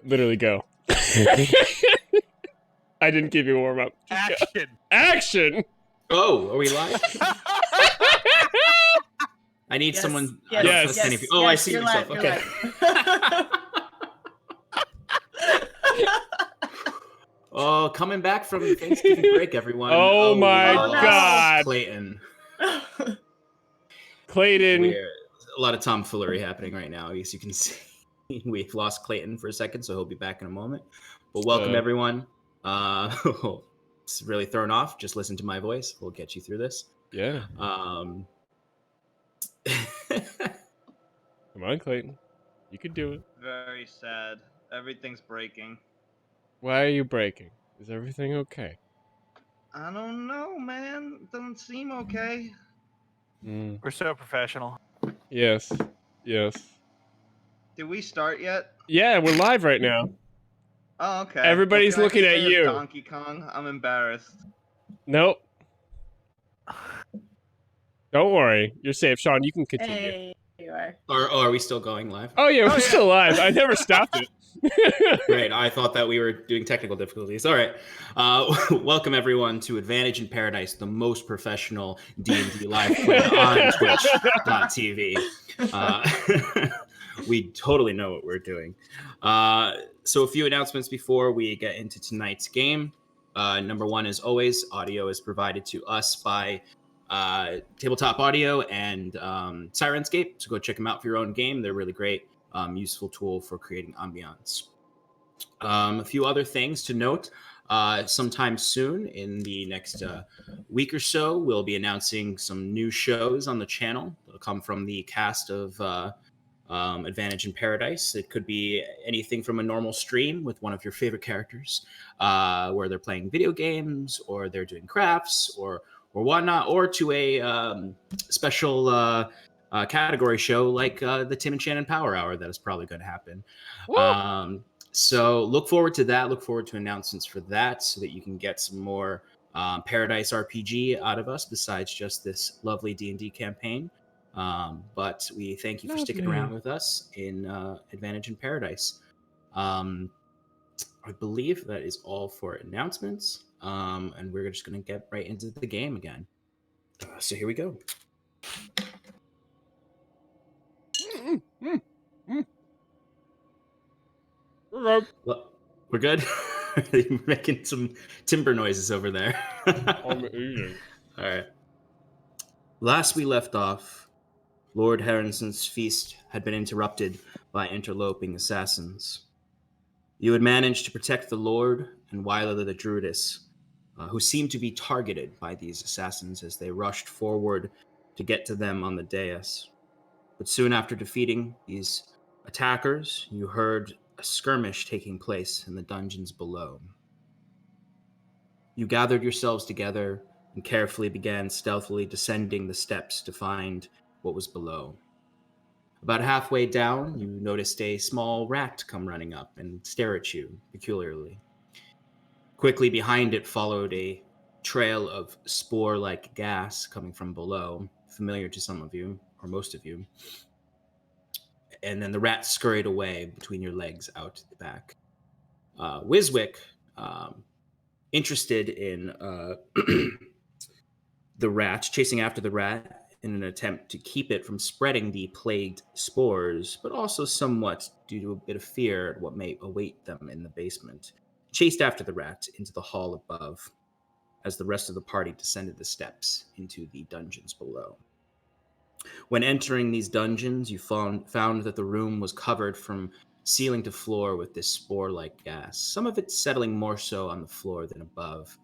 Literally go. I didn't give you a warm up. Action. Action. Oh, are we live? I need Yes, someone. yes, I don't yes, trust any yes, people. Oh, yes, I see you're myself. live, Okay. Oh, coming back from the Thanksgiving break, everyone. Oh my Oh, no. God. Clayton. Clayton. We're a lot of tomfoolery happening right now. As you can see, we've lost Clayton for a second, so he'll be back in a moment. But welcome, everyone. It's really thrown off. Just listen to my voice. We'll get you through this. Yeah. Come Come on, Clayton. You can do it. Very sad. Everything's breaking. Why are you breaking? Is everything okay? I don't know, man. It doesn't seem okay. We're so professional. Yes. Yes. Did we start yet? Yeah, we're live right now. Oh, okay. Everybody's Well, can I looking just at say as you. Donkey Kong. I'm embarrassed. Nope. Don't worry. You're safe. Sean, you can continue. Hey, there you are. are we still going live? Oh, yeah, we're still live. I never stopped it. Great. I thought that we were doing technical difficulties. All right. Welcome, everyone, to Advantage in Paradise, the most professional D&D live play on Twitch.tv. We totally know what we're doing. So a few announcements before we get into tonight's game. Number one, as always, audio is provided to us by Tabletop Audio and Sirenscape. So go check them out for your own game. They're really great. Useful tool for creating ambiance. A few other things to note. Sometime soon, in the next week or so, we'll be announcing some new shows on the channel. They'll come from the cast of Advantage in Paradise. It could be anything from a normal stream with one of your favorite characters, where they're playing video games, or they're doing crafts, or whatnot, or to a special category show like the Tim and Shannon Power Hour that is probably going to happen. So look forward to that. Look forward to announcements for that so that you can get some more Paradise RPG out of us besides just this lovely D&D campaign. But we thank you for sticking around with us in Advantage in Paradise. I believe that is all for announcements. And we're just going to get right into the game again. So here we go. Well, we're good. You're making some timber noises over there. I'm eating. All right. Last we left off, Lord Harrison's feast had been interrupted by interloping assassins. You had managed to protect the Lord and Wyla the Druidess, who seemed to be targeted by these assassins as they rushed forward to get to them on the dais. But soon after defeating these attackers, you heard a skirmish taking place in the dungeons below. You gathered yourselves together and carefully began stealthily descending the steps to find what was below. About halfway down, you noticed a small rat come running up and stare at you peculiarly. Quickly behind it followed a trail of spore-like gas coming from below, familiar to some of you, or most of you. And then the rat scurried away between your legs out the back. Wiswick, interested in the rat, chasing after the rat in an attempt to keep it from spreading the plagued spores, but also somewhat due to a bit of fear at what may await them in the basement, chased after the rat into the hall above, as the rest of the party descended the steps into the dungeons below. When entering these dungeons, you found that the room was covered from ceiling to floor with this spore-like gas, some of it settling more so on the floor than above.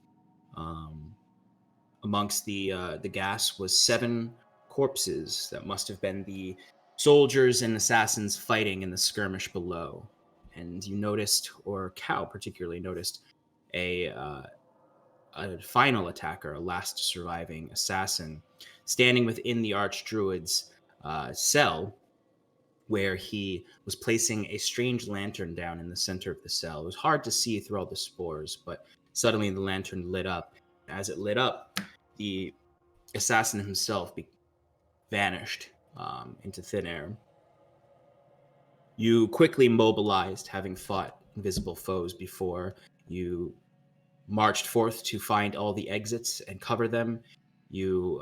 Amongst the gas was 7 corpses that must have been the soldiers and assassins fighting in the skirmish below. And you noticed, or Cal particularly noticed, a final attacker, a last surviving assassin, standing within the Archdruid's cell, where he was placing a strange lantern down in the center of the cell. It was hard to see through all the spores, but suddenly the lantern lit up. As it lit up, the assassin himself vanished into thin air. You quickly mobilized, having fought invisible foes before. You marched forth to find all the exits and cover them. You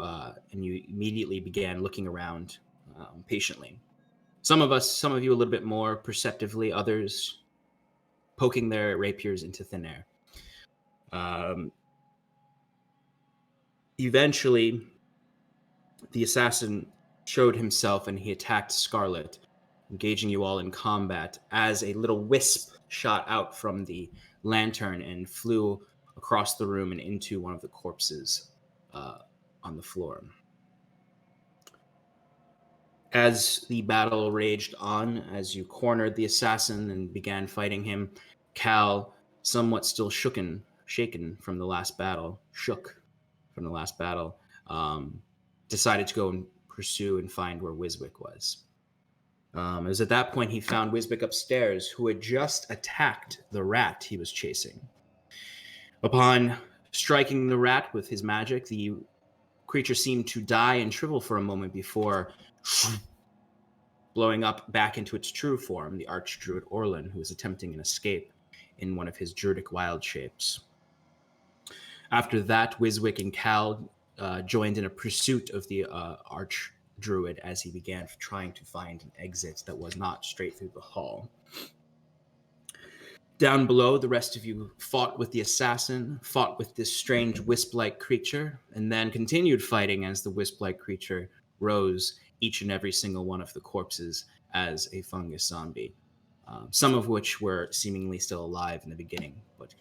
immediately began looking around patiently. Some of you a little bit more perceptively, others poking their rapiers into thin air. Eventually, the assassin showed himself and he attacked Scarlet, engaging you all in combat as a little wisp shot out from the lantern and flew across the room and into one of the corpses on the floor. As the battle raged on, as you cornered the assassin and began fighting him, Cal, somewhat still shaken from the last battle, decided to go and pursue and find where Wiswick was. It was at that point he found Wiswick upstairs, who had just attacked the rat he was chasing. Upon striking the rat with his magic, the creature seemed to die and shrivel for a moment before blowing up back into its true form, the Archdruid Orlin, who was attempting an escape in one of his Druidic wild shapes. After that, Wiswick and Cal joined in a pursuit of the Archdruid as he began trying to find an exit that was not straight through the hall. Down below, the rest of you fought with the assassin, fought with this strange wisp-like creature, and then continued fighting as the wisp-like creature rose each and every single one of the corpses as a fungus zombie, some of which were seemingly still alive in the beginning, but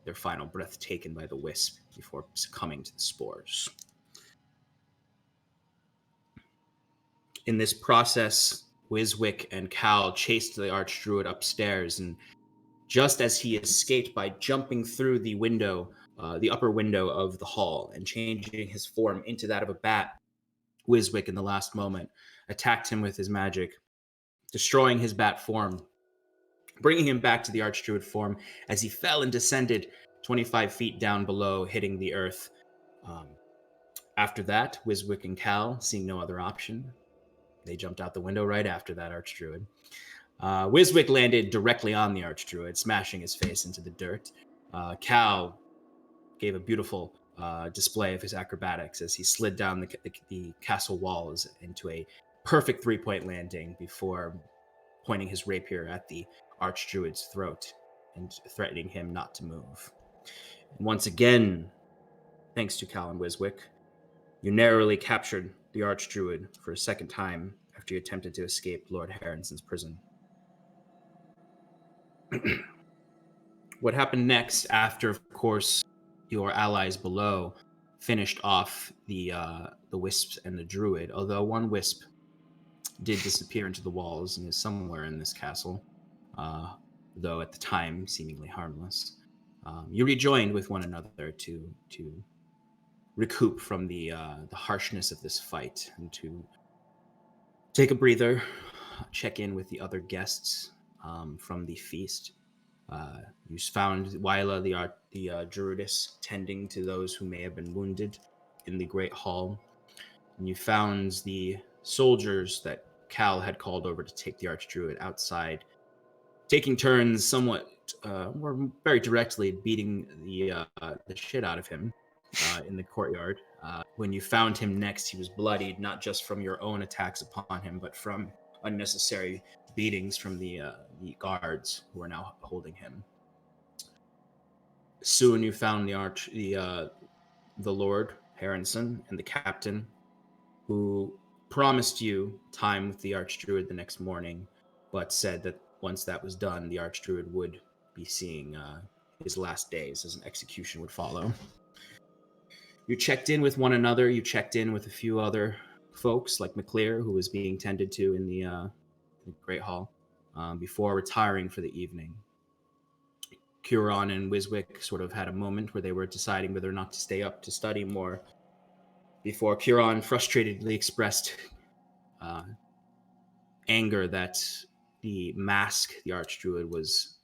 their final breath taken by the wisp before succumbing to the spores. In this process, Wiswick and Cal chased the Archdruid upstairs, and just as he escaped by jumping through the window, the upper window of the hall, and changing his form into that of a bat, Wiswick, in the last moment, attacked him with his magic, destroying his bat form, bringing him back to the Archdruid form as he fell and descended 25 feet down below, hitting the earth. After that, Wiswick and Cal, seeing no other option, they jumped out the window right after that Archdruid. Wiswick landed directly on the Archdruid, smashing his face into the dirt. Cal gave a beautiful display of his acrobatics as he slid down the castle walls into a perfect three-point landing before pointing his rapier at the Archdruid's throat and threatening him not to move. And once again, thanks to Cal and Wiswick, you narrowly captured the Archdruid for a second time after you attempted to escape Lord Harrenson's prison. What happened next after, of course, your allies below finished off the wisps and the druid, although one wisp did disappear into the walls and is somewhere in this castle, though at the time seemingly harmless. You rejoined with one another to recoup from the harshness of this fight and to take a breather, check in with the other guests from the feast. You found Wyla, the druidess, tending to those who may have been wounded in the Great Hall. And you found the soldiers that Cal had called over to take the Archdruid outside, taking turns somewhat, or very directly, beating the shit out of him in the courtyard. When you found him next, he was bloodied, not just from your own attacks upon him, but from unnecessary beatings from the guards who are now holding him. Soon you found the Lord Harrenson and the captain, who promised you time with the Archdruid the next morning, but said that once that was done, the Archdruid would be seeing his last days as an execution would follow. You checked in with one another. You checked in with a few other folks, like McClear, who was being tended to in the Great Hall, before retiring for the evening. Curon and Wiswick sort of had a moment where they were deciding whether or not to stay up to study more, before Curon frustratedly expressed anger that the mask the Archdruid was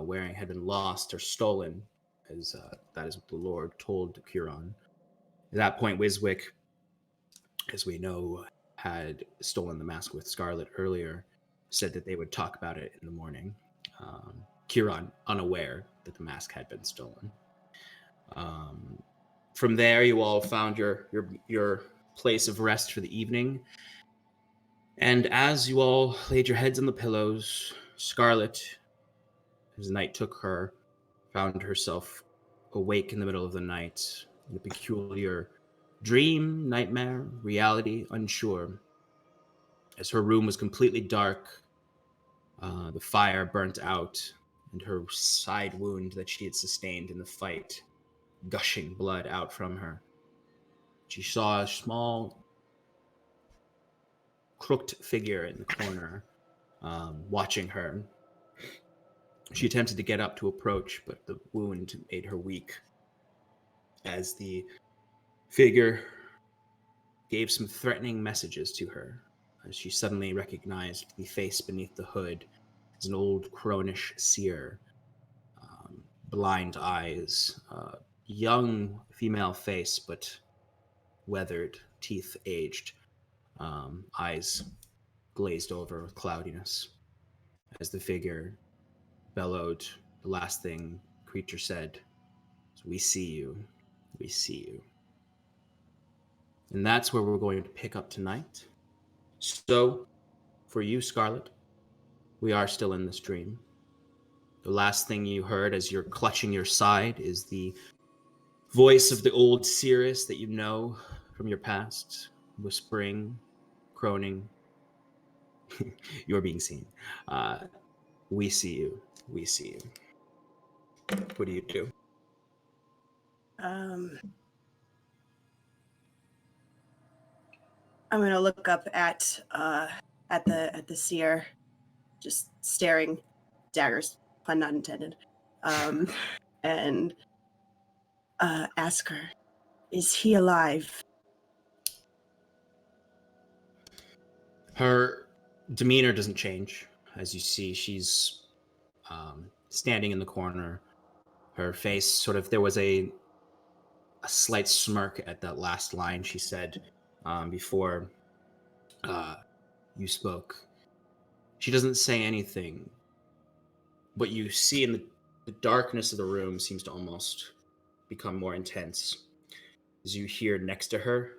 wearing had been lost or stolen, as that is what the Lord told Curon. At that point, Wiswick, as we know, had stolen the mask with Scarlet earlier, said that they would talk about it in the morning. Kieran, unaware that the mask had been stolen. From there, you all found your place of rest for the evening. And as you all laid your heads on the pillows, Scarlet, as night took her, found herself awake in the middle of the night in a peculiar dream, nightmare, reality, unsure. As her room was completely dark, the fire burnt out, and her side wound that she had sustained in the fight, gushing blood out from her. She saw a small, crooked figure in the corner, watching her. She attempted to get up to approach, but the wound made her weak. As the figure gave some threatening messages to her, as she suddenly recognized the face beneath the hood as an old cronish seer, blind eyes, young female face, but weathered, teeth aged, eyes glazed over with cloudiness. As the figure bellowed, the last thing the creature said was, "We see you. We see you." And that's where we're going to pick up tonight. So, for you, Scarlet, we are still in this dream. The last thing you heard as you're clutching your side is the voice of the old seeress that you know from your past, whispering, croning. You're being seen. We see you. We see you. What do you do? I'm gonna look up at the seer, just staring, daggers, pun not intended, and ask her, "Is he alive?" Her demeanor doesn't change. As you see, she's standing in the corner. Her face sort of, there was a slight smirk at that last line she said before you spoke. She doesn't say anything. What you see in the darkness of the room seems to almost become more intense as you hear next to her,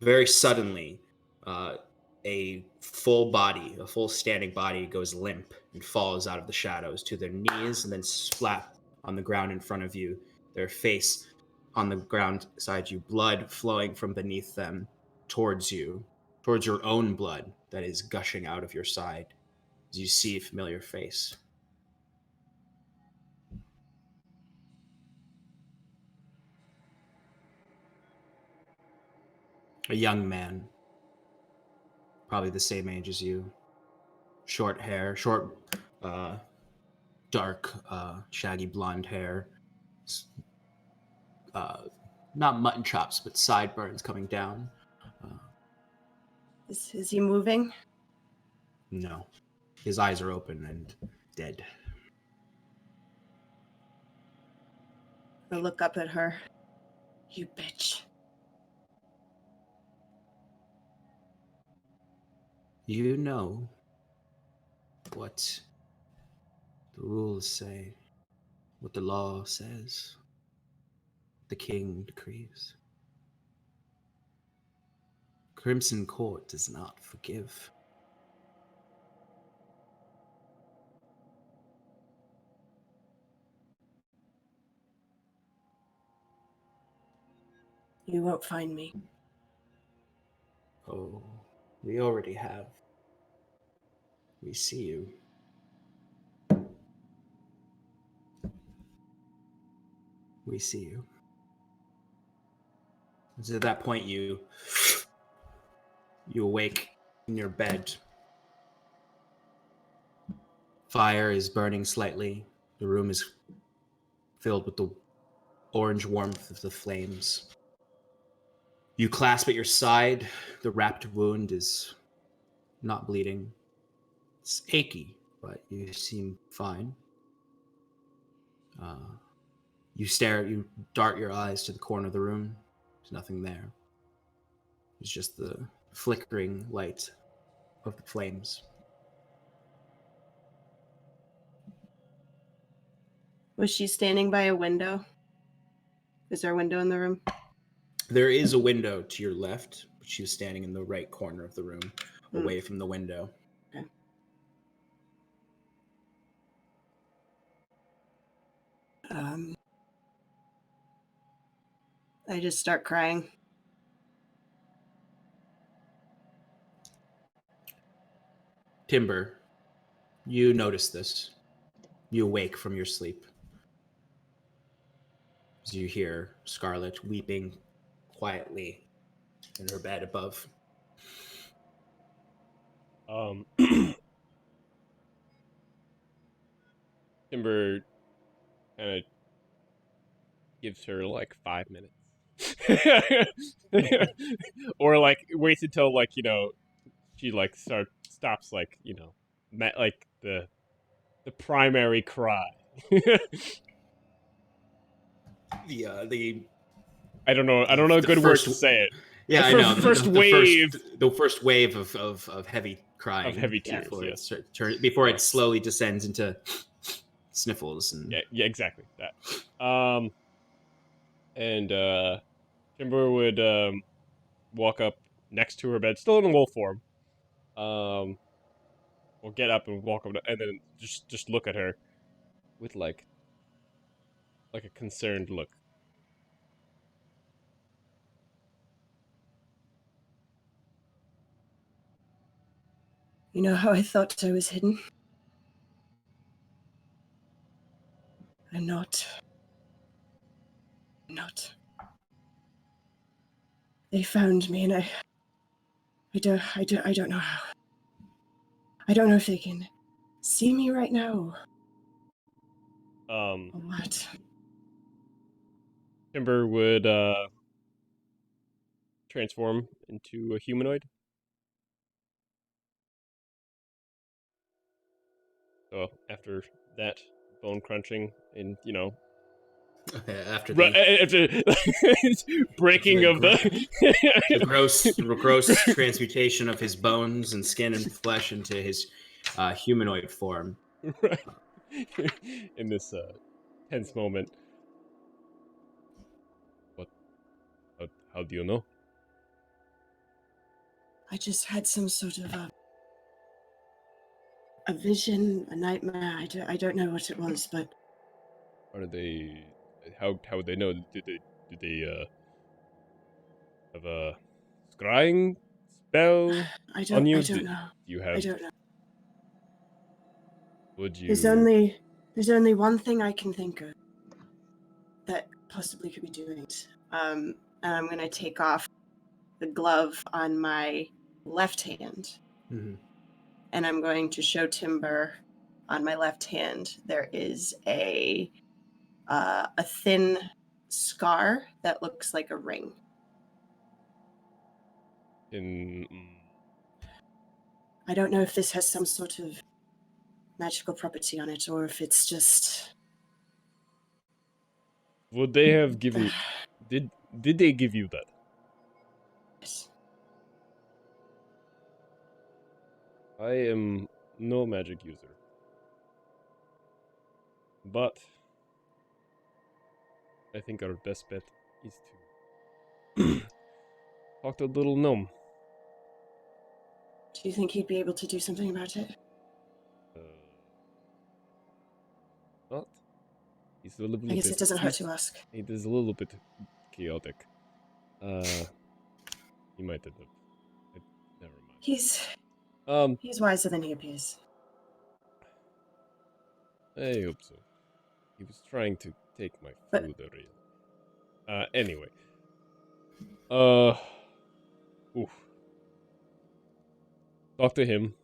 very suddenly, a full standing body goes limp and falls out of the shadows to their knees and then splat on the ground in front of you, their face on the ground beside you, blood flowing from beneath them towards you, towards your own blood that is gushing out of your side as you see a familiar face. A young man, probably the same age as you. Short hair, dark, shaggy blonde hair. Not mutton chops, but sideburns coming down. Is he moving? No. His eyes are open and dead. I look up at her. "You bitch." You know what the rules say, what the law says, the king decrees. Crimson Court does not forgive. You won't find me. Oh, we already have. We see you. We see you. So at that point, you awake in your bed. Fire is burning slightly. The room is filled with the orange warmth of the flames. You clasp at your side. The wrapped wound is not bleeding. It's achy, but you seem fine. You dart your eyes to the corner of the room. There's nothing there. It's just the flickering light of the flames. Was she standing by a window? Is there a window in the room? There is a window to your left, but she was standing in the right corner of the room, away from the window. Okay. I just start crying. Timber, you notice this. You awake from your sleep. As you hear Scarlet weeping quietly in her bed above. Timber kind of gives her like 5 minutes. Or like waits until like, she like stops like, like the primary cry. The I don't know a good word to say it. Yeah, The I know. First wave the first wave of heavy crying, of heavy tears, before yes. before it slowly descends into sniffles and yeah, exactly that. And Timber would walk up next to her bed, still in wolf form. Or get up and walk up, and then just look at her with like a concerned look. You know how I thought I was hidden? I'm not. They found me, and I don't know how. I don't know if they can see me right now. Or what? Timber would transform into a humanoid. So after that bone crunching and after the breaking of the gross transmutation of his bones and skin and flesh into his humanoid form. Right. In this tense moment. What? How do you know? I just had some sort of a vision, a nightmare. I don't know what it was, but How did they? How would they know? Did they have a scrying spell I on don't you? know. Do you I have? don't know. Would There's you? only one thing I can think of that possibly could be doing it. And I'm gonna take off the glove on my left hand, and I'm going to show Timber on my left hand. There is a thin scar that looks like a ring. I don't know if this has some sort of magical property on it, or if it's just. Would they have given? Did they give you that? Yes. I am no magic user, but I think our best bet is to talk to the little gnome. Do you think he'd be able to do something about it? Not. He's a little bit. I guess it doesn't hurt to ask. It is a little bit chaotic. He might end up. Never mind. He's wiser than he appears. I hope so. He was trying to take my food earlier. Anyway. Oof. Talk to him.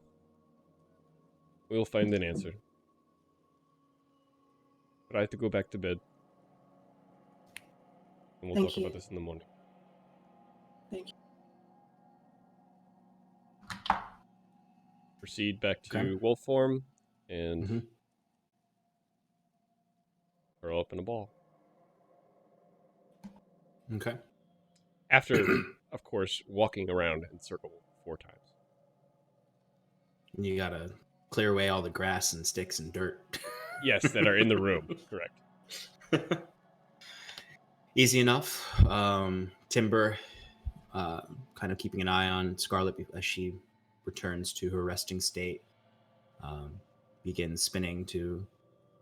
We'll find an answer. Try to go back to bed. And we'll talk about this in the morning. Thank you. Proceed back to wolf form and curl up in a ball. Okay. After, of course, walking around in circle 4 times. And you gotta clear away all the grass and sticks and dirt. Yes, that are in the room. Correct. Easy enough. Timber, kind of keeping an eye on Scarlet as she returns to her resting state, begins spinning to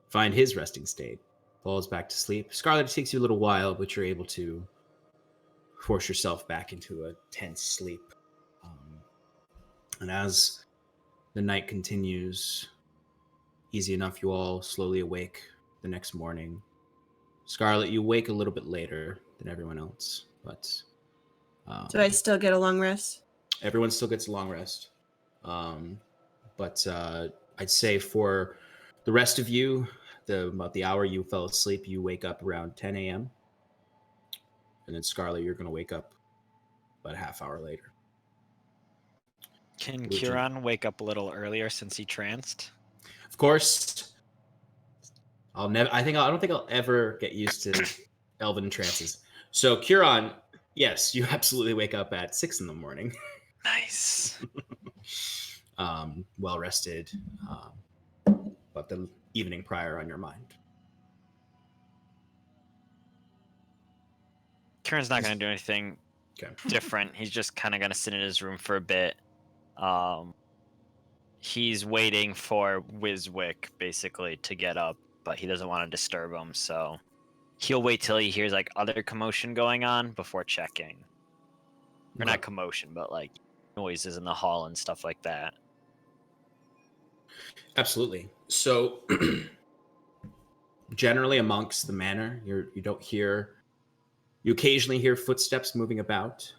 find his resting state, falls back to sleep. Scarlet, it takes you a little while, but you're able to force yourself back into a tense sleep. And as the night continues, easy enough, you all slowly awake the next morning. Scarlet, you wake a little bit later than everyone else, but Do I still get a long rest? everyone still gets a long rest. But I'd say for the rest of you, about the hour you fell asleep, you wake up around 10 a.m. And then Scarlet, you're going to wake up about a half hour later. Can Would you- Kieran wake up a little earlier since he tranced? Of course, I don't think I'll ever get used to elven trances. So Kieran, yes, you absolutely wake up at 6 in the morning. Nice. Well rested, but the evening prior on your mind. Kieran's not going to do anything Okay. different. He's just kind of going to sit in his room for a bit. He's waiting for Wiswick basically to get up, but he doesn't want to disturb him, so he'll wait till he hears like other commotion going on before checking. Or not commotion, but like noises in the hall and stuff like that. Absolutely. So generally amongst the manor, you occasionally hear footsteps moving about.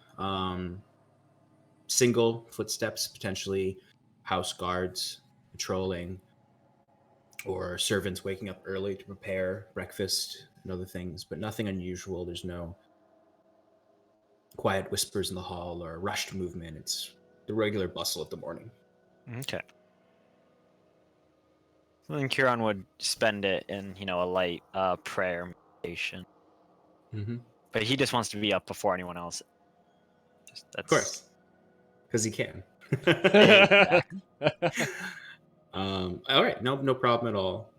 Single footsteps, potentially house guards patrolling, or servants waking up early to prepare breakfast and other things, but nothing unusual. There's no quiet whispers in the hall or rushed movement. It's the regular bustle of the morning. Okay. So then Kieran would spend it in, a light prayer meditation. Mm-hmm. But he just wants to be up before anyone else. Of course, because he can. All right, no problem at all.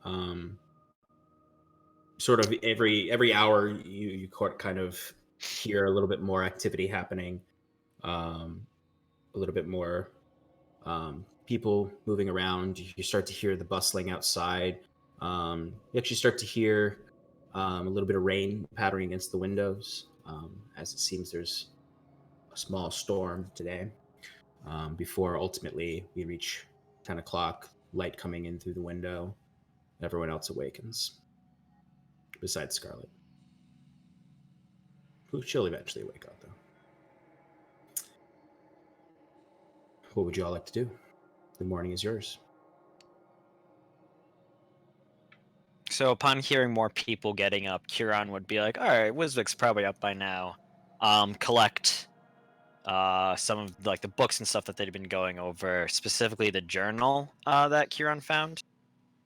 Sort of every hour you kind of hear a little bit more activity happening, a little bit more people moving around. You start to hear the bustling outside. You actually start to hear a little bit of rain pattering against the windows, as it seems there's a small storm today. Before ultimately we reach 10 o'clock, light coming in through the window. Everyone else awakens, besides Scarlet, who she'll eventually wake up, though. What would you all like to do? The morning is yours. So upon hearing more people getting up, Kieran would be like, all right, Wiswick's probably up by now. Collect some of like the books and stuff that they'd been going over, specifically the journal that Kieran found,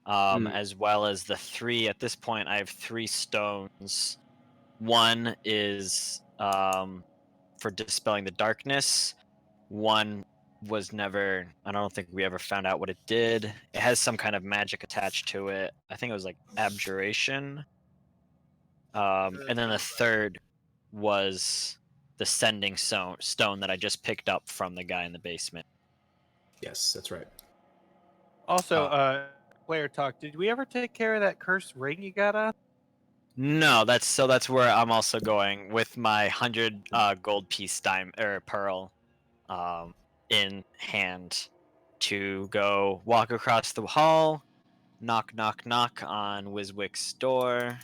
as well as at this point, I have 3 stones. One is for dispelling the darkness. One was I don't think we ever found out what it did. It has some kind of magic attached to it. I think it was like abjuration. And then the third was the sending stone that I just picked up from the guy in the basement. Yes, that's right. Also, player talk. Did we ever take care of that cursed ring you got on? No, that's where I'm also going with my 100 gold piece pearl in hand to go walk across the hall, knock on Wiswick's door.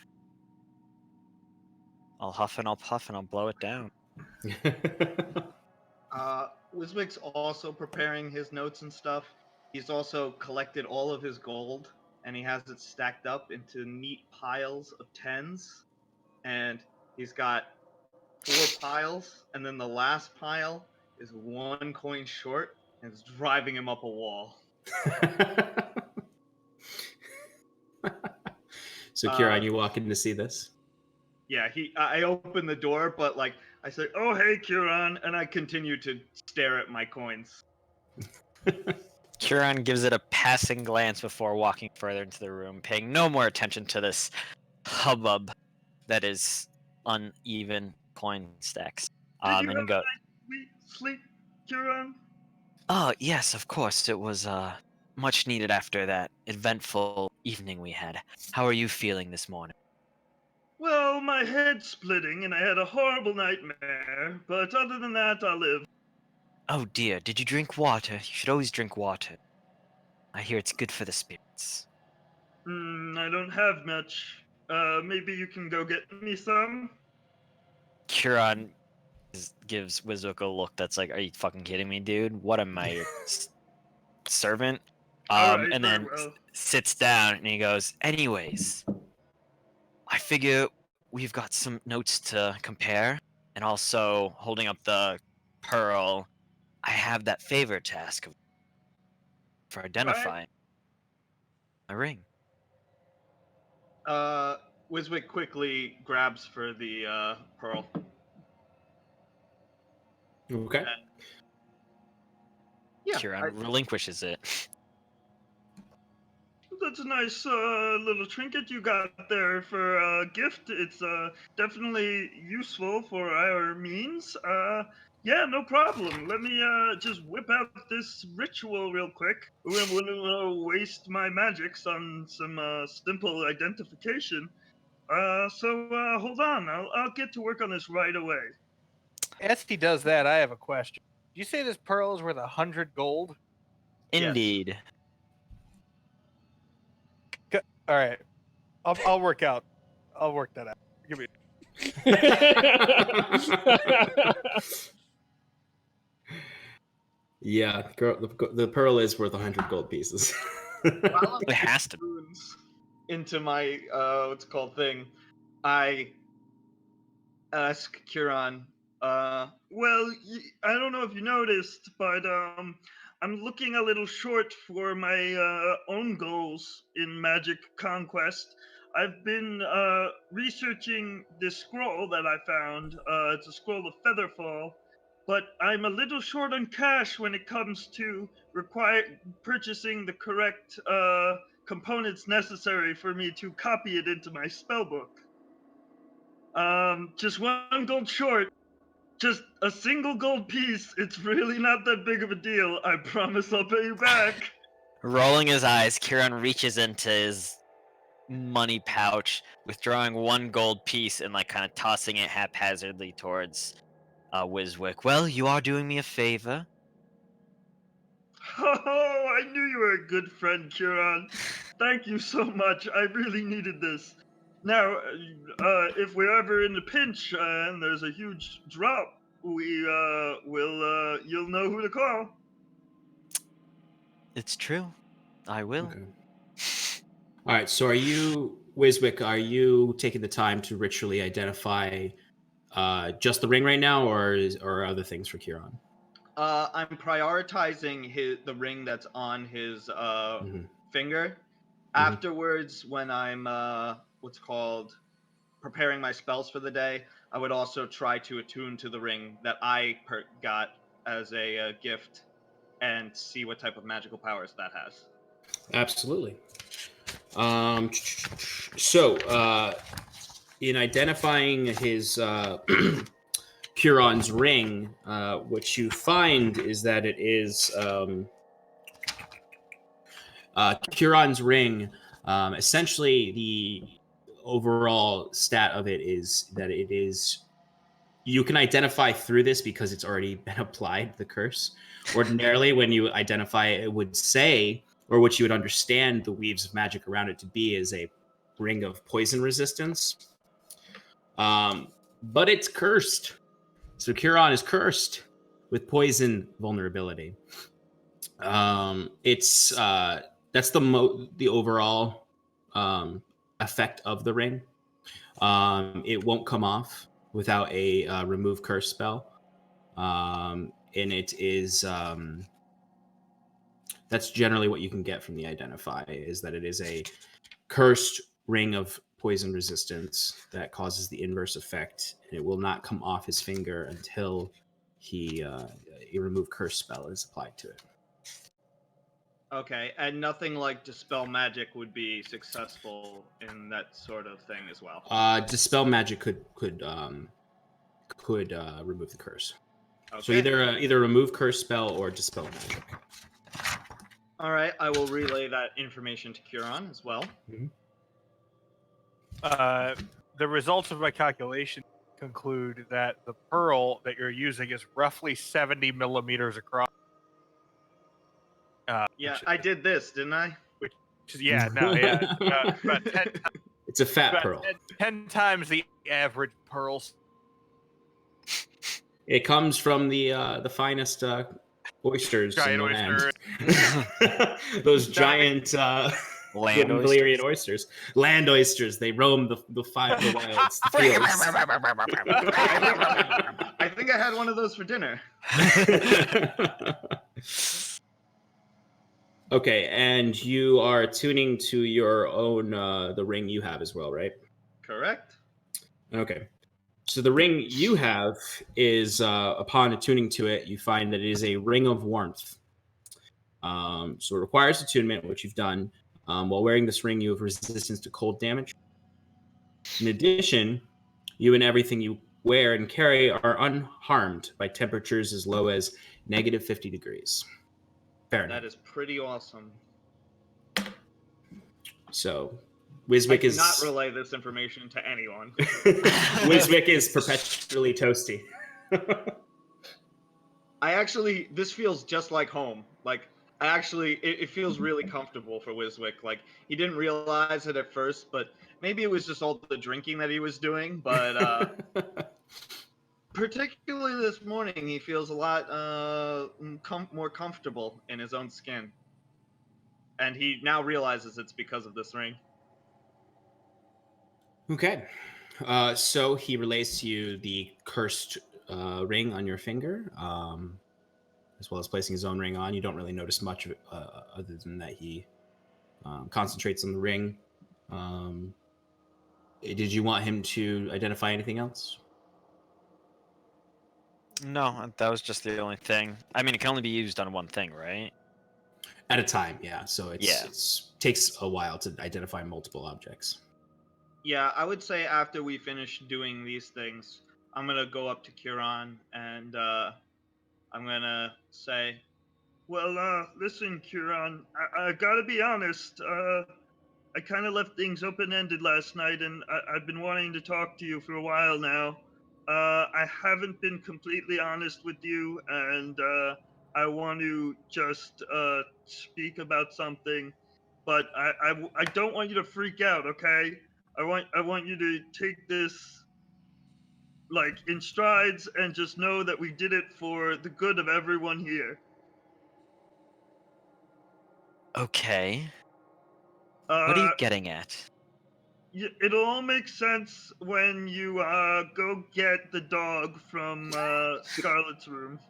I'll huff and I'll puff and I'll blow it down. Wiswick's also preparing his notes and stuff. He's also collected all of his gold, and he has it stacked up into neat piles of 10s. And he's got 4 piles, and then the last pile is 1 coin short, and it's driving him up a wall. So, Kieran, you walk in to see this? Yeah, I open the door, but like I say, "Oh hey, Kieran," and I continue to stare at my coins. Huron gives it a passing glance before walking further into the room, paying no more attention to this hubbub that is uneven coin stacks. Did you And have go, a nice sweet sleep, Huron? oh, yes, of course. It was much needed after that eventful evening we had. How are you feeling this morning? Well, my head's splitting and I had a horrible nightmare, but other than that, I live. Oh dear, did you drink water? You should always drink water. I hear it's good for the spirits. I don't have much. Maybe you can go get me some? Huron gives Wizook a look that's like, are you fucking kidding me, dude? What am I, your servant? Alright, And very then well. sits down and he goes, anyways, I figure we've got some notes to compare, and also holding up the pearl, I have that favor task for identifying a ring. Wiswick quickly grabs for the pearl. Okay. Yeah, Huron relinquishes it. that's a nice little trinket you got there for a gift. It's definitely useful for our means. Yeah, no problem. Let me just whip out this ritual real quick. We wouldn't waste my magics on some simple identification. So hold on. I'll get to work on this right away. As he does that, I have a question. Did you say this pearl is worth 100 gold? Yes. Indeed. All right, I'll work out. I'll work that out. Give me. Yeah, girl, the pearl is worth 100 gold pieces. While I'm It has to. runes into my what's it called thing, I ask Kiran. Well, I don't know if you noticed, but I'm looking a little short for my own goals in Magic Conquest. I've been researching this scroll that I found. It's a scroll of Featherfall, but I'm a little short on cash when it comes to purchasing the correct components necessary for me to copy it into my spellbook. Just one gold short. Just a single gold piece. It's really not that big of a deal. I promise I'll pay you back. Rolling his eyes, Kieran reaches into his money pouch, withdrawing one gold piece and like kind of tossing it haphazardly towards Wiswick. Well, you are doing me a favor. Oh, I knew you were a good friend, Kiran. Thank you so much. I really needed this. Now, if we're ever in a pinch and there's a huge drop, we will. You'll know who to call. It's true. I will. Okay. All right. So, Wiswick? Are you taking the time to ritually identify just the ring right now, or other things for Kieran? I'm prioritizing the ring that's on his finger. Afterwards, when I'm what's called preparing my spells for the day, I would also try to attune to the ring that I got as a gift and see what type of magical powers that has. Absolutely. So, in identifying his Huron's ring, what you find is that it is Huron's ring. Essentially, the overall stat of it is that it is. You can identify through this because it's already been applied, the curse. Ordinarily, when you identify it, it would say, or what you would understand the weaves of magic around it to be, is a ring of poison resistance. But it's cursed. So Huron is cursed with poison vulnerability. It's that's the overall effect of the ring. It won't come off without a remove curse spell, and it is that's generally what you can get from the identify, is that it is a cursed ring of poison resistance that causes the inverse effect, and it will not come off his finger until a remove curse spell is applied to it. Okay, and nothing like dispel magic would be successful in that sort of thing as well. Dispel magic could remove the curse. Okay. So either remove curse spell or dispel magic. All right, I will relay that information to Curon as well. The results of my calculation conclude that the pearl that you're using is roughly 70 millimeters across. Yeah, I did this, didn't I? About 10, It's a fat about pearl. 10 times the average pearls. It comes from the finest oysters Giant in the oyster. land. Those giant Land Valyrian oysters. Land oysters. They roam the wilds, the fields. I think I had one of those for dinner. Okay, and you are tuning to your own the ring you have as well, right? Correct. Okay. So the ring you have is upon attuning to it, you find that it is a ring of warmth. So it requires attunement, which you've done. While wearing this ring, you have resistance to cold damage. In addition, you and everything you wear and carry are unharmed by temperatures as low as negative 50 degrees Fahrenheit. That is pretty awesome. So I Wiswick is cannot relay this information to anyone. Wiswick is perpetually toasty. This feels just like home. Like, it feels really comfortable for Wiswick. Like, he didn't realize it at first, but maybe it was just all the drinking that he was doing. But particularly this morning, he feels a lot more comfortable in his own skin. And he now realizes it's because of this ring. Okay. So he relays to you the cursed ring on your finger, as well as placing his own ring on. You don't really notice much of it, other than that he concentrates on the ring. Did you want him to identify anything else? No, that was just the only thing. I mean, it can only be used on one thing, right? At a time, yeah. So Yeah. it's takes a while to identify multiple objects. Yeah, I would say after we finish doing these things, I'm gonna go up to Curon and I'm gonna say, well, listen, Curon, I gotta be honest. I kind of left things open-ended last night, and I've been wanting to talk to you for a while now. I haven't been completely honest with you, and I want to just speak about something, but I don't want you to freak out, okay? I want you to take this like in strides and just know that we did it for the good of everyone here. Okay. Uh, What are you getting at? It'll all make sense when you go get the dog from Scarlet's room.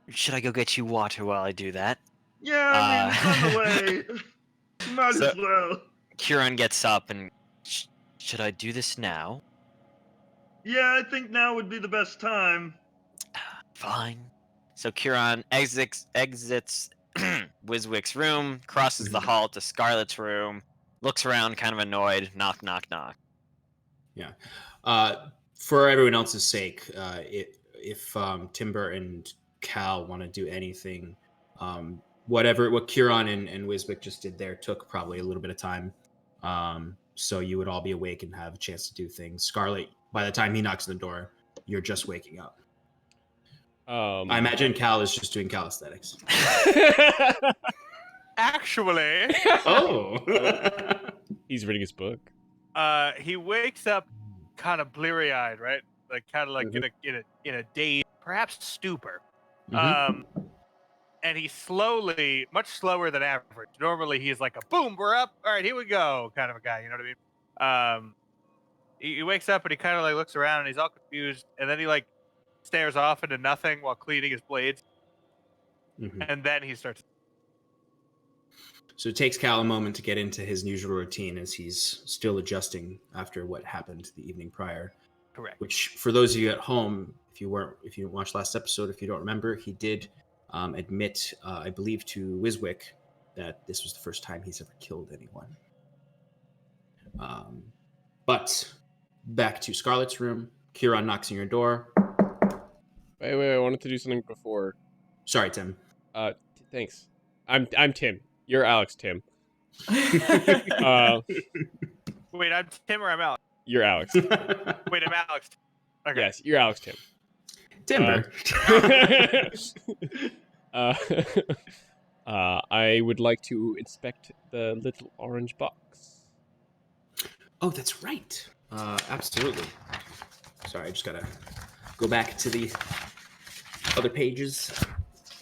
Should I go get you water while I do that? Yeah, I mean, it's on the way. Might So- as well. Kieran gets up and should I do this now? Yeah, I think now would be the best time. Fine. So Kieran exits Wiswick's room, crosses the hall to Scarlet's room, looks around, kind of annoyed. Knock, knock, knock. Yeah. For everyone else's sake, if Timber and Cal want to do anything, what Kieran and Wiswick just did there took probably a little bit of time. So you would all be awake and have a chance to do things. Scarlet, by the time he knocks on the door, you're just waking up. I imagine Cal is just doing calisthenics. Actually, Oh. He's reading his book. he wakes up kind of bleary-eyed, right? Like kind of like in a daze, perhaps stupor. Mhm. And he slowly, much slower than average. Normally, he's like a boom, we're up. All right, here we go, kind of a guy. You know what I mean? He wakes up and he kind of like looks around and he's all confused, and then he like stares off into nothing while cleaning his blades, Mhm. and then he starts. So it takes Cal a moment to get into his usual routine as he's still adjusting after what happened the evening prior. Correct. Which, for those of you at home, if you didn't watch last episode, if you don't remember, he did admit, I believe, to Wiswick that this was the first time he's ever killed anyone. But back to Scarlet's room. Kieran knocks on your door. Wait, I wanted to do something before. Sorry, Tim. Thanks. I'm Tim. You're Alex, Tim. Uh, Wait, I'm Tim or I'm Alex? you're Alex. Wait, I'm Alex. Okay. Yes, you're Alex, Tim. Timber. I would like to inspect the little orange box. Oh, that's right. Absolutely. Sorry, I just gotta go back to the other pages.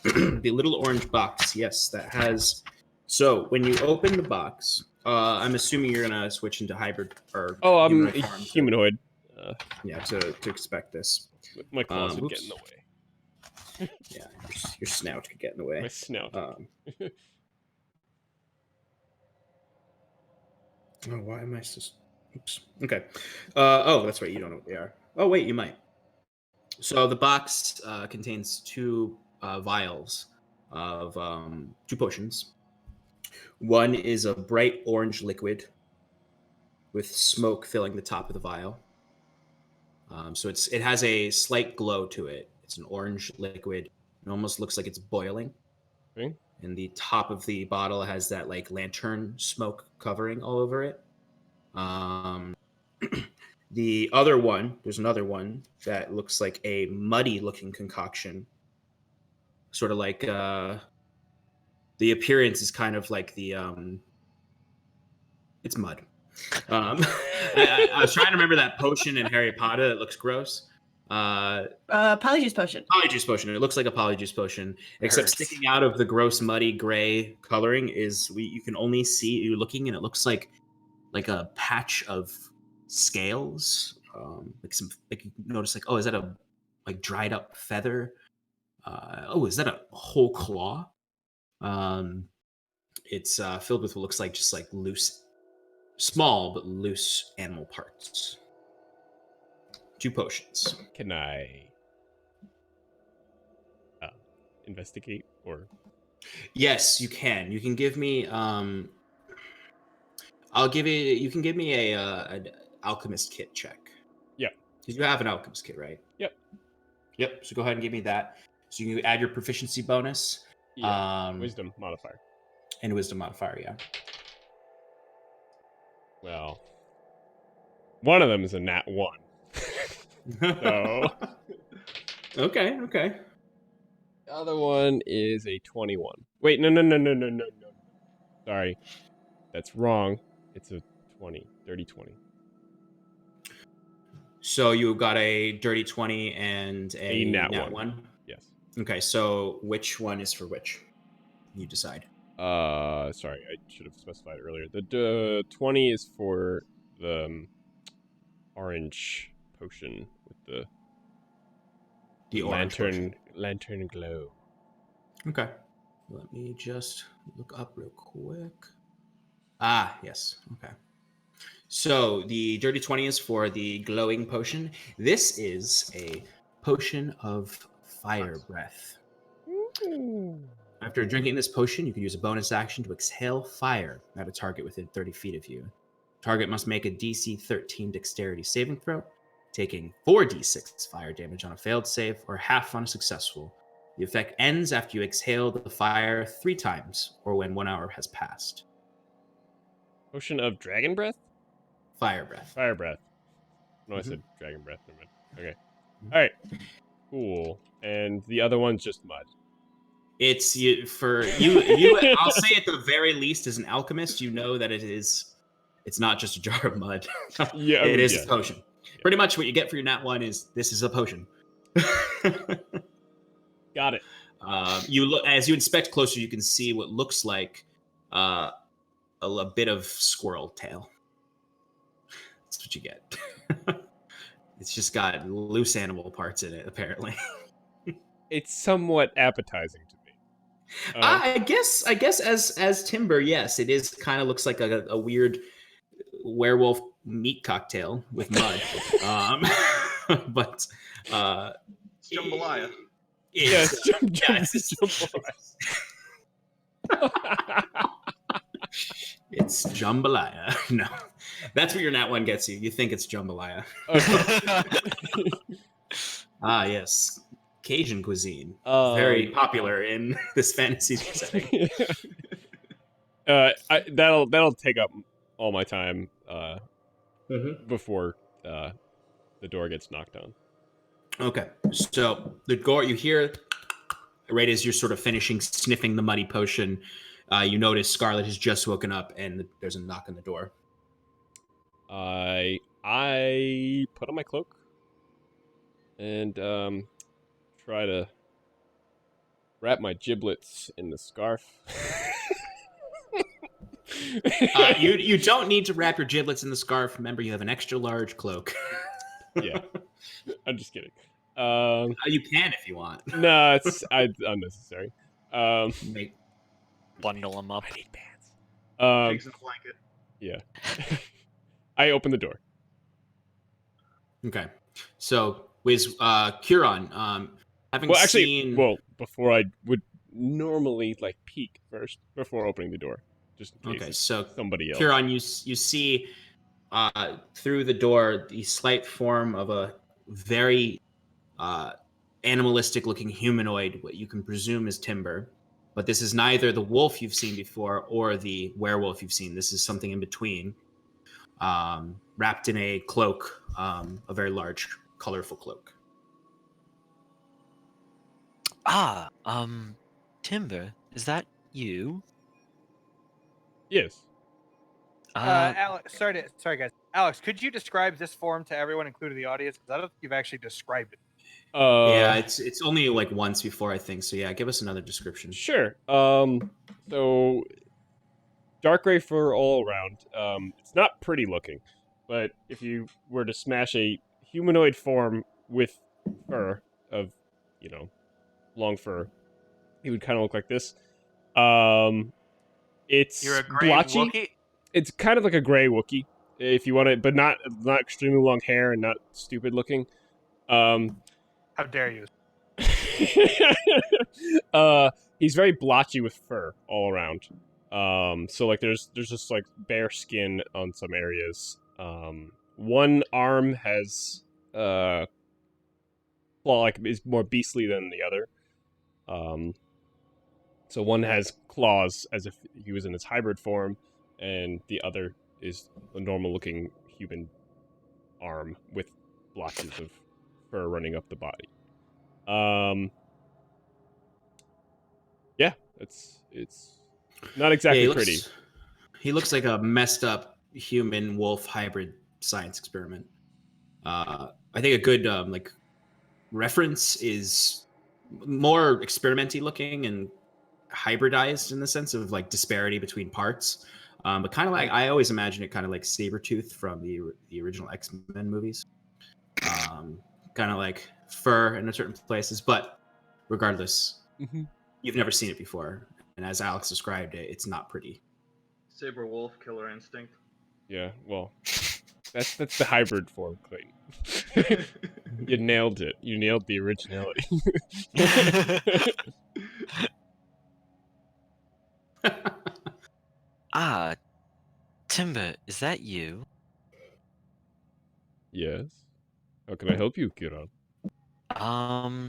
The little orange box, yes, that has. So when you open the box, I'm assuming you're gonna switch into hybrid or. Oh, I'm humanoid form to- humanoid. Yeah, to expect this. My claws would get oops. in the way. Yeah, your snout could get in the way. My snout. Oh, why am I so? Oops. Okay. Oh, that's right. You don't know what they are. Oh, wait, you might. So the box contains two vials of two potions. One is a bright orange liquid with smoke filling the top of the vial. So it has a slight glow to it. It's an orange liquid. It almost looks like it's boiling. Okay. And the top of the bottle has that like lantern smoke covering all over it. The other one, there's another one that looks like a muddy looking concoction. Sort of like the appearance is kind of like the it's mud. I was trying to remember that potion in Harry Potter that looks gross. Polyjuice potion. Polyjuice potion. It looks like a polyjuice potion, except Hurts. sticking out of the gross, muddy gray coloring is you can only see you looking, and it looks like a patch of scales. Like you notice, like, oh, is that a like dried up feather? Oh, is that a whole claw? It's filled with what looks like just like loose, small but loose animal parts. Two potions. Can I investigate or? Yes, you can. You can give me. I'll give you. You can give me an alchemist kit check. Yeah. Because you have an alchemist kit, right? Yep. Yep. So go ahead and give me that. So you can add your proficiency bonus. Yeah. Wisdom modifier. And wisdom modifier. Yeah. Well, one of them is a nat 1. So Okay. the other one is a 21. Wait, no. Sorry. That's wrong. It's a 20. Dirty 20. So you got a dirty 20 and a nat 1. Yes. Okay. So which one is for which? You decide. Sorry, I should have specified earlier. The 20 is for the orange potion with The orange potion. lantern glow. Okay. Let me just look up real quick. Ah, yes. Okay. So the dirty 20 is for the glowing potion. This is a potion of fire breath. After drinking this potion, you can use a bonus action to exhale fire at a target within 30 feet of you. Target must make a DC 13 dexterity saving throw, taking 4d6 fire damage on a failed save or half on a successful. The effect ends after you exhale the fire 3 times or when 1 hour has passed. Potion of dragon breath? Fire breath. Fire breath. No, I said dragon breath. Never mind. Okay. All right. Cool. And the other one's just mud. It's you for you. I'll say at the very least, as an alchemist, you know that it's not just a jar of mud. Yeah, it is yeah. a potion. Yeah. Pretty much what you get for your nat 1 is this is a potion. Got it. You look as you inspect closer, you can see what looks like a bit of squirrel tail. That's what you get. It's just got loose animal parts in it, apparently. It's somewhat appetizing to me. I guess as timber, yes, it is kind of looks like a weird werewolf meat cocktail with mud. But It's jambalaya. Yes, Yes. It's jambalaya. No, that's what your nat one gets you. You think it's jambalaya. Okay. Ah, yes, Cajun cuisine, Um, very popular in this fantasy setting. That'll take up all my time Mm-hmm. before the door gets knocked on. Okay, so the door you hear right as you're sort of finishing sniffing the muddy potion, you notice Scarlet has just woken up and there's a knock on the door. I put on my cloak and try to wrap my giblets in the scarf. You don't need to wrap your giblets in the scarf. Remember, you have an extra large cloak. Yeah, I'm just kidding. You can if you want. No, it's unnecessary. Make Bundle them up. I need pants. Pigs in a blanket. Yeah. I open the door. okay. So, with Curon, having Well, actually, seen. before I would normally like peek first before opening the door, just in case Okay, it's so somebody else. Curon, you see through the door the slight form of a very animalistic-looking humanoid, what you can presume is Timber. But this is neither the wolf you've seen before or the werewolf you've seen. This is something in between, wrapped in a cloak, a very large, colorful cloak. Ah, Timber, is that you? Yes. Alex, sorry guys. Alex, could you describe this form to everyone, including the audience? Because I don't think you've actually described it. Yeah, it's only like once before, I think. So yeah, give us another description. Sure. So dark gray fur all around. It's not pretty looking, but if you were to smash a humanoid form with fur of, long fur, it would kind of look like this. It's You're a gray blotchy. Wookiee? It's kind of like a gray Wookiee, if you want it, but not extremely long hair and not stupid looking. How dare you? He's very blotchy with fur all around. So like there's just like bare skin on some areas. One arm has claw, like is more beastly than the other. So one has claws as if he was in his hybrid form, and the other is a normal looking human arm with blotches of fur running up the body. Yeah, it's not exactly pretty. He looks like a messed up human wolf hybrid science experiment. I think a good like reference is more experimenty looking and hybridized in the sense of like disparity between parts. But kind of like I always imagine it kind of like Sabretooth from the original X-Men movies. Kind of like fur in certain places, but regardless, you've never seen it before, and as Alex described it, it's not pretty. Saber wolf, killer instinct. Yeah, well, that's the hybrid form, Clayton. You nailed it. You nailed the originality. Ah, Timber, is that you? Yes. How can I help you, Kiran? I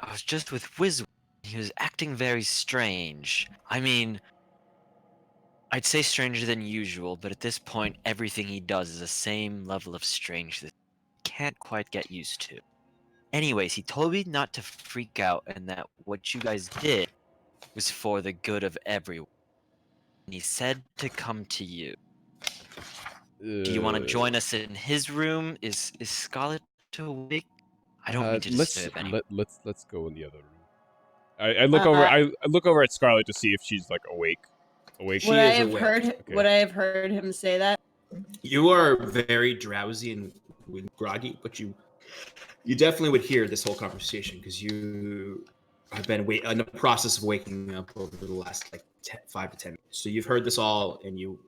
was just with Wiz. He was acting very strange. I mean, I'd say stranger than usual, but at this point, everything he does is the same level of strangeness. Can't quite get used to. Anyways, he told me not to freak out and that what you guys did was for the good of everyone. And he said to come to you. Do you want to join us in his room? Is Scarlet awake? I don't mean to disturb anyone. Let's go in the other room. I look over. I look over at Scarlet to see if she's like awake. Awake. Would I is have awake. heard? Okay. Would I have heard him say that? You are very drowsy and groggy, but you definitely would hear this whole conversation because you have been in the process of waking up over the last like 5 to 10 minutes. So you've heard this all, and you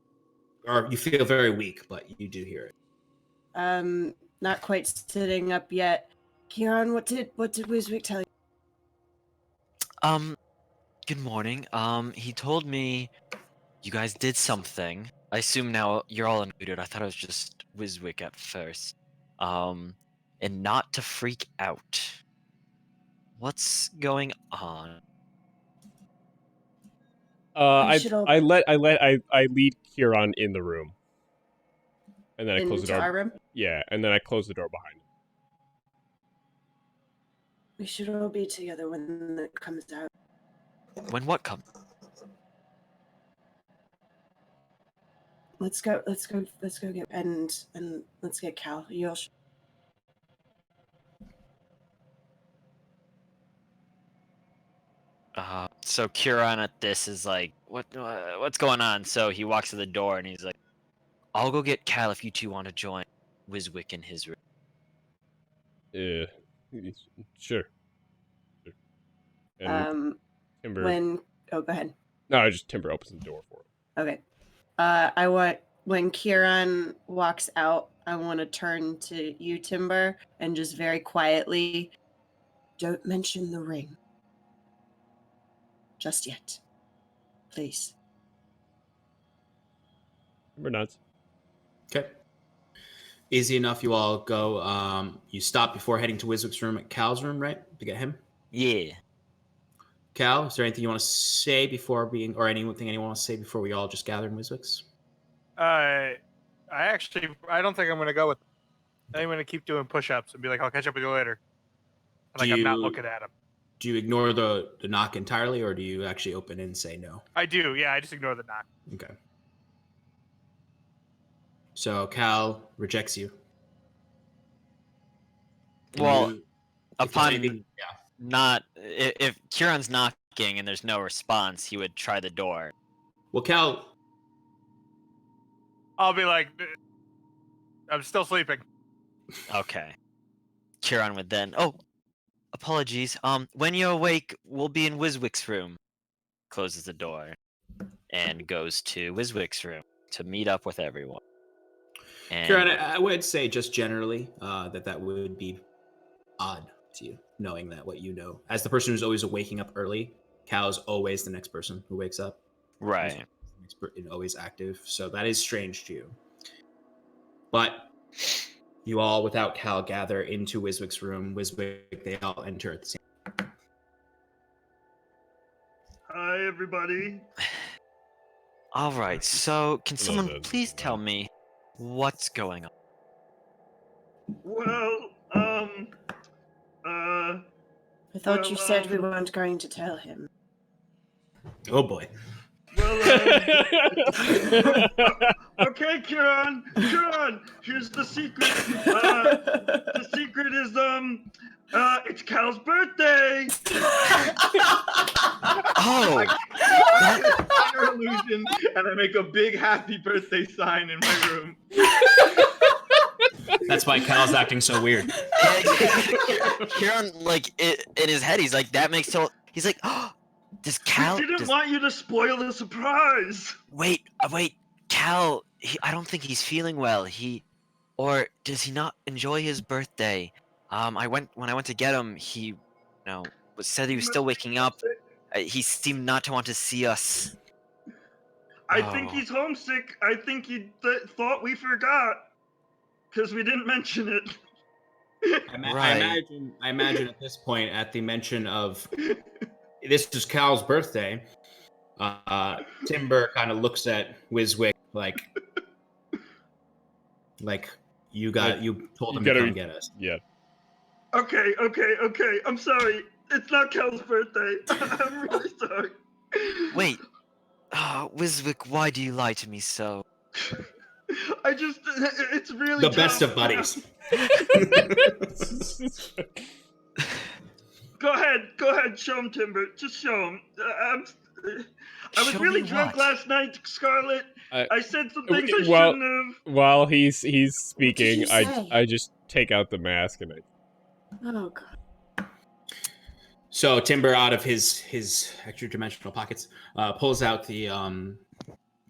feel very weak, but you do hear it. Not quite sitting up yet. Kieran, what did Wiswick tell you? Good morning. He told me you guys did something. I assume now you're all included. I thought it was just Wiswick at first. And not to freak out. What's going on? We should all I lead Kieran in the room, and then I close the into door. our room. Yeah, and then I close the door behind him. We should all be together when it comes out. When what comes? Let's go get and let's get Cal. You'll So Kieran at this is like, what's going on? So he walks to the door and he's like, I'll go get Cal if you two want to join Wiswick in his room. Yeah, sure. And Timber. go ahead. No, just Timber opens the door for him. Okay. When Kieran walks out, I want to turn to you, Timber, and just very quietly, don't mention the ring. Just yet. Please. Timber nods. Okay. Easy enough. You all go. You stop before heading to Wiswick's room at Cal's room, right? To get him. Yeah. Cal, is there anything you want to say before being, or anything anyone wants to say before we all just gather in Wiswick's? I don't think I'm gonna go with. I'm gonna keep doing push-ups and be like, I'll catch up with you later. And I'm not looking at him. Do you ignore the knock entirely, or do you actually open and say no? I do. Yeah, I just ignore the knock. Okay. So Cal rejects you. And Well, you- upon anything- if Kieran's knocking and there's no response, he would try the door. Well, Cal, I'll be like, I'm still sleeping. Okay. Kieran would then, apologies. When you're awake, we'll be in Wiswick's room. Closes the door and goes to Wiswick's room to meet up with everyone. And Kieran, I would say just generally that would be odd to you, knowing that what you know. As the person who's always waking up early, Cal is always the next person who wakes up. right. And always active. So that is strange to you. But you all, without Cal, gather into Wiswick's room. Wiswick, they all enter at the same time. Hi, everybody. All right. So, can Hello, someone Dad. please tell me what's going on? Well, I thought you Well, said we weren't going to tell him. Oh boy. Okay, Kieran, here's the secret. The secret is, it's Cal's birthday. Oh, Minor illusion, and I make a big happy birthday sign in my room. That's why Cal's acting so weird. Kieran, like, in his head, he's like, that makes total. He's like, does Cal? I didn't want you to spoil the surprise. Wait, Cal. I don't think he's feeling well. Or does he not enjoy his birthday? When I went to get him, he, said he was still waking up. He seemed not to want to see us. I think he's homesick. I think he thought we forgot because we didn't mention it. Right. I imagine at this point, at the mention of this is Cal's birthday, Timber kind of looks at Wiswick like you told him to come get us. Yeah. Okay. I'm sorry. It's not Cal's birthday. I'm really sorry. Wait, Wiswick, why do you lie to me so? It's really The tough. best of buddies. Go ahead, show him, Timber. Just show him. I was Show really me drunk what? last night, Scarlet. I said some things I well- shouldn't have. While he's speaking, you say? I just take out the mask and I Oh god. So Timber, out of his extra dimensional pockets, pulls out the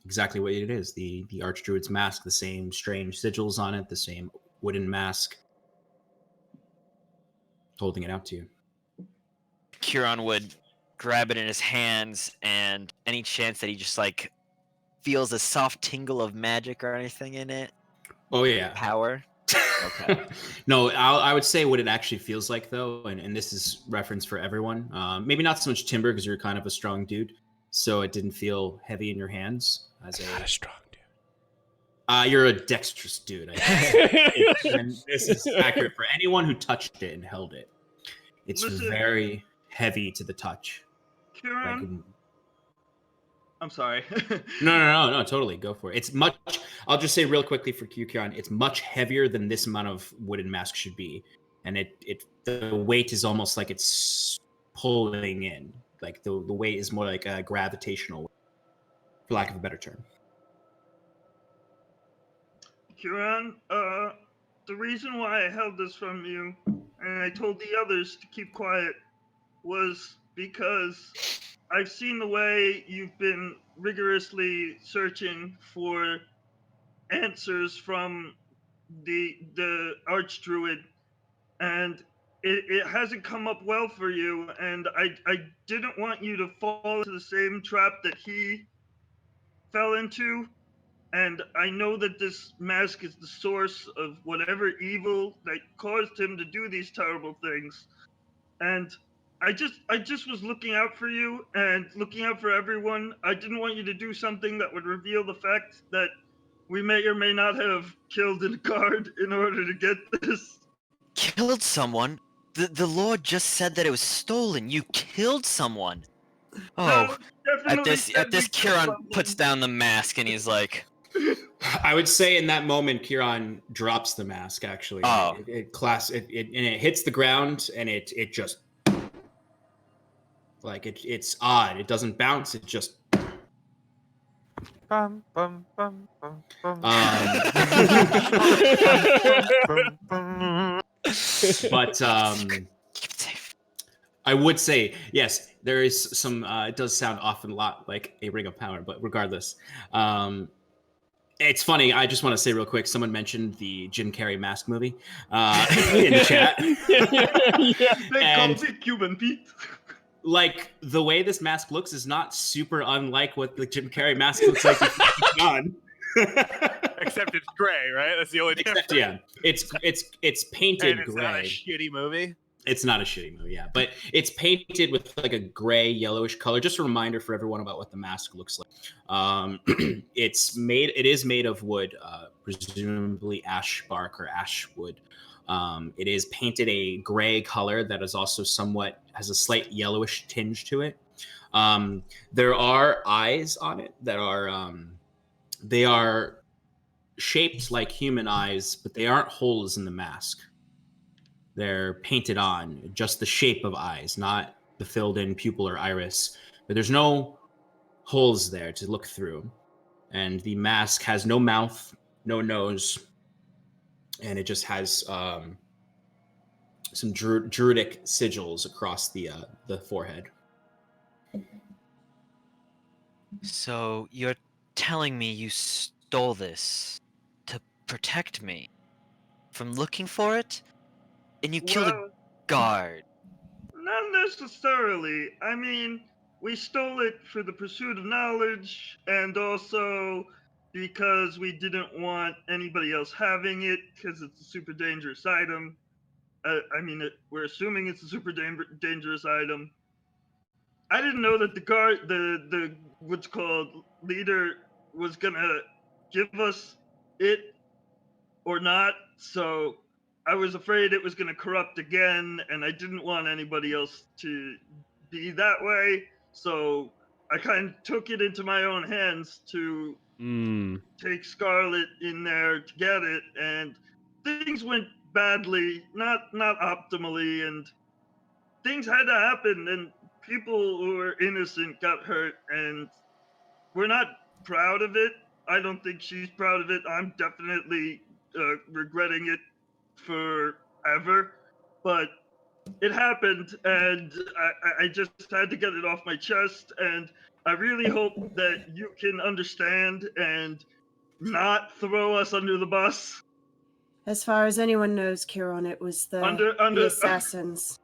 exactly what it is, the Archdruid's mask, the same strange sigils on it, the same wooden mask, holding it out to you. Kieran would grab it in his hands, and any chance that he just like feels a soft tingle of magic or anything in it? Oh yeah. Power? Okay. No, I would say what it actually feels like though, and this is reference for everyone. Maybe not so much Timber because you're kind of a strong dude, so it didn't feel heavy in your hands. As Not a strong dude. You're a dexterous dude. I guess. And this is accurate for anyone who touched it and held it. It's Listen. very heavy to the touch. Like, Kieran, I'm sorry. no, totally. Go for it. It's much, I'll just say real quickly for Kieran, it's much heavier than this amount of wooden mask should be. And the weight is almost like it's pulling in. Like the weight is more like a gravitational weight, for lack of a better term. Kieran, the reason why I held this from you, and I told the others to keep quiet, was because I've seen the way you've been rigorously searching for answers from the Archdruid, and it hasn't come up well for you, and I didn't want you to fall into the same trap that he fell into. And I know that this mask is the source of whatever evil that caused him to do these terrible things. And I just was looking out for you and looking out for everyone. I didn't want you to do something that would reveal the fact that we may or may not have killed a guard in order to get this. Killed someone? The Lord just said that it was stolen. You killed someone. Oh, at this Kieran puts down the mask and he's like, I would say in that moment, Kieran drops the mask. Actually, Oh. it hits the ground, and it just like it's odd. It doesn't bounce. It just. Bum, bum, bum, bum, bum. But keep it safe. I would say yes. There is some. It does sound often a lot like a ring of power, but regardless, it's funny. I just want to say real quick. Someone mentioned the Jim Carrey mask movie in the chat. They call it Cuban Pete. Like the way this mask looks is not super unlike what the Jim Carrey mask looks like. Done. Except it's gray, right? That's the only difference. Except yeah, it's painted And it's gray. not a shitty movie. It's not a shitty movie, yeah, but it's painted with like a gray, yellowish color. Just a reminder for everyone about what the mask looks like. It is made of wood, presumably ash bark or ash wood. It is painted a gray color that is also has a slight yellowish tinge to it. There are eyes on it that are they are shaped like human eyes, but they aren't holes in the mask. They're painted on, just the shape of eyes, not the filled in pupil or iris. But there's no holes there to look through. And the mask has no mouth, no nose, and it just has some druidic sigils across the forehead. So you're telling me you stole this to protect me from looking for it? And you killed a guard. Not necessarily. I mean, we stole it for the pursuit of knowledge, and also because we didn't want anybody else having it, because it's a super dangerous item. We're assuming it's a super dangerous item. I didn't know that the guard, the what's called leader, was gonna give us it or not. So I was afraid it was gonna corrupt again, and I didn't want anybody else to be that way. So I kind of took it into my own hands to take Scarlet in there to get it, and things went badly, not optimally, and things had to happen, and people who were innocent got hurt, and we're not proud of it. I don't think she's proud of it. I'm definitely regretting it forever, but it happened, and I just had to get it off my chest, and I really hope that you can understand and not throw us under the bus. As far as anyone knows, Kieran, it was the assassins.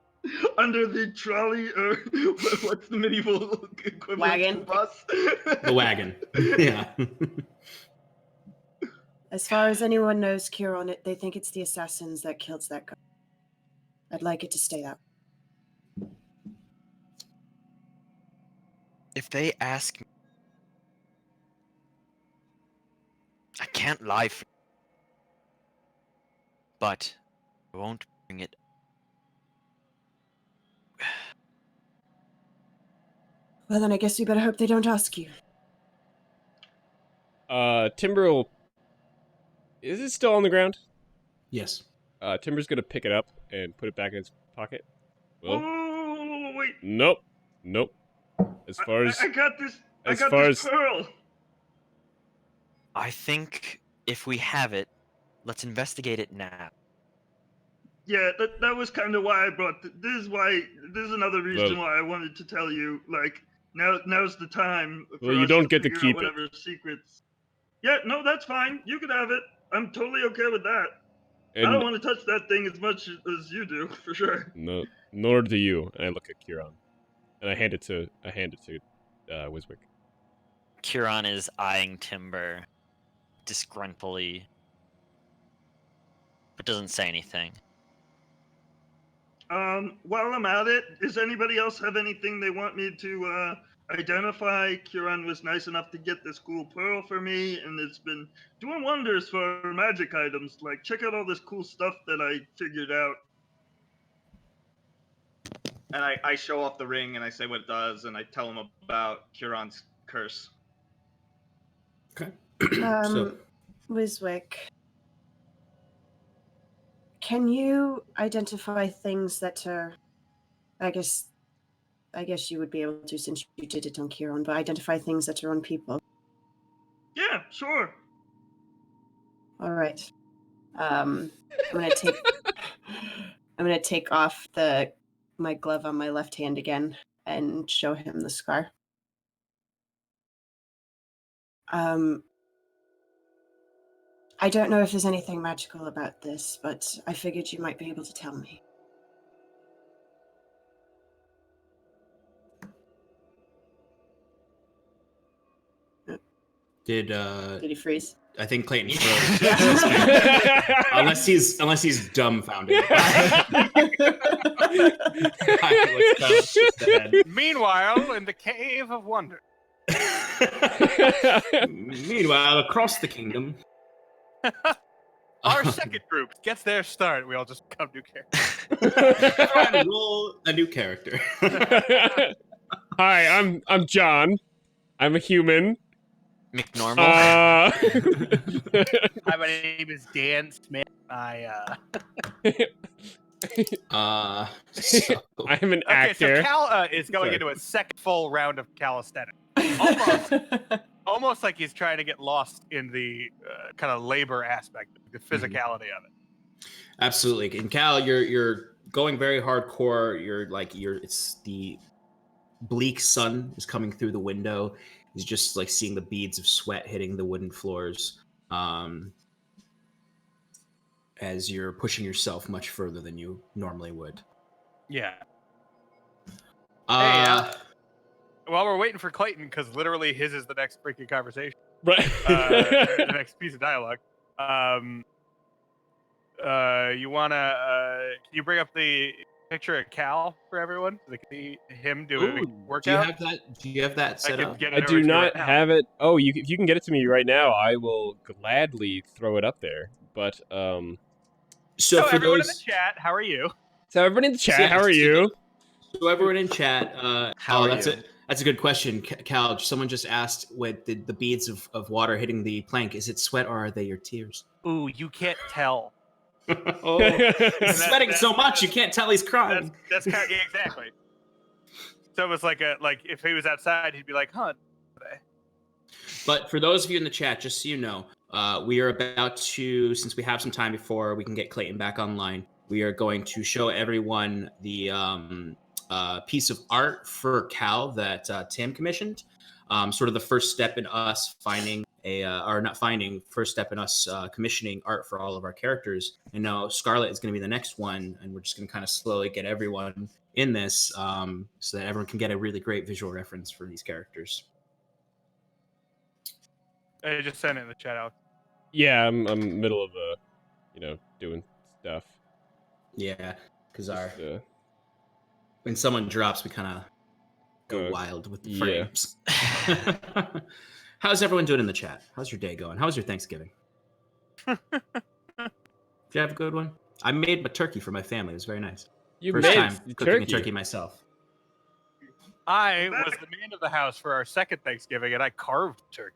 Under the trolley, or what's the medieval equivalent Wagon. to bus? The wagon. Yeah. As far as anyone knows, Kieran, they think it's the assassins that killed that guy. I'd like it to stay that way. If they ask me, I can't lie for you, but I won't bring it. Well, then I guess we better hope they don't ask you. Timber will... Is it still on the ground? Yes. Timber's gonna pick it up and put it back in his pocket. Well, Oh, wait. nope. As far as... I got this. I as got far this as- pearl. I think if we have it, let's investigate it now. Yeah, that was kind of why I brought. This is another reason Well- why I wanted to tell you. Like now's the time. Well, for you us don't get to figure out keep it. whatever secrets. Yeah, no, that's fine. You can have it. I'm totally okay with that. I don't And want to touch that thing as much as you do, for sure. no, nor do you. And I look at Kieran, and I hand it to Wiswick. Kieran is eyeing Timber disgruntledly, but doesn't say anything. While I'm at it, does anybody else have anything they want me to identify? Kieran was nice enough to get this cool pearl for me, and it's been doing wonders for magic items. Like, check out all this cool stuff that I figured out. And I show off the ring, and I say what it does, and I tell him about Kieran's curse. Okay. Wiswick, can you identify things that are, I guess you would be able to since you did it on Kieran, but identify things that are on people. Yeah, sure. All right. I'm gonna take off my glove on my left hand again and show him the scar. I don't know if there's anything magical about this, but I figured you might be able to tell me. Did he freeze? I think Clayton froze. unless he's dumbfounded. Meanwhile, in the Cave of Wonder. Meanwhile, across the kingdom. Our second group gets their start. We all just become new characters. Trying to roll a new character. Hi, I'm John. I'm a human. McNormal. Hi, my name is Dan Smith. So, I'm an Okay, actor. so Cal is going Sorry. into a second full round of calisthenics. Almost like he's trying to get lost in the kind of labor aspect, the physicality of it. absolutely. And Cal, you're going very hardcore. It's the bleak sun is coming through the window. He's just like seeing the beads of sweat hitting the wooden floors. As you're pushing yourself much further than you normally would. Yeah. Uh, While we're waiting for Clayton, because literally his is the next freaking conversation, Right. the next piece of dialogue. You wanna? Can you bring up the picture of Cal for everyone so they can see him doing ooh, a workout? do you have that set can up? get it I over do to you not right now. have it. Oh, if you can get it to me right now, I will gladly throw it up there. But So So for everyone those, in the chat, how are you? so everybody in the chat, yeah, how are you? So everyone in chat, How are that's you? it. That's a good question, Cal. Someone just asked, "With the beads of water hitting the plank, is it sweat or are they your tears?" Ooh, you can't tell. Oh, he's sweating so much you can't tell he's crying. That's kind of exactly. So it was like if he was outside, he'd be like, "Huh." But for those of you in the chat, just so you know, we are about to, since we have some time before we can get Clayton back online, we are going to show everyone the piece of art for Cal that Tim commissioned. sort of the first step in us finding first step in us commissioning art for all of our characters. And now Scarlet is going to be the next one, and we're just going to kind of slowly get everyone in this so that everyone can get a really great visual reference for these characters. I just sent it in the chat out. Yeah, I'm middle of doing stuff. Yeah, because Just, when someone drops, we kind of go Uh, wild with the yeah. frames. How's everyone doing in the chat? How's your day going? How was your Thanksgiving? Did you have a good one? I made a turkey for my family. It was very nice. You First made time the cooking a turkey myself. I was the man of the house for our second Thanksgiving, and I carved turkey.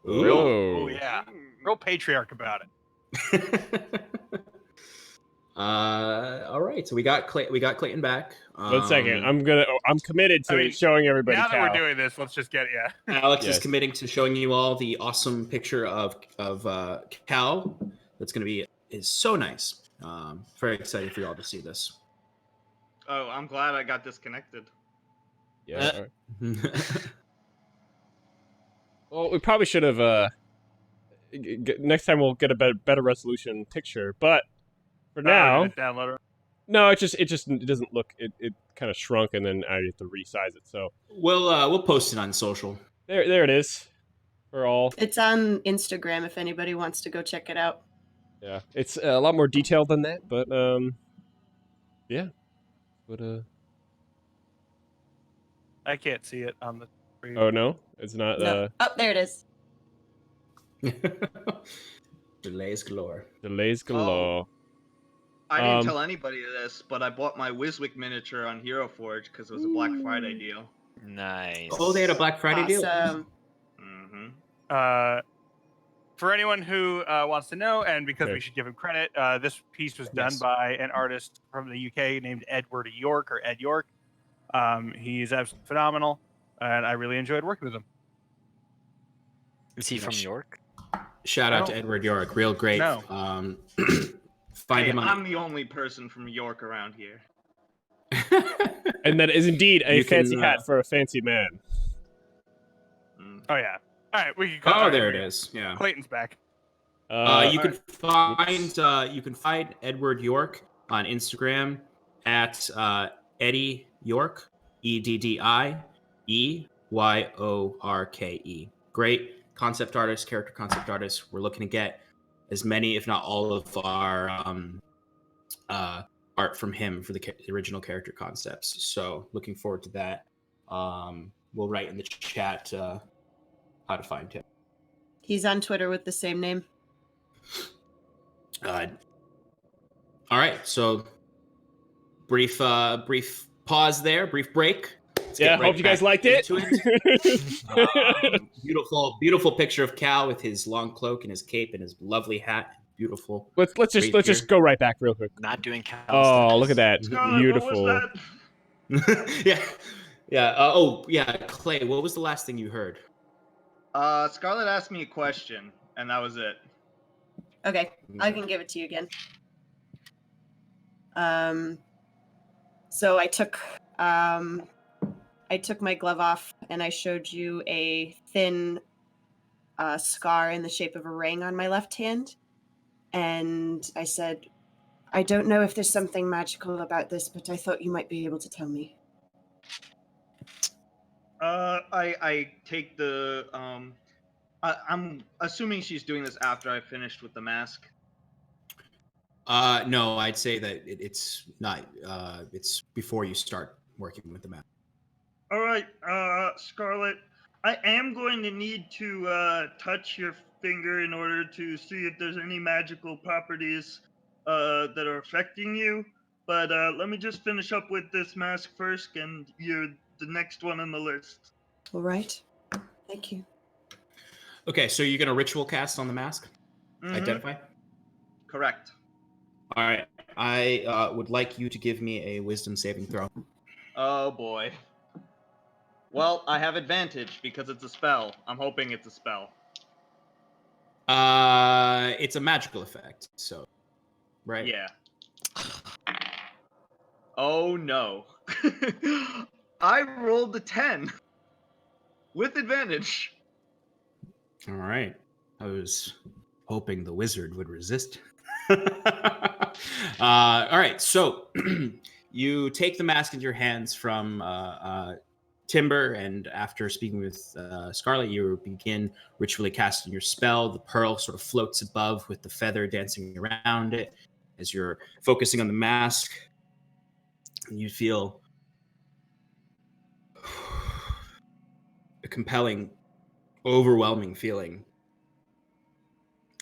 Ooh. Oh yeah, real patriarch about it. All right, so we got Clayton back. 1 second. I'm committed to I mean, showing everybody. Now that Cal. we're doing this, let's just get Alex is Yes. committing to showing you all the awesome picture of Cal. That's going to is so nice. Very excited for you all to see this. Oh, I'm glad I got disconnected. Yeah. All right. Well, we probably should have. Next time we'll get a better resolution picture. But for now, download it. no, it doesn't look. It kind of shrunk, and then I have to resize it. So we'll post it on social. There it is for all. It's on Instagram if anybody wants to go check it out. Yeah, it's a lot more detailed than that, but yeah. But I can't see it on the screen. oh no, it's not. No. Oh, there it is. Delays galore. Delays galore. I didn't tell anybody this, but I bought my Wiswick miniature on Hero Forge because it was a Black Friday deal. Nice. Oh, they had a Black Friday deal. Awesome. Mm-hmm. For anyone who wants to know, and because Okay. we should give him credit, this piece was Yes. done by an artist from the UK named Edward York, or Ed York. He's absolutely phenomenal, and I really enjoyed working with him. Is he from York? Shout out to No. Edward York, real great. No. Find Hey, him on. I'm the only person from York around here. And that is indeed a You can, fancy hat for a fancy man. Oh yeah. All right, we can. Oh, there it is. Yeah. Clayton's back. You can find Edward York on Instagram at Eddie York, EDDIEYORKE. Great concept artist, character concept artist. We're looking to get as many, if not all, of our art from him for the original character concepts. So looking forward to that. We'll write in the chat how to find him. He's on Twitter with the same name. All right, so brief pause there, brief break. Let's Yeah, get right hope you guys back liked it. into Beautiful picture of Cal with his long cloak and his cape and his lovely hat. Beautiful. let's just go right back real quick. Not doing Cal. Oh, look at that. Scarlet, Beautiful. what was that? yeah. Clay, what was the last thing you heard? Scarlet asked me a question, and that was it. Okay, I can give it to you again. So I took my glove off and I showed you a thin scar in the shape of a ring on my left hand. And I said, I don't know if there's something magical about this, but I thought you might be able to tell me. I take the I'm assuming she's doing this after I finished with the mask. No, I'd say that it's not. It's before you start working with the map. All right, Scarlet, I am going to need to touch your finger in order to see if there's any magical properties that are affecting you. But let me just finish up with this mask first, and you're the next one on the list. All right. Thank you. Okay, so you're gonna ritual cast on the mask. Mhm. Identify. Correct. All right. I would like you to give me a wisdom saving throw. Oh boy. Well, I have advantage because it's a spell. I'm hoping it's a spell. It's a magical effect, so right. Yeah. Oh no. I rolled a 10. with advantage. All right. I was hoping the wizard would resist. All right. So you take the mask into your hands from Timber, and after speaking with Scarlet, you begin ritually casting your spell. The pearl sort of floats above with the feather dancing around it. As you're focusing on the mask, you feel a compelling, overwhelming feeling.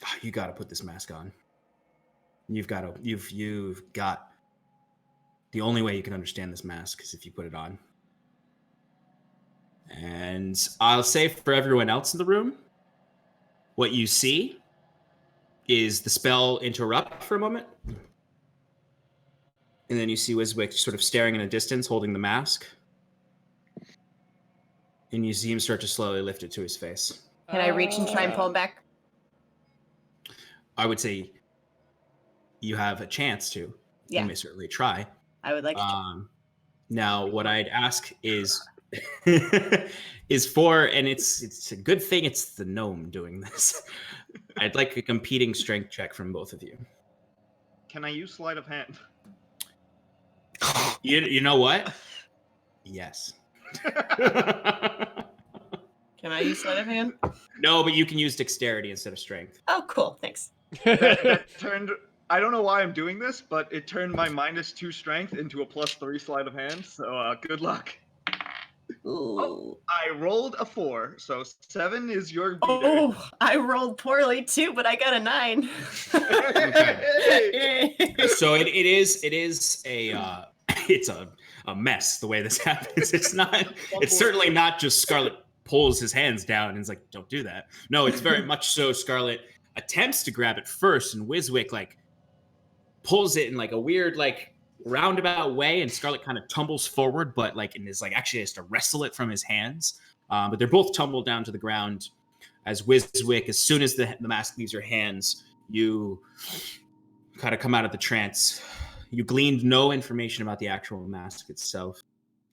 Oh, you got to put this mask on. You've got the only way you can understand this mask is if you put it on. And I'll say for everyone else in the room, what you see is the spell interrupt for a moment. And then you see Wiswick sort of staring in a distance, holding the mask. And you see him start to slowly lift it to his face. Can I reach and try and pull him back? I would say you have a chance to. Yeah. You may certainly try. I would like to. Now, what I'd ask is for, and it's a good thing it's the gnome doing this. I'd like a competing strength check from both of you. Can I use sleight of hand? You know what? Yes. Can I use sleight of hand? No, but you can use dexterity instead of strength. Oh, cool. Thanks. That turned. I don't know why I'm doing this, but it turned my -2 strength into a +3 sleight of hand. So good luck. Ooh. Oh, I rolled a 4, so 7 is your beater. Oh, I rolled poorly too, but I got a 9. So it is a it's a mess the way this happens. It's certainly not just Scarlet pulls his hands down and is like, don't do that. No, it's very much so Scarlet attempts to grab it first, and Wiswick like pulls it in like a weird like roundabout way, and Scarlet kind of tumbles forward, but like and is like actually has to wrestle it from his hands. But they're both tumbled down to the ground as Wiswick, as soon as the mask leaves your hands, you kind of come out of the trance. You gleaned no information about the actual mask itself,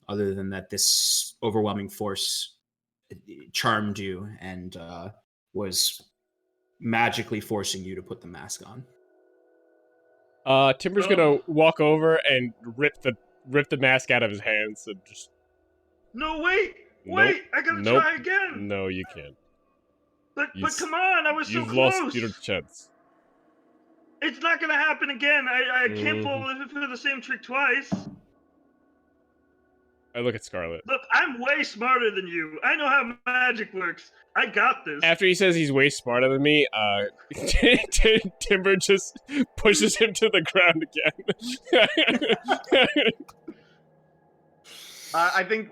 other than that this overwhelming force charmed you and was magically forcing you to put the mask on. Timber's gonna walk over and rip the mask out of his hands and just. No, wait! Nope, I gotta nope, try again! No, you can't. But come on, I was so You've close! lost your chance. It's not gonna happen again. I can't fall for the same trick twice. I look at Scarlet. Look, I'm way smarter than you. I know how magic works. I got this. After he says he's way smarter than me, Timber just pushes him to the ground again. I think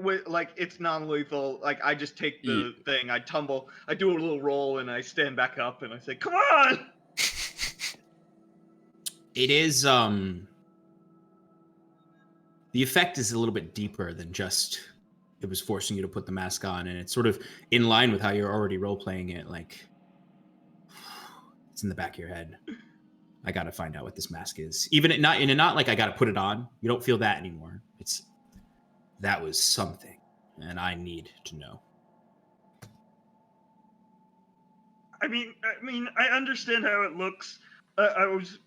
it's non-lethal. Like I just take the thing, I tumble, I do a little roll, and I stand back up, and I say, "Come on!" It is the effect is a little bit deeper than just it was forcing you to put the mask on, and it's sort of in line with how you're already role-playing it. Like it's in the back of your head. I gotta find out what this mask is. Even not like I gotta put it on. You don't feel that anymore. It's that was something, and I need to know. I mean, I understand how it looks. I was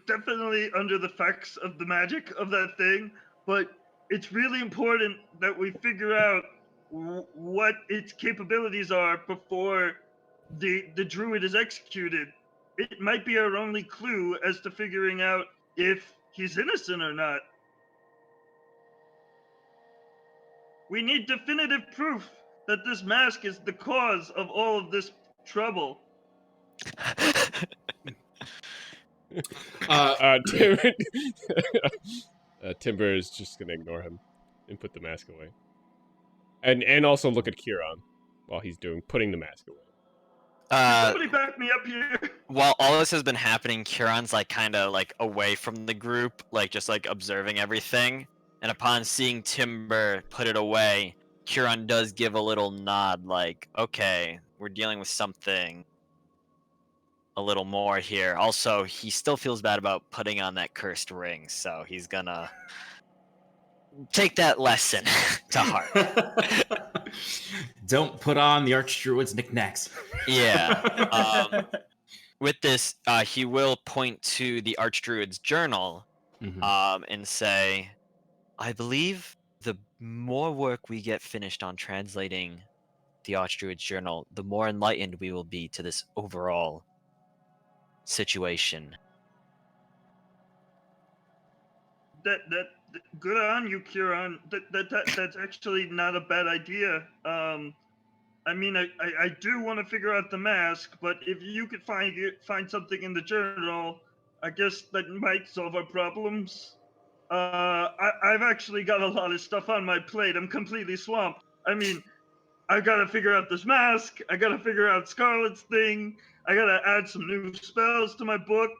definitely under the effects of the magic of that thing, but it's really important that we figure out what its capabilities are before the druid is executed. It might be our only clue as to figuring out if he's innocent or not. We need definitive proof that this mask is the cause of all of this trouble. Timber is just gonna ignore him and put the mask away, and also look at Kieran while he's putting the mask away. Somebody back me up here. While all this has been happening, Kieran's like kind of like away from the group, like just like observing everything. And upon seeing Timber put it away, Kieran does give a little nod, like, "Okay, we're dealing with something a little more here." Also, he still feels bad about putting on that cursed ring, so he's gonna take that lesson to heart. Don't put on the Archdruid's knickknacks. Yeah. With this, he will point to the Archdruid's journal and say, I believe the more work we get finished on translating the Archdruid's journal, the more enlightened we will be to this overall situation. That good on you, Kieran. That's actually not a bad idea. I mean, I do want to figure out the mask, but if you could find something in the journal, I guess that might solve our problems. I've actually got a lot of stuff on my plate. I'm completely swamped. I mean, I gotta figure out this mask. I gotta figure out Scarlet's thing. I gotta add some new spells to my book.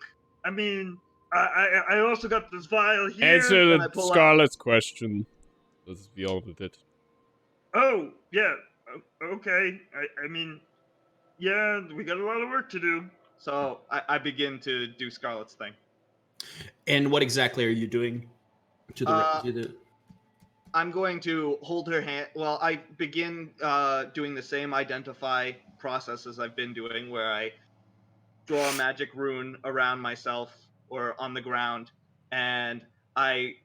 I mean, I also got this vial here. Answer and I the pull out- Scarlet's question. Das ist wie all of it. Oh, yeah. Okay. I mean, yeah, we got a lot of work to do. So I begin to do Scarlet's thing. And what exactly are you doing to the I'm going to hold her hand. Well, I begin doing the same identify process as I've been doing, where I draw a magic rune around myself or on the ground, and I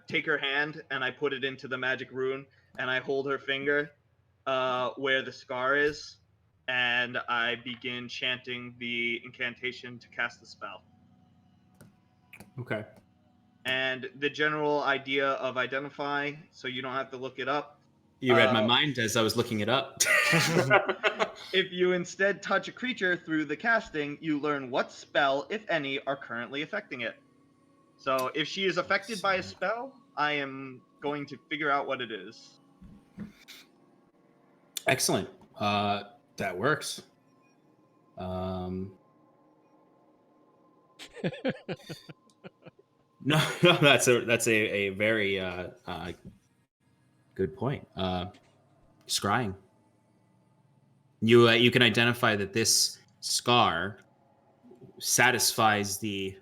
take her hand and I put it into the magic rune, and I hold her finger where the scar is, and I begin chanting the incantation to cast the spell. Okay. And the general idea of identify, so you don't have to look it up. You read my mind as I was looking it up. If you instead touch a creature through the casting, you learn what spell, if any, are currently affecting it. So if she is affected by a spell, I am going to figure out what it is. Excellent. That works. No, that's a very good point. Scrying. You can identify that this scar satisfies the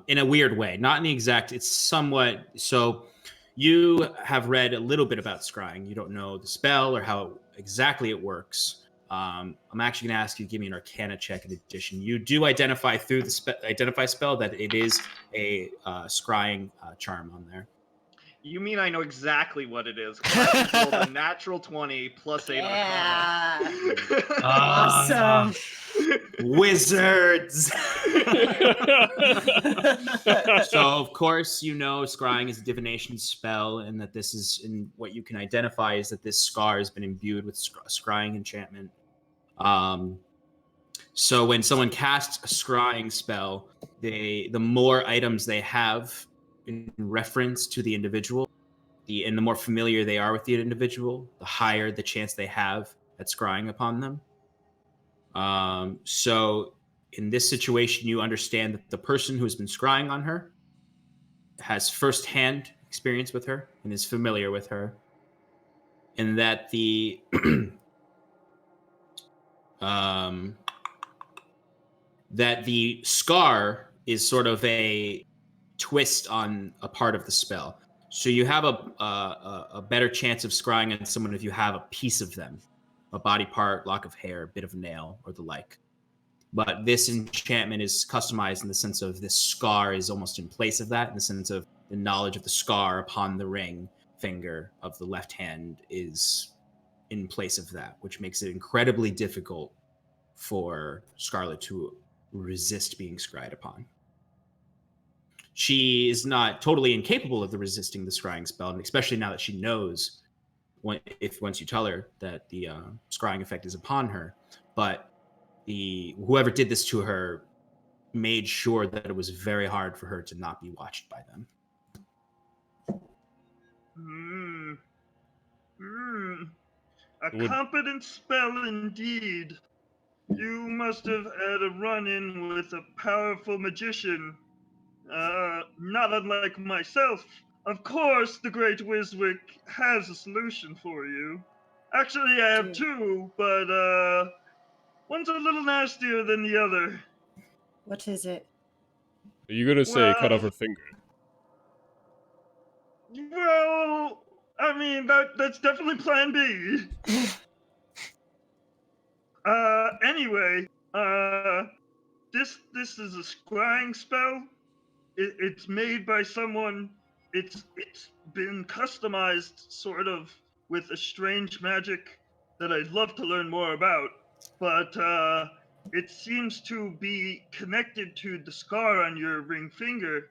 in a weird way, not in the exact. It's somewhat so. You have read a little bit about scrying. You don't know the spell or how exactly it works. I'm actually going to ask you to give me an Arcana check in addition. You do identify through the identify spell that it is a scrying charm on there. You mean I know exactly what it is? 'Cause I just rolled a natural 20 plus 8 Arcana. Awesome. Wizards. So of course you know scrying is a divination spell, and that this is in what you can identify is that this scar has been imbued with scrying enchantment. So when someone casts a scrying spell, the more items they have in reference to the individual, and the more familiar they are with the individual, the higher the chance they have at scrying upon them. So in this situation, you understand that the person who has been scrying on her has firsthand experience with her and is familiar with her, and that the that the scar is sort of a twist on a part of the spell. So you have a better chance of scrying on someone if you have a piece of them, a body part, lock of hair, a bit of nail, or the like. But this enchantment is customized in the sense of this scar is almost in place of that, in the sense of the knowledge of the scar upon the ring finger of the left hand is in place of that, which makes it incredibly difficult for Scarlet to resist being scryed upon. She is not totally incapable of resisting the scrying spell, and especially now that she knows once you tell her that the scrying effect is upon her. But whoever did this to her made sure that it was very hard for her to not be watched by them. A competent spell indeed. You must have had a run-in with a powerful magician. Not unlike myself. Of course, the Great Wiswick has a solution for you. Actually, I have two, but one's a little nastier than the other. What is it? Are you gonna say cut off her finger? Well, I mean that's definitely Plan B. Anyway, this is a scrying spell. It's made by someone. It's been customized sort of with a strange magic that I'd love to learn more about, but it seems to be connected to the scar on your ring finger.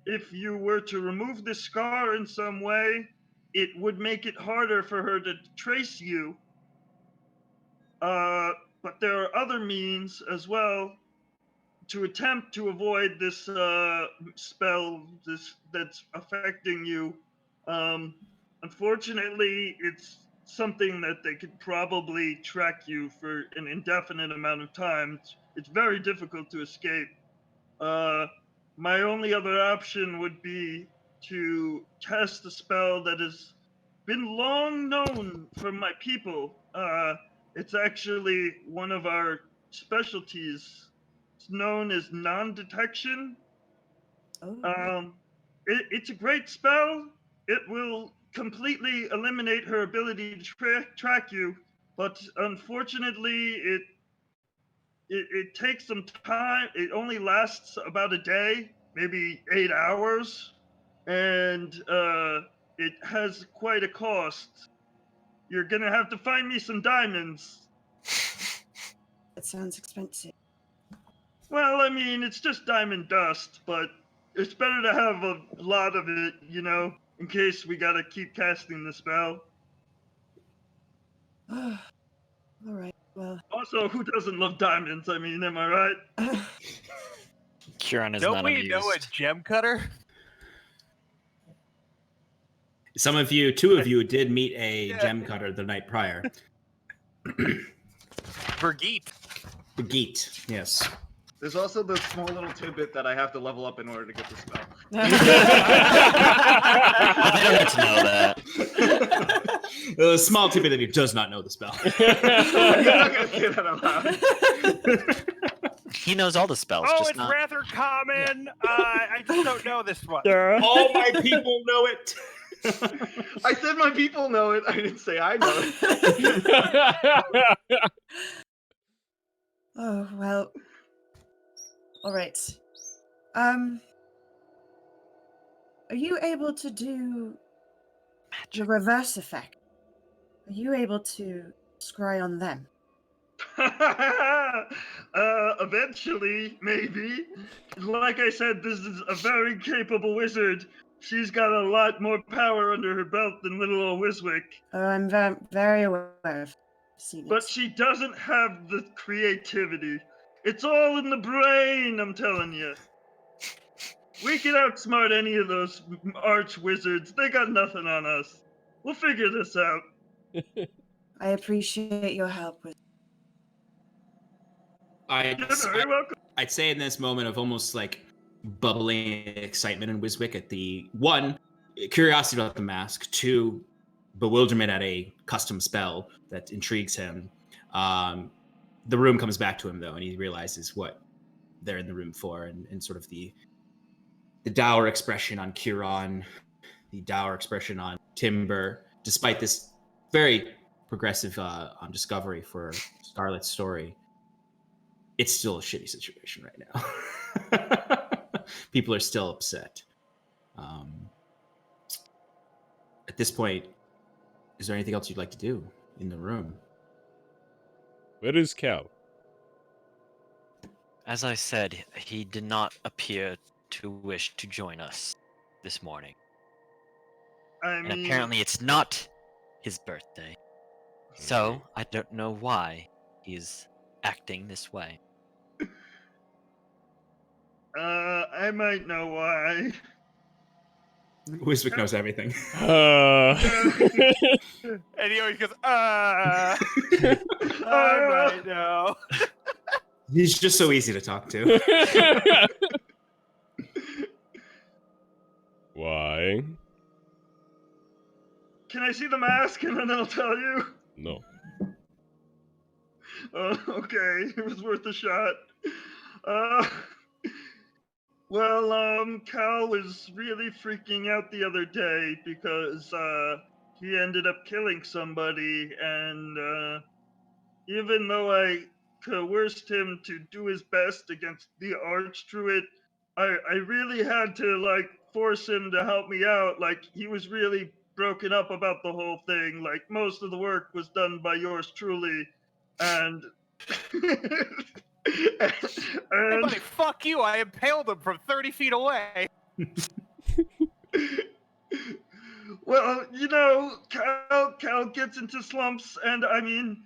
If you were to remove the scar in some way, it would make it harder for her to trace you. But there are other means as well to attempt to avoid this spell that's affecting you. Unfortunately, it's something that they could probably track you for an indefinite amount of time. It's very difficult to escape. My only other option would be to cast a spell that has been long known from my people. It's actually one of our specialties. It's known as non-detection. Oh. It's a great spell. It will completely eliminate her ability to track you, but unfortunately, it takes some time. It only lasts about a day, maybe 8 hours, and it has quite a cost. You're gonna have to find me some diamonds. That sounds expensive. Well, I mean, it's just diamond dust, but it's better to have a lot of it, in case we gotta keep casting the spell. All right. Well. Also, who doesn't love diamonds? I mean, am I right? Kieran is Don't not we amused. know a gem cutter? Two of you did meet a gem cutter the night prior. Brigitte. Begeet, yes. There's also the small little tidbit that I have to level up in order to get the spell. They don't need to know that. A small tidbit that he does not know the spell. I'm not gonna say that out loud. He knows all the spells. Oh, just it's not... rather common. I just don't know this one. All my people know it. I said my people know it. I didn't say I know it. Oh, well. All right. Are you able to do the reverse effect? Are you able to scry on them? Eventually, maybe. Like I said, this is a very capable wizard. She's got a lot more power under her belt than little old Wiswick. Oh, I'm very aware of seeing it. But she doesn't have the creativity. It's all in the brain, I'm telling you. We can outsmart any of those arch wizards. They got nothing on us. We'll figure this out. I appreciate your help with. You're very welcome. I'd say in this moment of almost like bubbling excitement in Wiswick at the one, curiosity about the mask, two, bewilderment at a custom spell that intrigues him. The room comes back to him though, and he realizes what they're in the room for, and sort of the dour expression on Kieran, the dour expression on Timber, despite this very progressive discovery for Scarlet's story. It's still a shitty situation right now. People are still upset. At this point, is there anything else you'd like to do in the room? Where is Cal? As I said, he did not appear to wish to join us this morning. And apparently it's not his birthday. So, I don't know why he's acting this way. I might know why. Wiswick knows everything. And he always goes, I might know. He's just so easy to talk to. Why? Can I see the mask and then I'll tell you? No. Okay, it was worth a shot. Well, Cal was really freaking out the other day because he ended up killing somebody, and even though I coerced him to do his best against the Archdruid, I really had to like force him to help me out. Like he was really broken up about the whole thing. Like most of the work was done by yours truly, and Hey, and buddy, fuck you! I impaled him from 30 feet away. well, Cal gets into slumps, and I mean,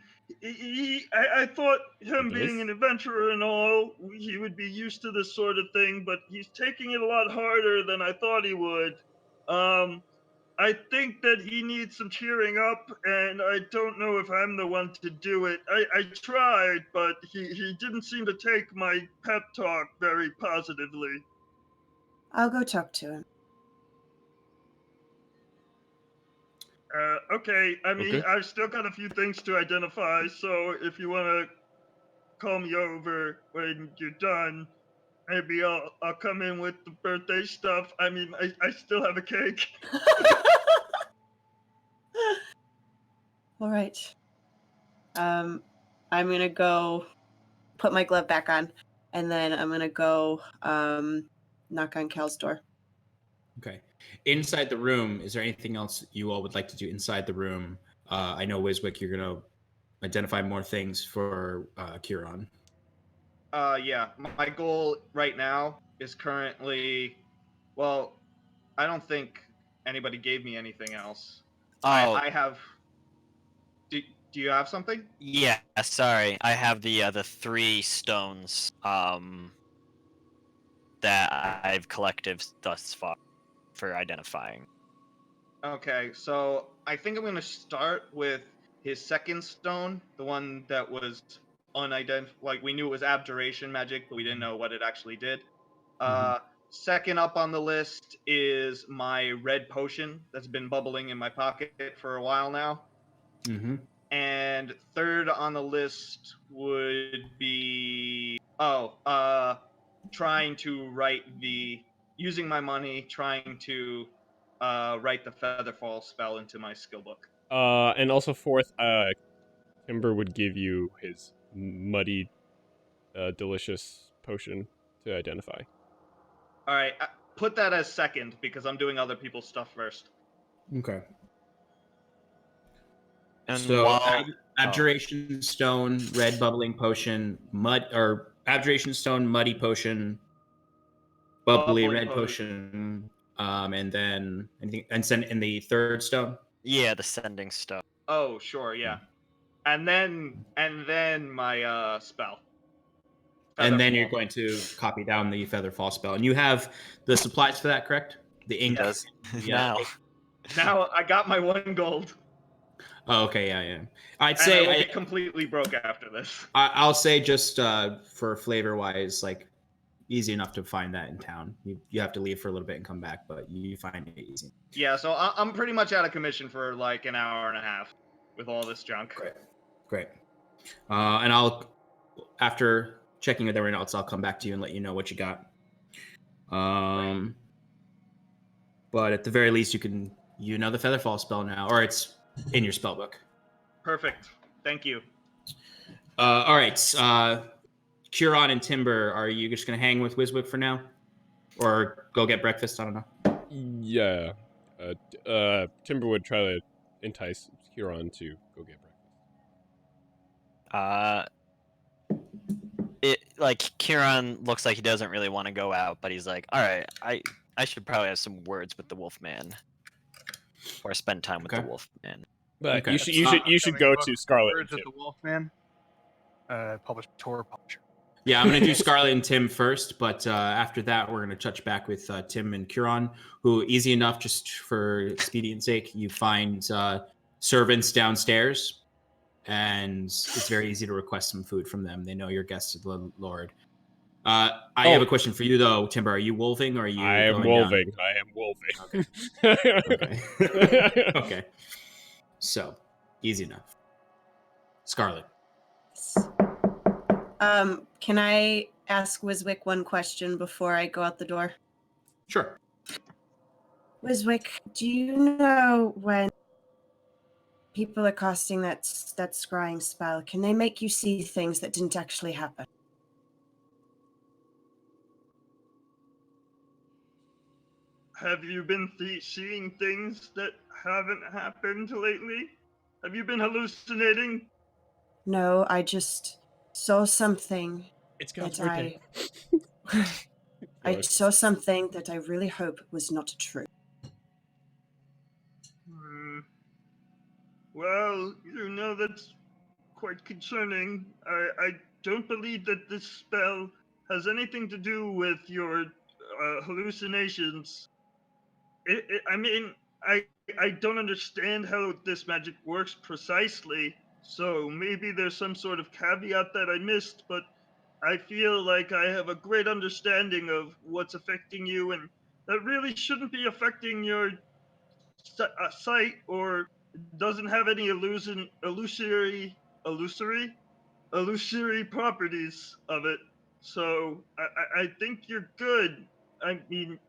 I thought him He being does? an adventurer and all, he would be used to this sort of thing, but he's taking it a lot harder than I thought he would. I think that he needs some cheering up, and I don't know if I'm the one to do it. I tried, but he didn't seem to take my pep talk very positively. I'll go talk to him. Okay, I mean, Okay. I've still got a few things to identify, so if you want to call me over when you're done, maybe I'll come in with the birthday stuff. I mean, I still have a cake. All right. I'm gonna go put my glove back on, and then I'm gonna go knock on Cal's door. Okay. Inside the room, is there anything else you all would like to do inside the room? I know, Wiswick, you're going to identify more things for Kieran. Yeah, my goal right now is currently, well, I don't think anybody gave me anything else. Oh, I have. Do you have something? yeah. Sorry, I have the 3 stones that I've collected thus far for identifying. Okay, so I think I'm gonna start with his second stone, the one that was unidentified. Like we knew it was abjuration magic, but we didn't know what it actually did. Second up on the list is my red potion that's been bubbling in my pocket for a while now. Mm-hmm. And third on the list would be trying to using my money, trying to write the Featherfall spell into my skill book. And also fourth, Timber would give you his muddy, delicious potion to identify. All right, put that as second because I'm doing other people's stuff first. Okay. And So, while Abjuration Stone, Red Bubbling Potion, Abjuration Stone, Muddy Potion, Bubbly Bubbling Red Potion, and then anything, and send in the third stone. yeah, the sending stone. Oh, sure, yeah. And then my spell. And then Featherfall. you're going to copy down the Featherfall spell. And you have the supplies for that, correct? The ink. Yes. Yeah. Now. Now I got my 1 gold. Oh, okay, yeah. I'd And say I will get completely broke after this. I'll say just for flavor wise, like easy enough to find that in town. You have to leave for a little bit and come back, but you find it easy. Yeah, so I'm pretty much out of commission for like an hour and a half with all this junk. Great. And I'll, after checking with everyone else, I'll come back to you and let you know what you got. But at the very least, you know the Featherfall spell now, or it's in your spell book. Perfect. Thank you. All right. Kieran and Timber, are you just going to hang with Wiswick for now? Or go get breakfast? I don't know. Yeah. Timber would try to entice Huron to go get breakfast. Kieran looks like he doesn't really want to go out, but he's like, all right, I should probably have some words with the Wolfman, or spend time with the Wolfman. But Okay. you should go to Scarlet. Words of the Wolfman. Published Tor publisher. Yeah, I'm going to do Scarlet and Tim first, but after that, we're going to touch back with Tim and Kieran, who, easy enough, just for expedience sake, you find servants downstairs, and it's very easy to request some food from them. They know you're guests of the Lord. I have a question for you, though, Timber. Are you wolving, or are you I am wolving. I am wolving. Okay. Okay. So, easy enough. Scarlet. Can I ask Wiswick one question before I go out the door? Sure. Wiswick, do you know when people are casting that scrying spell, can they make you see things that didn't actually happen? Have you been seeing things that haven't happened lately? Have you been hallucinating? No, I just saw something It's God's that birthday. I saw something that I really hope was not true. Well, that's quite concerning. I don't believe that this spell has anything to do with your hallucinations. I mean, I don't understand how this magic works precisely, so maybe there's some sort of caveat that I missed, but I feel like I have a great understanding of what's affecting you, and that really shouldn't be affecting your sight, or doesn't have any illusory properties of it. So I think you're good. I mean,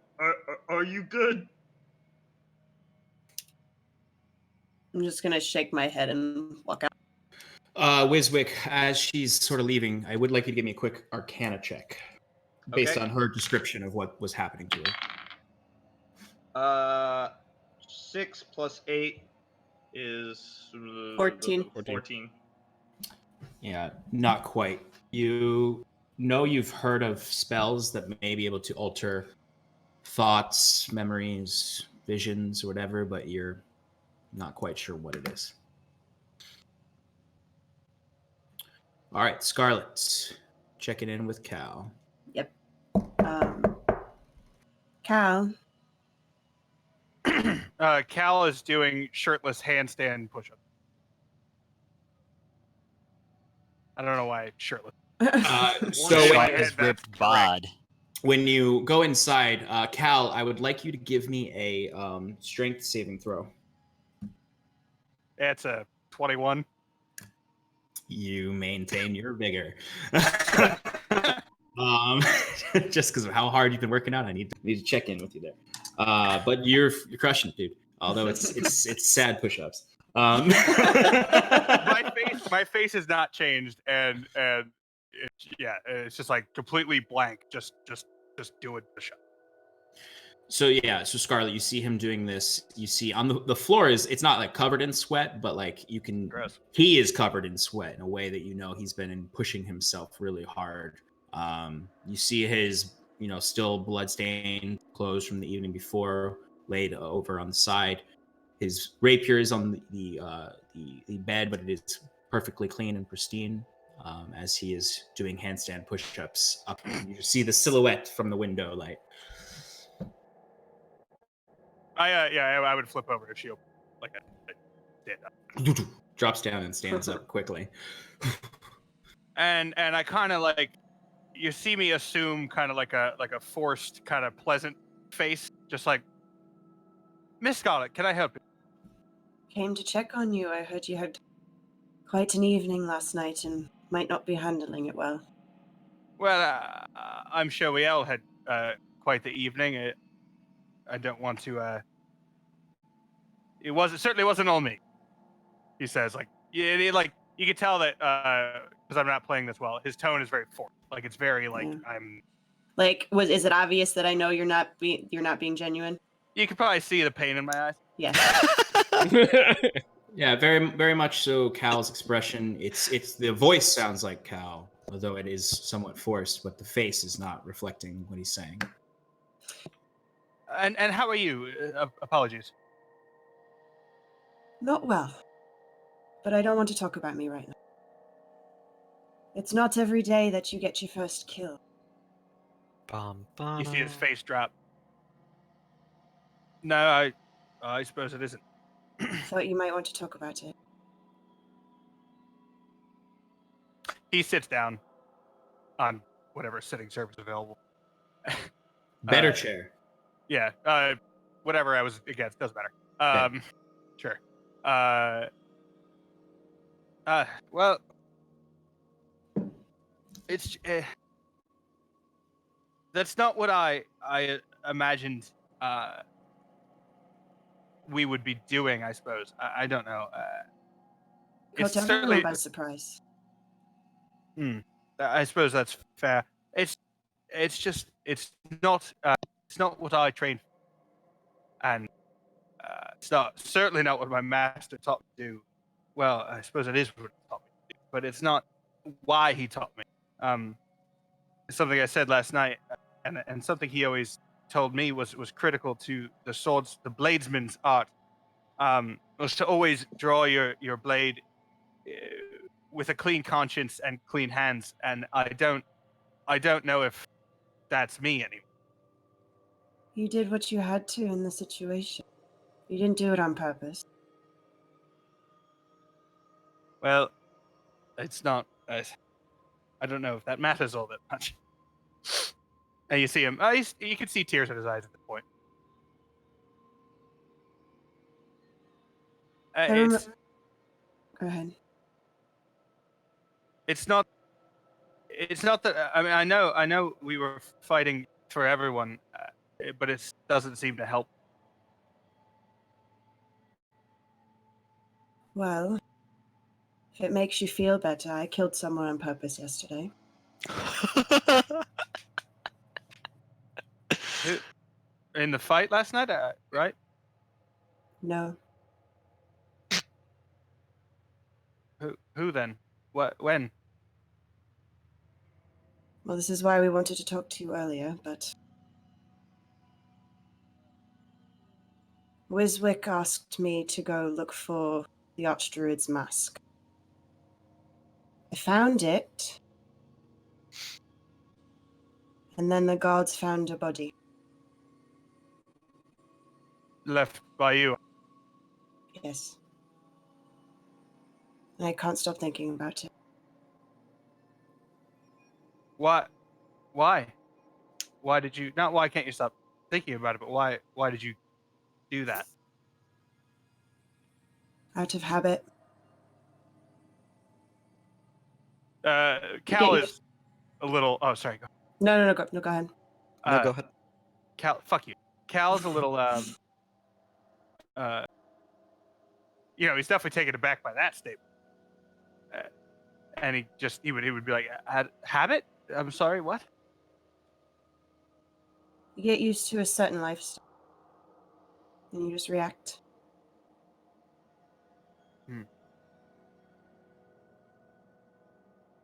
are you good? I'm just gonna shake my head and walk out. Wiswick, as she's sort of leaving, I would like you to give me a quick Arcana check based Okay. on her description of what was happening to her. 6 plus 8 is 14. 14. Yeah, not quite. You know you've heard of spells that may be able to alter thoughts, memories, visions, or whatever, but you're not quite sure what it is. All right, Scarlet, checking in with Cal. Yep. Cal, Cal is doing shirtless handstand push-ups. I don't know why shirtless. So Showing when, his his ripped bod. when you go inside, Cal, I would like you to give me a strength saving throw. It's a 21. You maintain your vigor. Just because of how hard you've been working out, I need to check in with you there. But you're crushing it, dude. Although it's sad push-ups. My face has not changed, and it's just like completely blank. Just doing push-ups. So Scarlet, you see him doing this. You see on the floor it's not like covered in sweat, but like you can. Gross. He is covered in sweat in a way that he's been pushing himself really hard. You see his still blood-stained clothes from the evening before laid over on the side. His rapier is on the bed, but it is perfectly clean and pristine. As he is doing handstand push-ups up, you see the silhouette from the window light. I would flip over if she opened like a stand up. Drops down and stands up quickly. And I kind of like, you see me assume kind of like a forced kind of pleasant face, just like, Miss Scarlet, can I help you? came to check on you. I heard you had quite an evening last night and might not be handling it well. Well, I'm sure we all had quite the evening. I don't want to. It certainly wasn't all me. He says, like, like you could tell that because I'm not playing this well. His tone is very forced. Like it's very like I'm. Like, is it obvious that I know you're not being genuine? You could probably see the pain in my eyes. Yes. Yeah, very very much so. Cal's expression. It's the voice sounds like Cal, although it is somewhat forced, but the face is not reflecting what he's saying. And how are you? Apologies. Not well. But I don't want to talk about me right now. It's not every day that you get your first kill. You see his face drop. No, I suppose it isn't. Thought you might want to talk about it. He sits down on whatever sitting surface available. Better chair. Yeah, whatever I was against doesn't matter. Sure. Well, it's That's not what I imagined we would be doing. I suppose I don't know. It's Caught everyone certainly. by surprise. I suppose that's fair. It's just it's not what I trained for. And it's not certainly not what my master taught me to do. Well, I suppose it is what he taught me to do, but it's not why he taught me. It's something I said last night, and something he always told me was critical to the bladesman's art. Was to always draw your blade with a clean conscience and clean hands, and I don't know if that's me anymore. You did what you had to in the situation. You didn't do it on purpose. Well, it's not. I don't know if that matters all that much. And you see him. You can see tears in his eyes at the point. It's Go ahead. it's not. It's not that. I mean, I know we were fighting for everyone, but it doesn't seem to help. Well, if it makes you feel better, I killed someone on purpose yesterday. In the fight last night, right? No. Who then? What? When? Well, this is why we wanted to talk to you earlier, but Wiswick asked me to go look for the Archdruid's mask. I found it, and then the guards found a body. Left by you. Yes. And I can't stop thinking about it. What? Why? Why did you? Not why can't you stop thinking about it, but why? Why did you do that? Out of habit. Cal is a little. Oh, sorry. Go. No, go ahead. No, go ahead. Cal, fuck you. Cal's a little. He's definitely taken aback by that statement. And he would be like, habit? I'm sorry, what? You get used to a certain lifestyle, and you just react.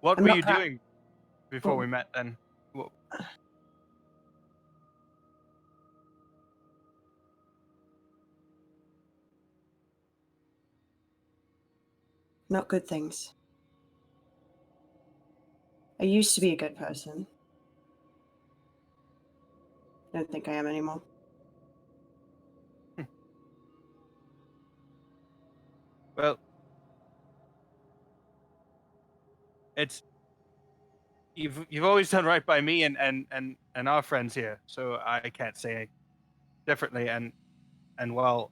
What I'm were not you proud- doing before we met then? What? Not good things. I used to be a good person. I don't think I am anymore. Well, you've always done right by me and our friends here, so I can't say differently. And well,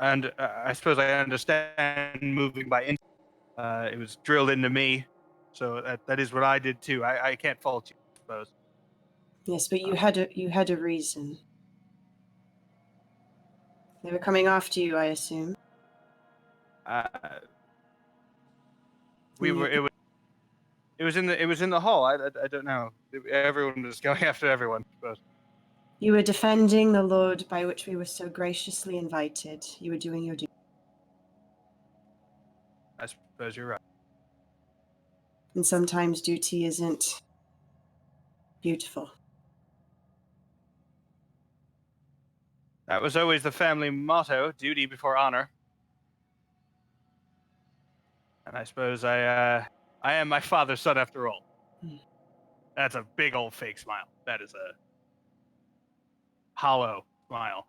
and I suppose I understand moving by instinct. It was drilled into me, so that is what I did too. I can't fault you, I suppose. Yes, but you had a reason. They were coming after you, I assume. We were. It was in the hall. I don't know. Everyone was going after everyone, I suppose. You were defending the Lord by which we were so graciously invited. You were doing your duty. I suppose you're right. And sometimes duty isn't beautiful. That was always the family motto: duty before honor. And I suppose I am my father's son after all. That's a big old fake smile. That is a hollow smile.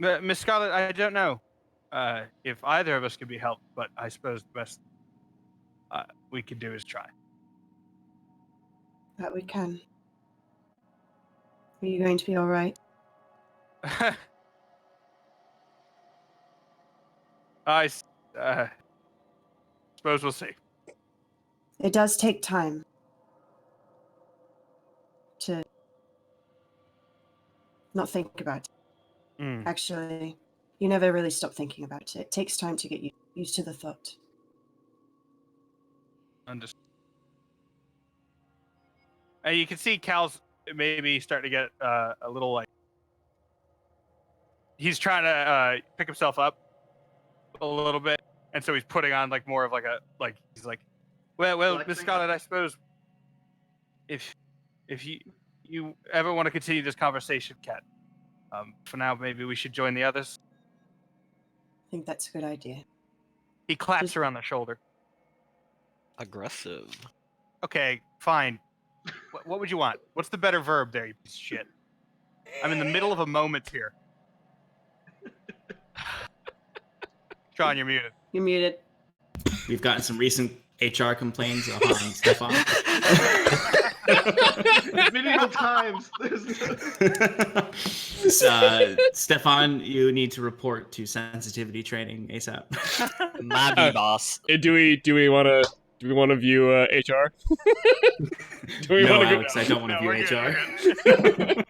Miss Scarlet, I don't know if either of us can be helped, but I suppose the best we can do is try. That we can. Are you going to be all right? I Suppose we'll see. It does take time to not think about it. Mm. Actually, you never really stop thinking about it. It takes time to get used to the thought. Understood. And you can see Cal's maybe starting to get a little like he's trying to pick himself up a little bit, and so he's putting on like more of like a like he's like, well, Miss Flexing? Scarlet, I suppose if you ever want to continue this conversation, Cat, for now maybe we should join the others. I think that's a good idea. He claps Just- her on the shoulder. Aggressive. Okay, fine. What would you want? What's the better verb there, you piece of shit? I'm in the middle of a moment here. John, you're muted. You're muted. We've gotten some recent HR complaints on Stefan. Medieval times. Stefan, you need to report to sensitivity training ASAP. My boss. Do we want to view HR? Do we No, want to Alex, I don't want to view we're good, HR.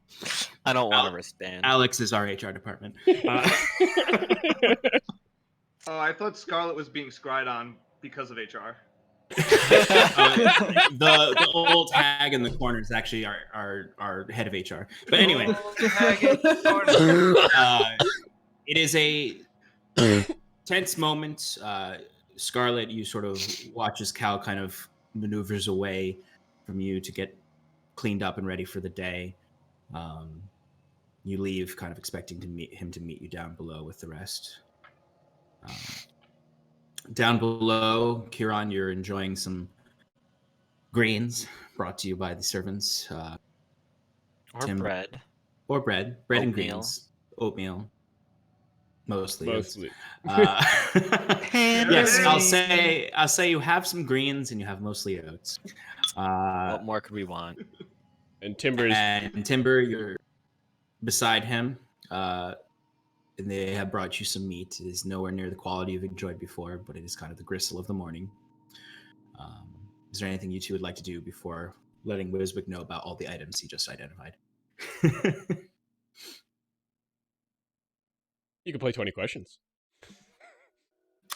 I don't want a wristband. Alex is our HR department. Oh, I thought Scarlet was being scried on because of HR. The old hag in the corner is actually our head of HR. But anyway, it is a tense moment. Scarlet, you sort of watch as Cal kind of maneuvers away from you to get cleaned up and ready for the day. You leave kind of expecting to meet you down below with the rest. Down below, Kieran, you're enjoying some greens brought to you by the servants. Or bread. Or bread and Oatmeal. greens. Oatmeal. Mostly. Mostly. Yes, I'll say you have some greens and you have mostly oats. What more could we want? And Timber's And Timber, you're beside him. And they have brought you some meat. It is nowhere near the quality you've enjoyed before, but it is kind of the gristle of the morning. Is there anything you two would like to do before letting Wiswick know about all the items he just identified? you can play 20 questions.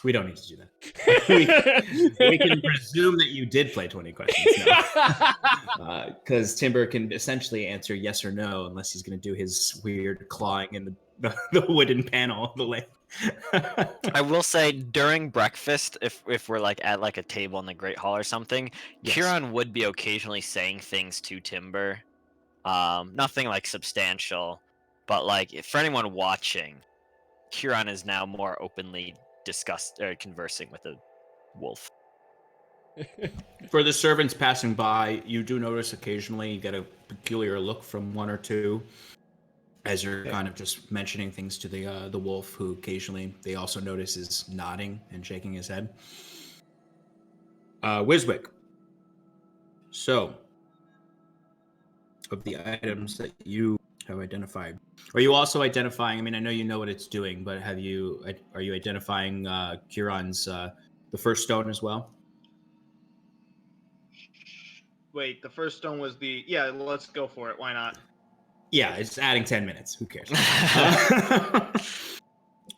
We don't need to do that. we can presume that you did play 20 questions now. Because Timber can essentially answer yes or no unless he's going to do his weird clawing in the wooden panel of the lathe. I will say during breakfast, if we're like at like a table in the Great Hall or something, Yes. Kieran would be occasionally saying things to Timber. Nothing like substantial, but like for anyone watching, Kieran is now more openly conversing with a wolf. For the servants passing by, you do notice occasionally you get a peculiar look from one or two as you're kind of just mentioning things to the wolf, who occasionally they also notice is nodding and shaking his head. Wiswick. So, of the items that you have identified, are you also identifying? I mean, I know you know what it's doing, but are you identifying Kieran's the first stone as well? Wait, the first stone was the... Yeah, let's go for it. Why not? Yeah, it's adding 10 minutes. Who cares?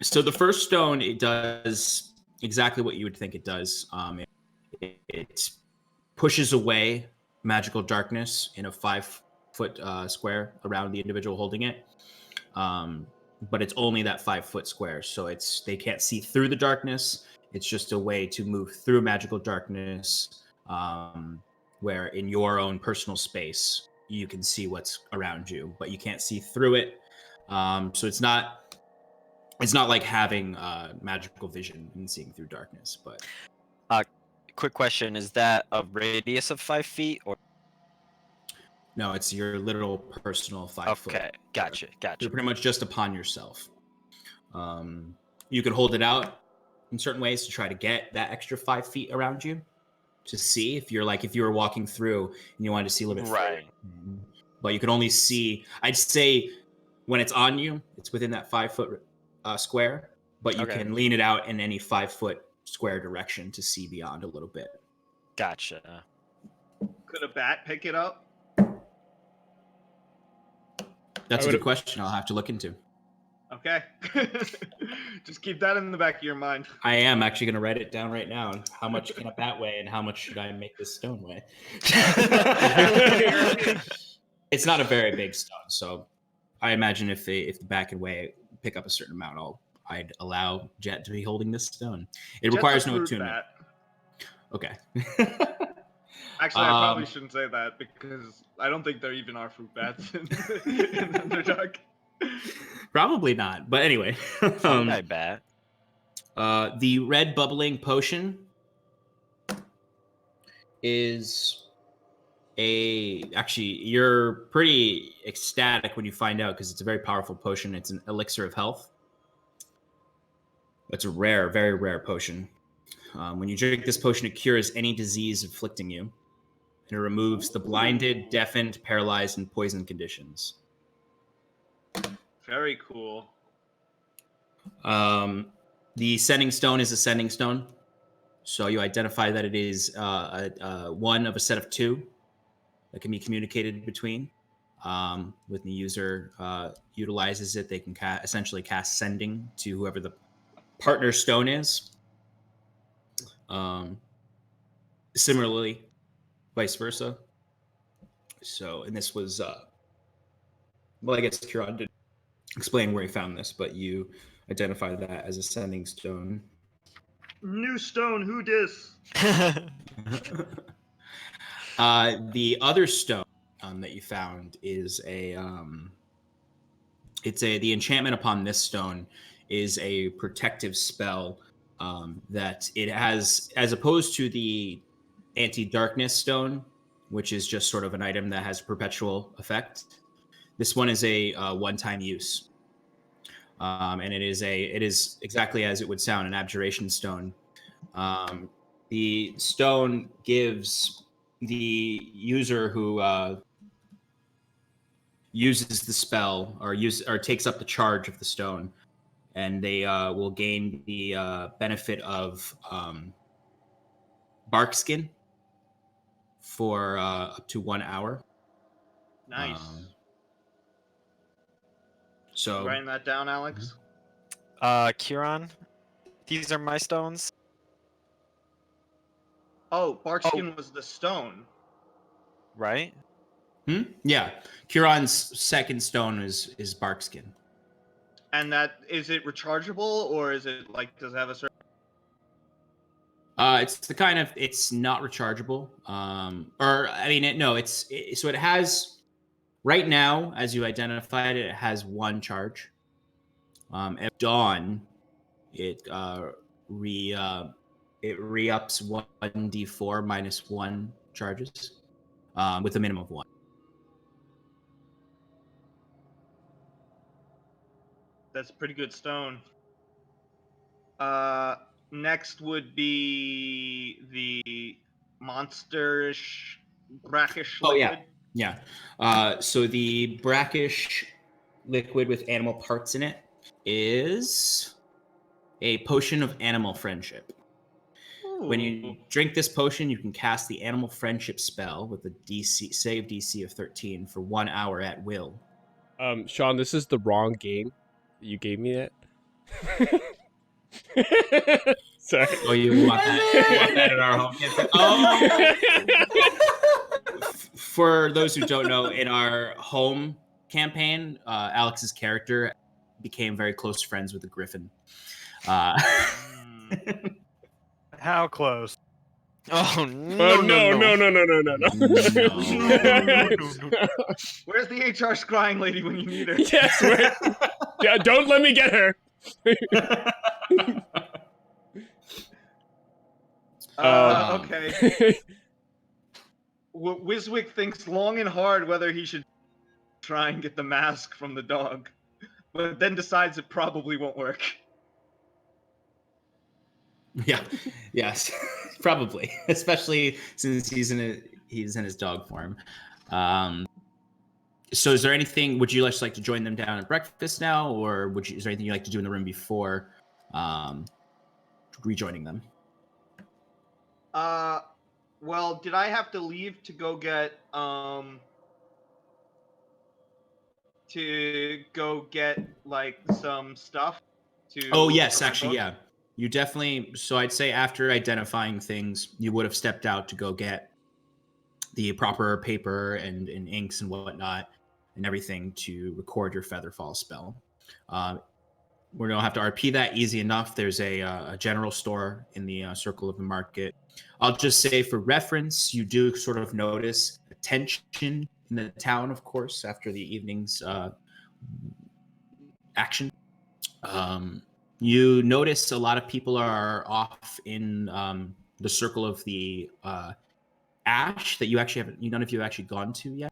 So the first stone, it does exactly what you would think it does. It pushes away magical darkness in a 5-foot square around the individual holding it. But it's only that 5-foot square, so they can't see through the darkness. It's just a way to move through magical darkness, where in your own personal space you can see what's around you, but you can't see through it. So it's not like having magical vision and seeing through darkness. But Quick question: is that a radius of 5 feet or? no, it's your literal personal 5 foot. Okay, gotcha. You're pretty much just upon yourself. You can hold it out in certain ways to try to get that extra 5 feet around you to see if you were walking through and you wanted to see a little bit Right. further. But you can only see, I'd say when it's on you, it's within that 5-foot square, but you Okay. can lean it out in any 5-foot square direction to see beyond a little bit. Gotcha. Could a bat pick it up? That's a good question. I'll have to look into. Okay. Just keep that in the back of your mind. I am actually going to write it down right now. How much can a bat weigh, and how much should I make this stone weigh? It's not a very big stone, so I imagine if the bat can pick up a certain amount, I'd allow Jet to be holding this stone. It requires no attunement. Bat. Okay. Actually, I probably shouldn't say that because I don't think there even are fruit bats in Underdark. Probably not, but anyway. I bet. The red bubbling potion is actually, you're pretty ecstatic when you find out because it's a very powerful potion. It's an elixir of health. It's a rare, very rare potion. When you drink this potion, it cures any disease afflicting you. And it removes the blinded, deafened, paralyzed, and poisoned conditions. Very cool. The sending stone is a sending stone. So you identify that it is one of a set of two that can be communicated between. When the user utilizes it, they can essentially cast sending to whoever the partner stone is. Similarly, vice versa. So, and this was, well, I guess Kieran didn't explain where he found this, but you identify that as a sending stone. New stone, who dis? The other stone that you found is the enchantment upon this stone is a protective spell that it has, as opposed to the anti-darkness stone, which is just sort of an item that has perpetual effect. This one is a one-time use, and it is exactly as it would sound, an abjuration stone. The stone gives the user who uses the spell or takes up the charge of the stone, and they will gain the benefit of bark skin for up to 1 hour. Nice. So writing that down, Alex? Kieran, these are my stones. Oh, barkskin was the stone. Right? Yeah. Kieran's second stone is bark skin. And that, is it rechargeable or is it like, does it have a certain... It's not rechargeable. So it has, right now, as you identified it has one charge. At dawn, it re-ups 1d4 minus 1 charges, with a minimum of 1. That's a pretty good stone. Next would be the monsterish, brackish liquid. Oh, yeah. So the brackish liquid with animal parts in it is a potion of animal friendship. Ooh. When you drink this potion, you can cast the animal friendship spell with a save DC of 13 for 1 hour at will. Sean, this is the wrong game. You gave me that. Sorry. Oh, you want that at our home campaign? Oh. For those who don't know, in our home campaign, Alex's character became very close friends with the griffin. How close? Oh No. Where's the HR scrying lady when you need her? Yes, right. Yeah, don't let me get her. Okay. Wiswick thinks long and hard whether he should try and get the mask from the dog, but then decides it probably won't work. Yeah. Yes. Probably, especially since he's in his dog form. So, is there anything? Would you like to join them down at breakfast now, or is there anything you'd like to do in the room before rejoining them? Well, did I have to leave to go get like some stuff Oh, to yes, for my actually, book? yeah. You definitely, so I'd say after identifying things, you would have stepped out to go get the proper paper and inks and whatnot and everything to record your Featherfall spell. We don't have to RP that, easy enough. There's a general store in the circle of the market. I'll just say for reference, you do sort of notice a tension in the town, of course, after the evening's action. You notice a lot of people are off in the circle of the ash that you actually haven't, none of you have actually gone to yet,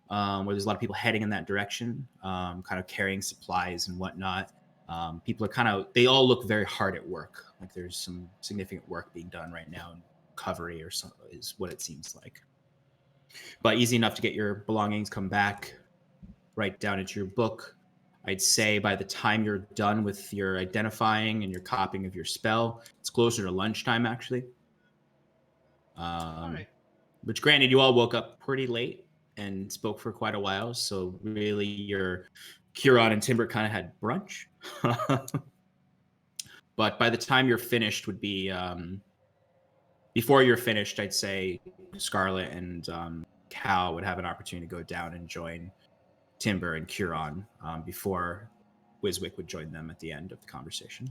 where there's a lot of people heading in that direction, kind of carrying supplies and whatnot. People are kind of, they all look very hard at work. Like there's some significant work being done right now in recovery or something is what it seems like. But easy enough to get your belongings, come back, write down into your book. I'd say by the time you're done with your identifying and your copying of your spell, it's closer to lunchtime actually. All right. Which granted, you all woke up pretty late and spoke for quite a while. So really your Huron and Timber kind of had brunch. But by the time you're finished would be, before you're finished, I'd say Scarlet and Cal would have an opportunity to go down and join Timber and Huron before Wiswick would join them at the end of the conversation.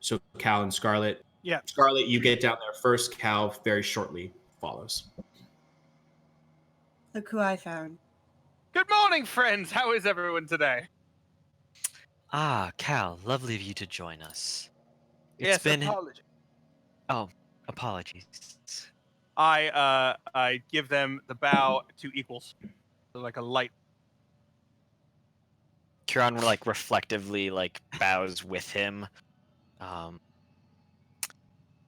So Cal and Scarlet. Yeah. Scarlet, you get down there first. Cal very shortly follows. Look who I found. Good morning, friends. How is everyone today? Ah, Cal, lovely of you to join us. It's Yes, been apologies. Oh, apologies. I give them the bow to equals, so like a light. Kieran like reflectively like bows with him.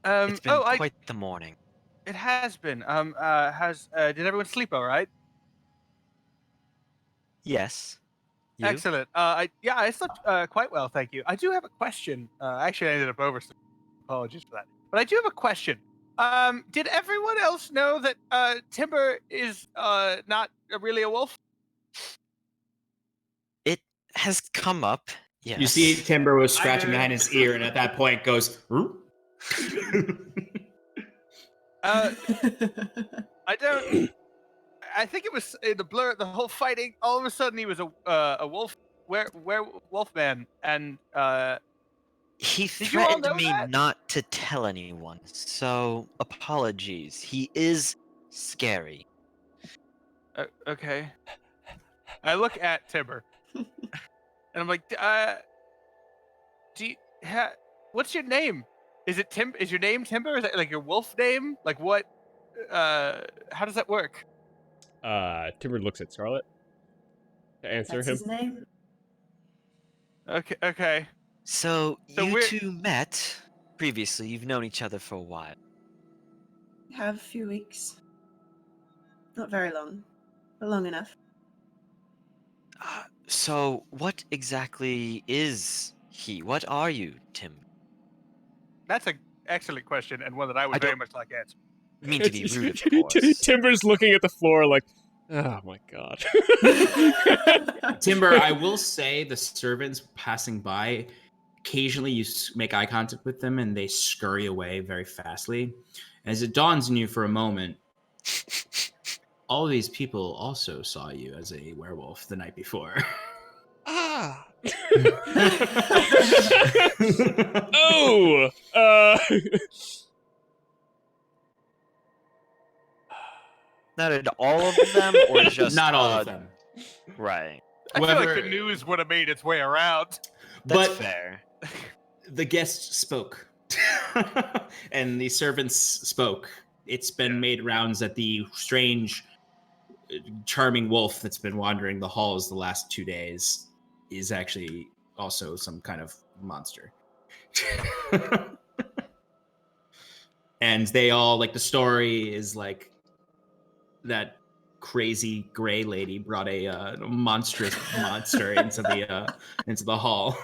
It's been quite the morning. It has been. Did everyone sleep all right? Yes. You? Excellent. I slept quite well, thank you. I do have a question. Actually, I ended up oversleeping. Apologies for that. But I do have a question. Did everyone else know that Timber is not really a wolf? It has come up. Yes. You see Timber was scratching behind his ear and at that point goes, I don't. I think it was in the blur, the whole fighting. All of a sudden, he was a wolf, wolf man, and he did you all threatened know me that? not to tell anyone. So apologies. He is scary. Okay. I look at Timber, and I'm like, what's your name? Is it Tim? Is your name Timber? Is that like your wolf name? Like what? How does that work? Timber looks at Scarlet to answer That's him. his name? Okay. So So you we're- two met previously. You've known each other for a while. Have a few weeks. Not very long, but long enough. So what exactly is he? What are you, Tim? That's an excellent question, and one that I would I very don't- much like answer. Mean to be rude, of course. Timber's looking at the floor like, oh my god. Timber, I will say the servants passing by, occasionally you make eye contact with them and they scurry away very fastly. As it dawns on you for a moment, all of these people also saw you as a werewolf the night before. Ah. Oh. Now, did all of them, or just Not all of them. Right. I feel like However- the news would have made its way around. That's But fair. the guests spoke. And the servants spoke. It's been made rounds that the strange, charming wolf that's been wandering the halls the last 2 days is actually also some kind of monster. And they all, like, the story is like that crazy gray lady brought a monstrous monster into the hall.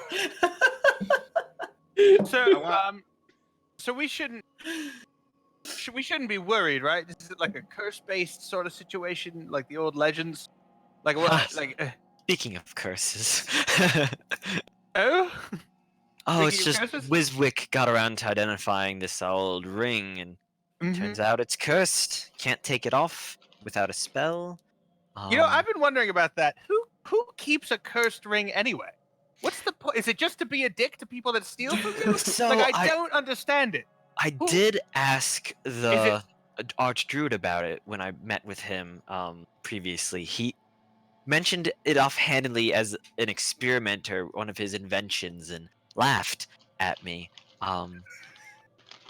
So, So we shouldn't be worried, right? This is like a curse-based sort of situation, like the old legends. Like what? Like Speaking of curses. oh, Oh, it's Speaking of just curses? Wiswick got around to identifying this old ring, and turns out it's cursed. Can't take it off without a spell. You know, I've been wondering about that. Who keeps a cursed ring anyway? What's the point? Is it just to be a dick to people that steal from you? So like I don't understand it. I Who- did ask Is the Archdruid about it when I met with him previously. He mentioned it offhandedly as an experiment or one of his inventions and laughed at me.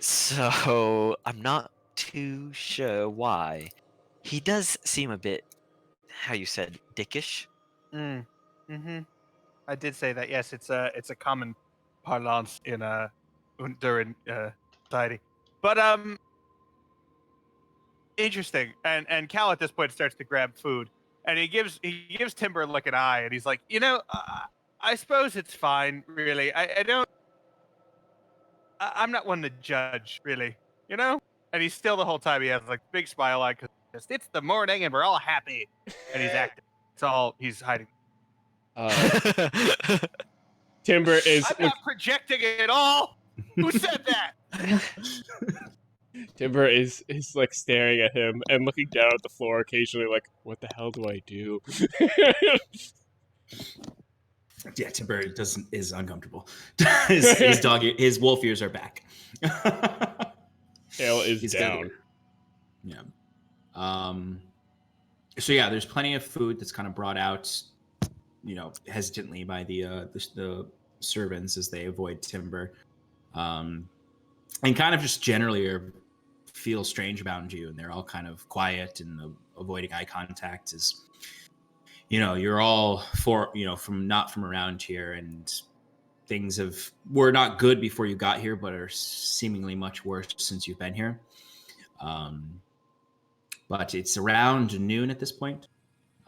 So I'm not too sure why. He does seem a bit, how you said, dickish. Mm-hmm. I did say that. Yes, it's a common parlance in during society. But interesting. And Cal at this point starts to grab food, and he gives Timber like an eye, and he's like, you know, I suppose it's fine, really. I don't. I'm not one to judge, really. You know. And he's still the whole time he has like big smile on because it's the morning and we're all happy, and he's acting. It's all he's hiding. Timber is I'm not projecting it at all. Who said that? Timber is like staring at him and looking down at the floor occasionally, like, what the hell do I do? Yeah, Timber is uncomfortable. his wolf ears are back. Tail is He's down. Yeah. So yeah, there's plenty of food that's kind of brought out, hesitantly by the servants as they avoid Timber, and kind of just generally feel strange about you, and they're all kind of quiet and avoiding eye contact. As you're all not from around here, and things were not good before you got here, but are seemingly much worse since you've been here. But it's around noon at this point.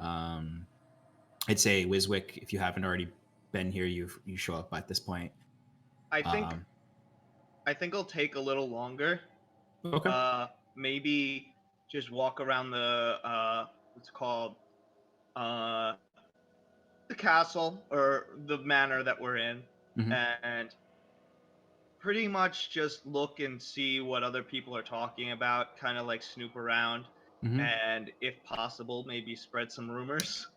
I'd say Wiswick, if you haven't already been here, you show up at this point. I think it'll take a little longer. Okay. Maybe just walk around the what's it called, the castle or the manor that we're in, and pretty much just look and see what other people are talking about, kind of like snoop around, and if possible, maybe spread some rumors.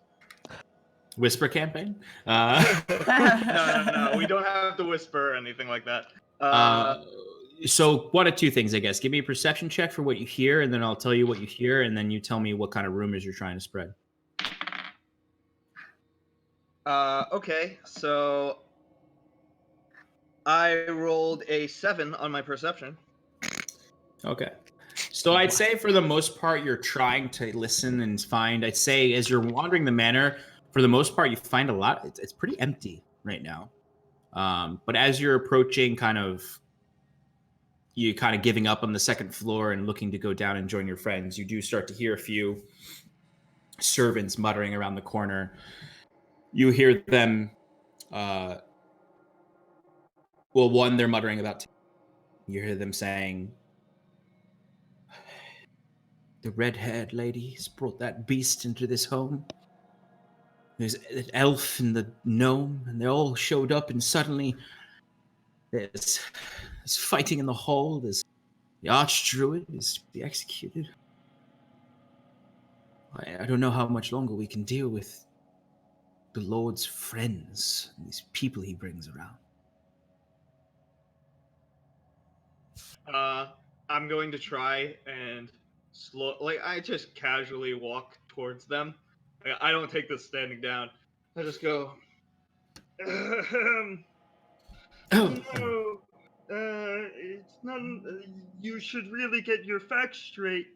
Whisper campaign? No, we don't have to whisper or anything like that. So one of two things, I guess. Give me a perception check for what you hear, and then I'll tell you what you hear, and then you tell me what kind of rumors you're trying to spread. Okay, so I rolled a 7 on my perception. Okay. So I'd say for the most part, you're trying to listen and find, I'd say as you're wandering the manor, for the most part, you find a lot. It's pretty empty right now. But as you're approaching you kind of giving up on the second floor and looking to go down and join your friends, you do start to hear a few servants muttering around the corner. You hear them, one, they're muttering about, you hear them saying, the red-haired lady has brought that beast into this home. There's an elf and the gnome, and they all showed up, and suddenly there's fighting in the hall. There's the archdruid is to be executed. I don't know how much longer we can deal with the Lord's friends, these people he brings around. I'm going to try and I just casually walk towards them. I don't take this standing down. I just go. No, it's not. You should really get your facts straight.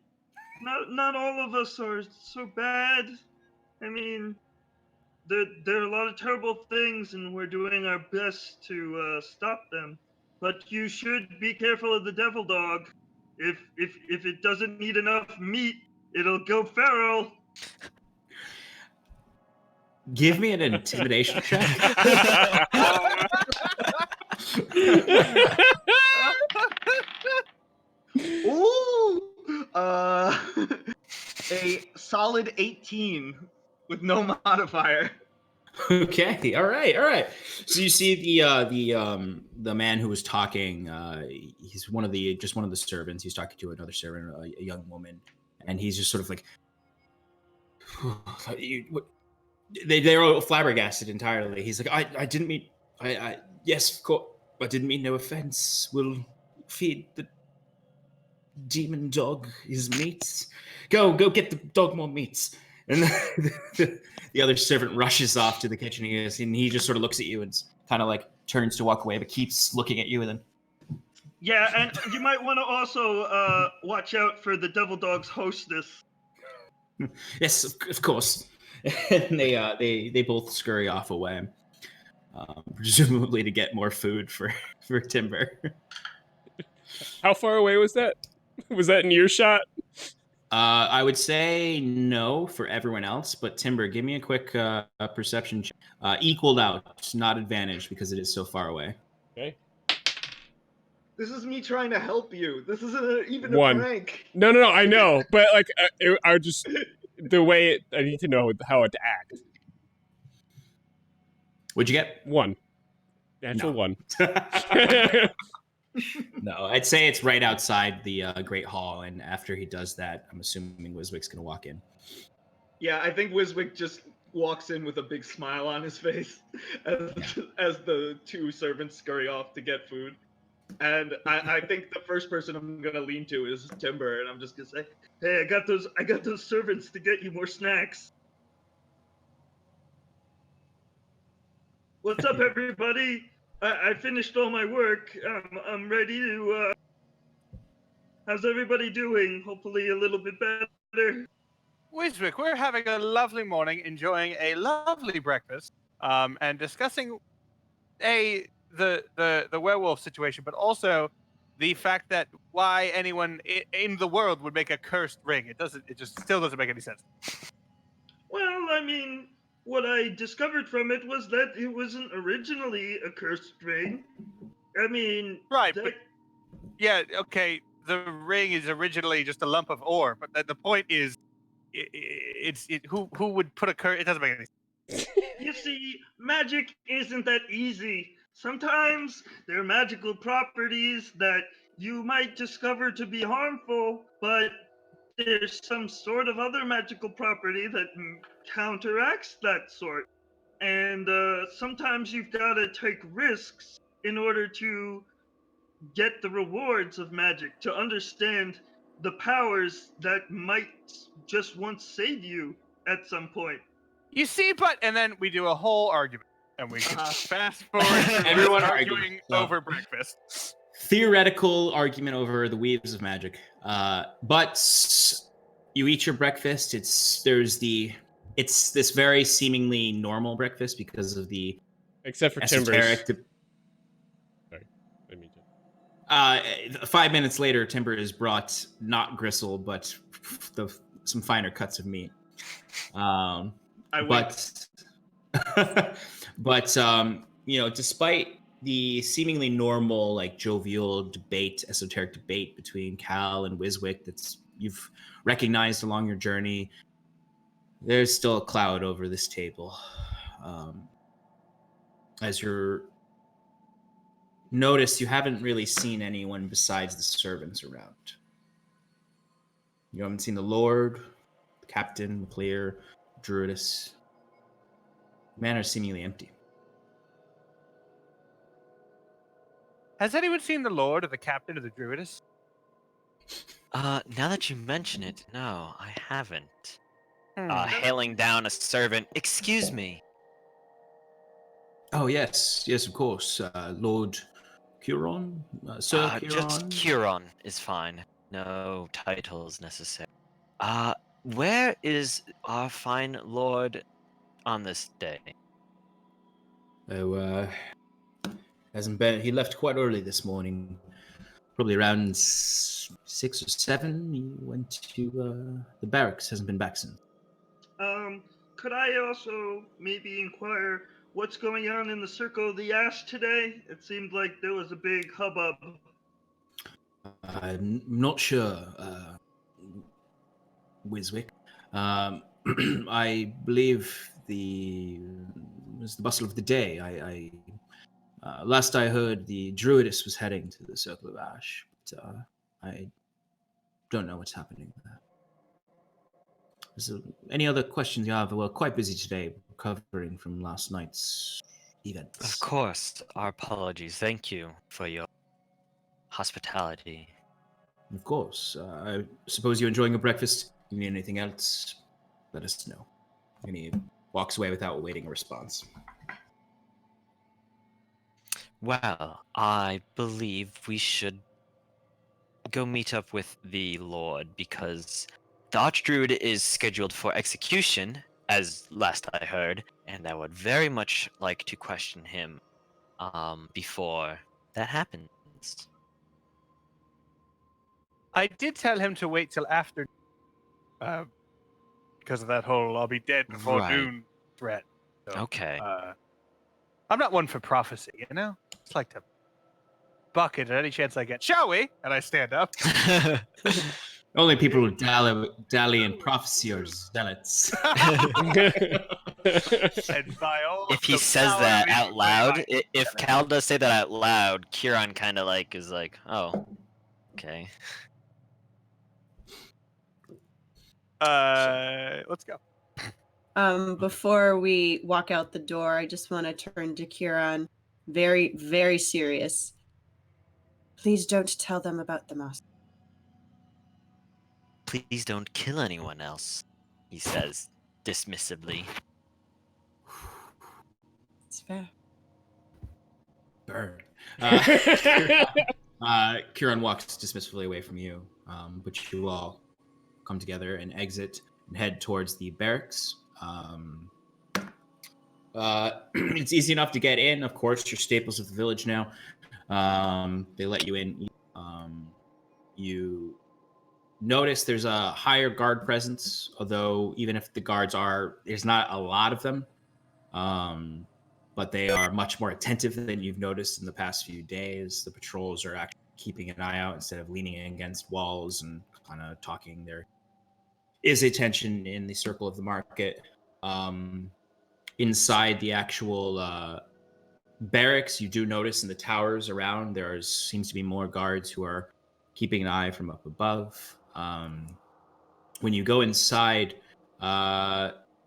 Not all of us are so bad. I mean, there are a lot of terrible things, and we're doing our best to stop them. But you should be careful of the devil dog. If it doesn't eat enough meat, it'll go feral. Give me an intimidation check. A solid 18 with no modifier. Okay, all right. So you see the man who was talking. He's one of the servants. He's talking to another servant, a young woman, and he's just sort of like, they're all flabbergasted entirely. He's like, I didn't mean, yes, of course, I didn't mean no offense. We'll feed the demon dog his meats. Go get the dog more meats. And the other servant rushes off to the kitchen, and he just sort of looks at you and kind of like turns to walk away, but keeps looking at you. And then, Yeah, and you might want to also watch out for the devil dog's hostess. yes, of course. And they both scurry off away, presumably to get more food for Timber. How far away was that? Was that in earshot? I would say no for everyone else, but Timber, give me a quick perception check. Equaled out, not advantage because it is so far away. Okay. This is me trying to help you. This isn't even a One. prank. No, I know, but like, I just the way I need to know how it to act. What'd you get? 1. Natural No. 1. No, I'd say it's right outside the Great Hall, and after he does that, I'm assuming Wiswick's gonna walk in. Yeah, I think Wiswick just walks in with a big smile on his face as the two servants scurry off to get food. And I think the first person I'm gonna lean to is Timber, and I'm just gonna say, Hey, I got those servants to get you more snacks. What's up, everybody? I finished all my work. I'm ready to. How's everybody doing? Hopefully, a little bit better. Wiswick, we're having a lovely morning, enjoying a lovely breakfast, and discussing the werewolf situation, but also the fact that why anyone in the world would make a cursed ring. It just still doesn't make any sense. Well, I mean, what I discovered from it was that it wasn't originally a cursed ring. I mean, Right, but yeah, okay. The ring is originally just a lump of ore, but the point is, who would put a curse? It doesn't make any sense. you see, magic isn't that easy. Sometimes there are magical properties that you might discover to be harmful, but there's some sort of other magical property that counteracts that sort. And sometimes you've got to take risks in order to get the rewards of magic, to understand the powers that might just once save you at some point. You see, and then we do a whole argument, and we can fast forward. Everyone arguing argues. over breakfast. Theoretical argument over the weaves of magic. But you eat your breakfast. It's this very seemingly normal breakfast because of the Except for esoteric. Timbers. Sorry, I mean to. 5 minutes later, Timber is brought not gristle, but some finer cuts of meat. But despite the seemingly normal, like jovial esoteric debate between Cal and Wiswick that's you've recognized along your journey, there's still a cloud over this table. As you're noticed, you haven't really seen anyone besides the servants around. You haven't seen the Lord, the Captain, the Player, Druidess. The manor is seemingly empty. Has anyone seen the Lord or the Captain or the Druidess? Now that you mention it, no, I haven't. Hailing down a servant. Excuse me. Oh, yes, of course. Lord Curon? Sir Curon? Just Curon is fine. No titles necessary. Where is our fine lord on this day? Oh, hasn't been. He left quite early this morning. Probably around 6 or 7. He went to the barracks. Hasn't been back since. Could I also maybe inquire what's going on in the Circle of the Ash today? It seemed like there was a big hubbub. I'm not sure. Wiswick. I believe was the bustle of the day. Last I heard, the Druidess was heading to the Circle of Ash, but I don't know what's happening there. Is there any other questions you have? We're quite busy today, recovering from last night's events. Of course, our apologies. Thank you for your hospitality. Of course. I suppose you're enjoying your breakfast. If you need anything else, let us know. And he walks away without waiting a response. Well, I believe we should go meet up with the Lord because the Archdruid is scheduled for execution, as last I heard, and I would very much like to question him before that happens. I did tell him to wait till after, because of that whole "I'll be dead before Right. noon" threat. So, Okay. I'm not one for prophecy, you know. Just like to bucket at any chance I get. Shall we? And I stand up. Only people who dally in prophecy are zealots. And by all If he the says power that of out Israel, loud, I- if Cal does say that out loud, Kieran kind of is like, oh, okay. Let's go. Before we walk out the door, I just want to turn to Kieran, very, very serious. Please don't tell them about the mask. Please don't kill anyone else, he says dismissively. It's fair. Burn. Kieran walks dismissively away from you, but you all come together and exit and head towards the barracks. It's easy enough to get in. Of course, you're staples of the village now. They let you in. You notice there's a higher guard presence, although even if the guards there's not a lot of them. But they are much more attentive than you've noticed in the past few days. The patrols are actually keeping an eye out instead of leaning against walls and kind of talking. There is a tension in the circle of the market. Inside the actual barracks, you do notice in the towers around, there seems to be more guards who are keeping an eye from up above. When you go inside,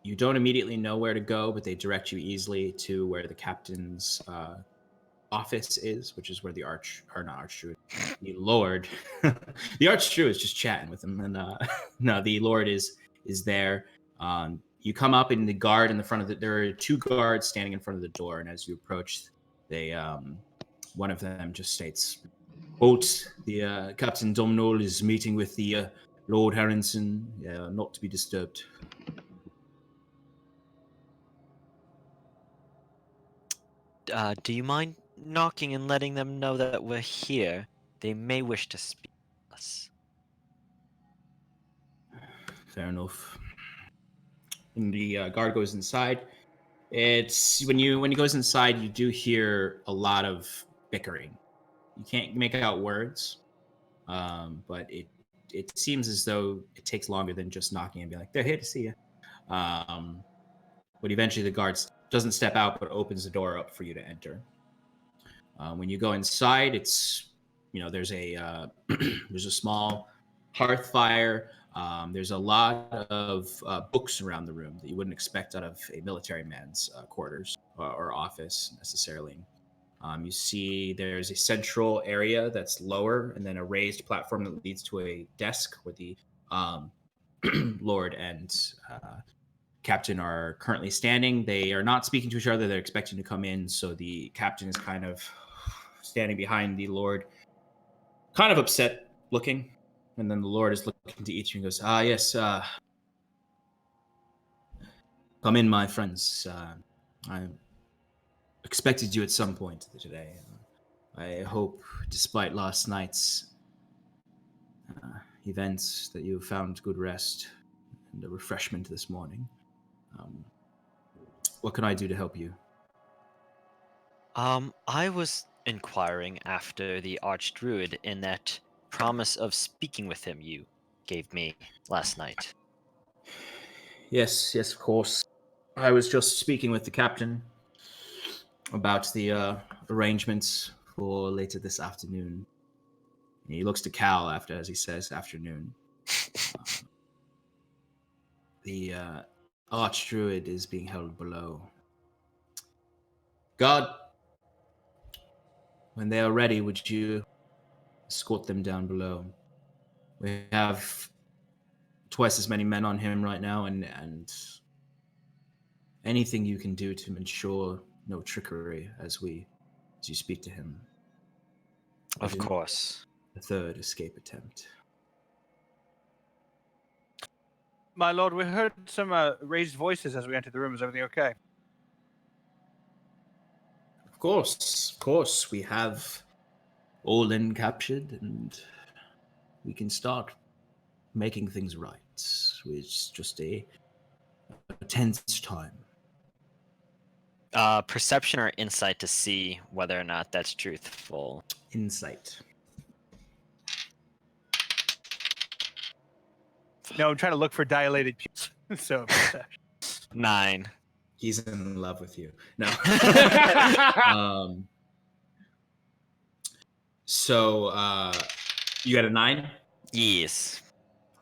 you don't immediately know where to go, but they direct you easily to where the captain's office is, which is where the the Lord, the Archdruid is just chatting with him, and no, the Lord is there. You come up in the guard in the front of there are two guards standing in front of the door, and as you approach, they one of them just states, "Quote, the Captain Domhnall is meeting with the Lord Harrington, not to be disturbed." Do you mind knocking and letting them know that we're here? They may wish to speak to us. Fair enough. And the guard goes inside. It's when he goes inside, you do hear a lot of bickering. You can't make out words, but it seems as though it takes longer than just knocking and being like, "They're here to see you." But eventually, the guard doesn't step out, but opens the door up for you to enter. When you go inside, it's there's a there's a small hearth fire. There's a lot of books around the room that you wouldn't expect out of a military man's quarters or office necessarily. You see there's a central area that's lower and then a raised platform that leads to a desk where the Lord and Captain are currently standing. They are not speaking to each other. They're expecting to come in. So the Captain is kind of standing behind the Lord, kind of upset looking. And then the Lord is looking to each of you and goes, yes, come in, my friends. I expected you at some point today. I hope, despite last night's events, that you found good rest and a refreshment this morning. What can I do to help you? I was inquiring after the Archdruid in that promise of speaking with him you gave me last night. Yes, of course. I was just speaking with the captain about the arrangements for later this afternoon. He looks to Cal as he says afternoon. The archdruid is being held below. God, when they are ready, would you escort them down below? We have twice as many men on him right now, and anything you can do to ensure no trickery as you speak to him. Of course. The third escape attempt. My lord, we heard some raised voices as we entered the room. Is everything okay? Of course. We have Orlin captured, and we can start making things right. It's just a tense time. Perception or insight to see whether or not that's truthful. Insight. No, I'm trying to look for dilated pupils. So perception. 9. He's in love with you. No. So you got a 9? Yes.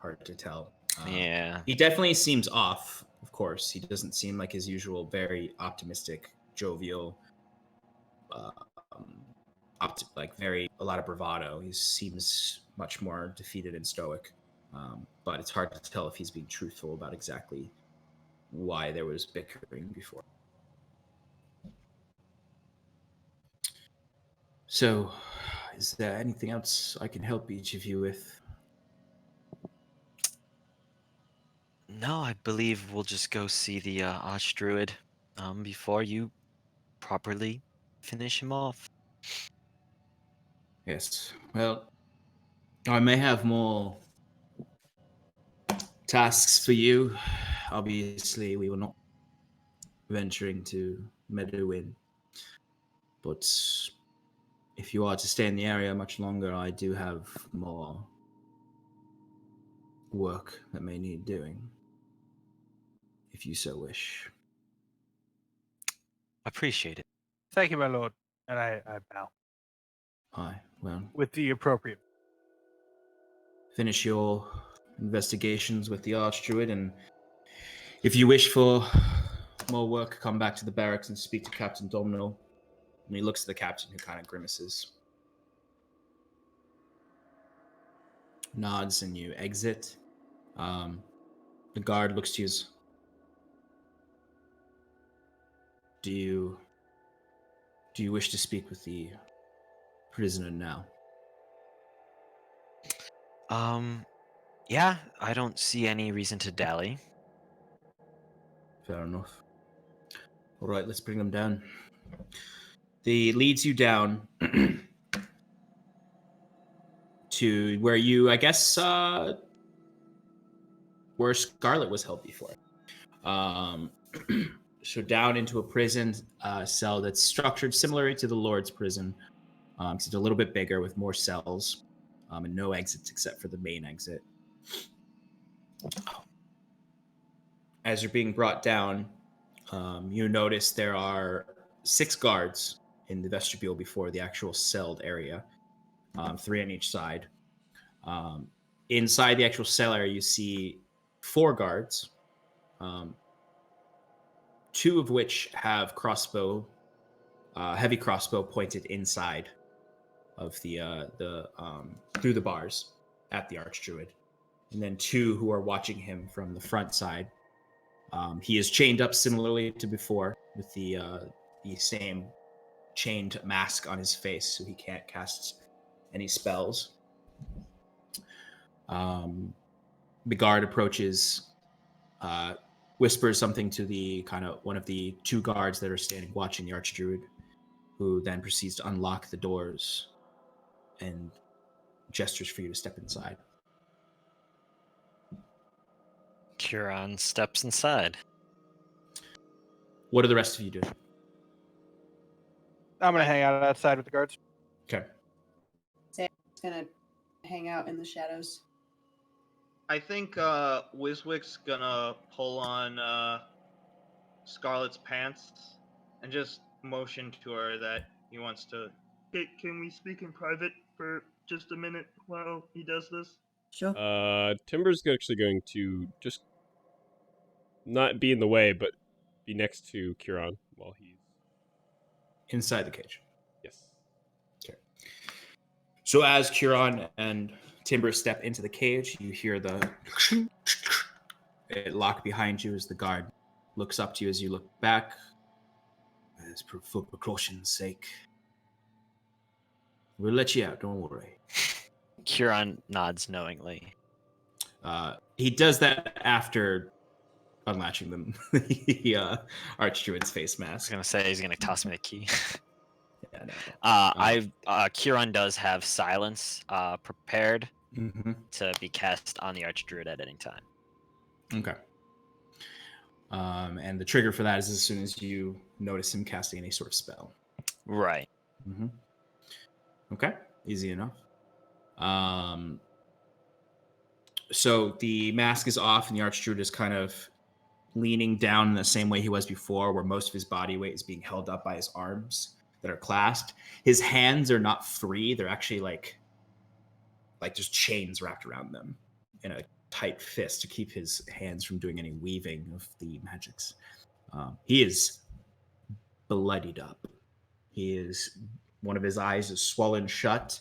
Hard to tell. Yeah. He definitely seems off, of course. He doesn't seem like his usual very optimistic, jovial, like a lot of bravado. He seems much more defeated and stoic. But it's hard to tell if he's being truthful about exactly why there was bickering before. So, is there anything else I can help each of you with? No, I believe we'll just go see the archdruid before you properly finish him off. Yes. Well, I may have more tasks for you. Obviously, we were not venturing to Meadowin. But if you are to stay in the area much longer, I do have more work that may need doing. If you so wish. Appreciate it. Thank you, my lord. And I bow Aye, well, with the appropriate. finish your investigations with the Archdruid, and if you wish for more work, come back to the barracks and speak to Captain Domino. And he looks at the captain, who kind of grimaces. Nods, and you exit. The guard looks to you as... Do you wish to speak with the prisoner now? Yeah, I don't see any reason to dally. Fair enough. All right, let's bring them down. He leads you down to where you, I guess, where Scarlet was held before. So down into a prison cell that's structured similarly to the Lord's prison. It's a little bit bigger with more cells and no exits except for the main exit. As you're being brought down, you notice there are 6 guards in the vestibule before the actual celled area, 3 on each side. Inside the actual cell area, you see 4 guards, 2 of which have heavy crossbow pointed inside of the through the bars at the Archdruid, and then 2 who are watching him from the front side. He is chained up similarly to before, with the same chained mask on his face, so he can't cast any spells. The guard approaches, whispers something to the one of the 2 guards that are standing watching the Archdruid, who then proceeds to unlock the doors and gestures for you to step inside. Curon steps inside. What are the rest of you doing? I'm gonna hang out outside with the guards. Okay. Sam's gonna hang out in the shadows. I think Wiswick's gonna pull on Scarlet's pants and just motion to her that he wants to. Can we speak in private for just a minute while he does this? Sure. Timber's actually going to just not be in the way, but be next to Kieran while he's Inside the cage. yes. So as Kieran and Timber step into the cage, you hear the it lock behind you as the guard looks up to you as you look back. As for precaution's sake, we'll let you out. Don't worry. Kieran nods knowingly. He does that after unlatching the Archdruid's face I was mask. gonna say he's gonna toss me the key. Yeah, Kieran does have silence prepared Mm-hmm. to be cast on the Archdruid at any time. Okay. And the trigger for that is as soon as you notice him casting any sort of spell. Right. Mm-hmm. Okay, easy enough. So the mask is off, and the Archdruid is kind of leaning down in the same way he was before, where most of his body weight is being held up by his arms that are clasped. His hands are not free; they're actually like there's chains wrapped around them in a tight fist to keep his hands from doing any weaving of the magics. He is bloodied up. One of his eyes is swollen shut.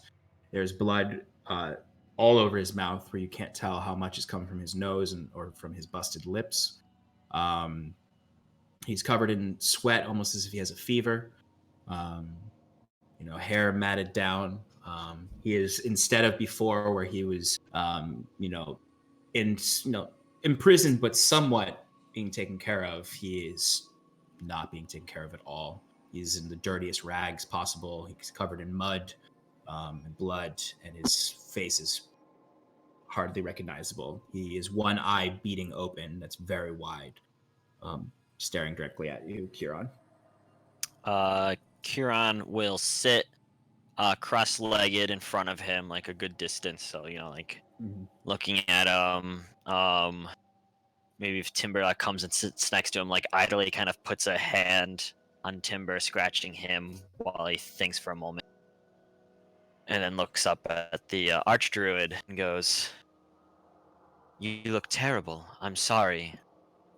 There's blood all over his mouth where you can't tell how much is coming from his nose or from his busted lips. He's covered in sweat, almost as if he has a fever. Hair matted down. He is, instead of before where he was, imprisoned but somewhat being taken care of, he is not being taken care of at all. He's in the dirtiest rags possible. He's covered in mud and blood, and his face is hardly recognizable. He is one eye beating open that's very wide, staring directly at you, Kieran. Kieran will sit cross-legged in front of him, like a good distance, so looking at him. Maybe if Timber comes and sits next to him, idly kind of puts a hand on Timber, scratching him while he thinks for a moment, and then looks up at the Archdruid and goes, "You look terrible. I'm sorry.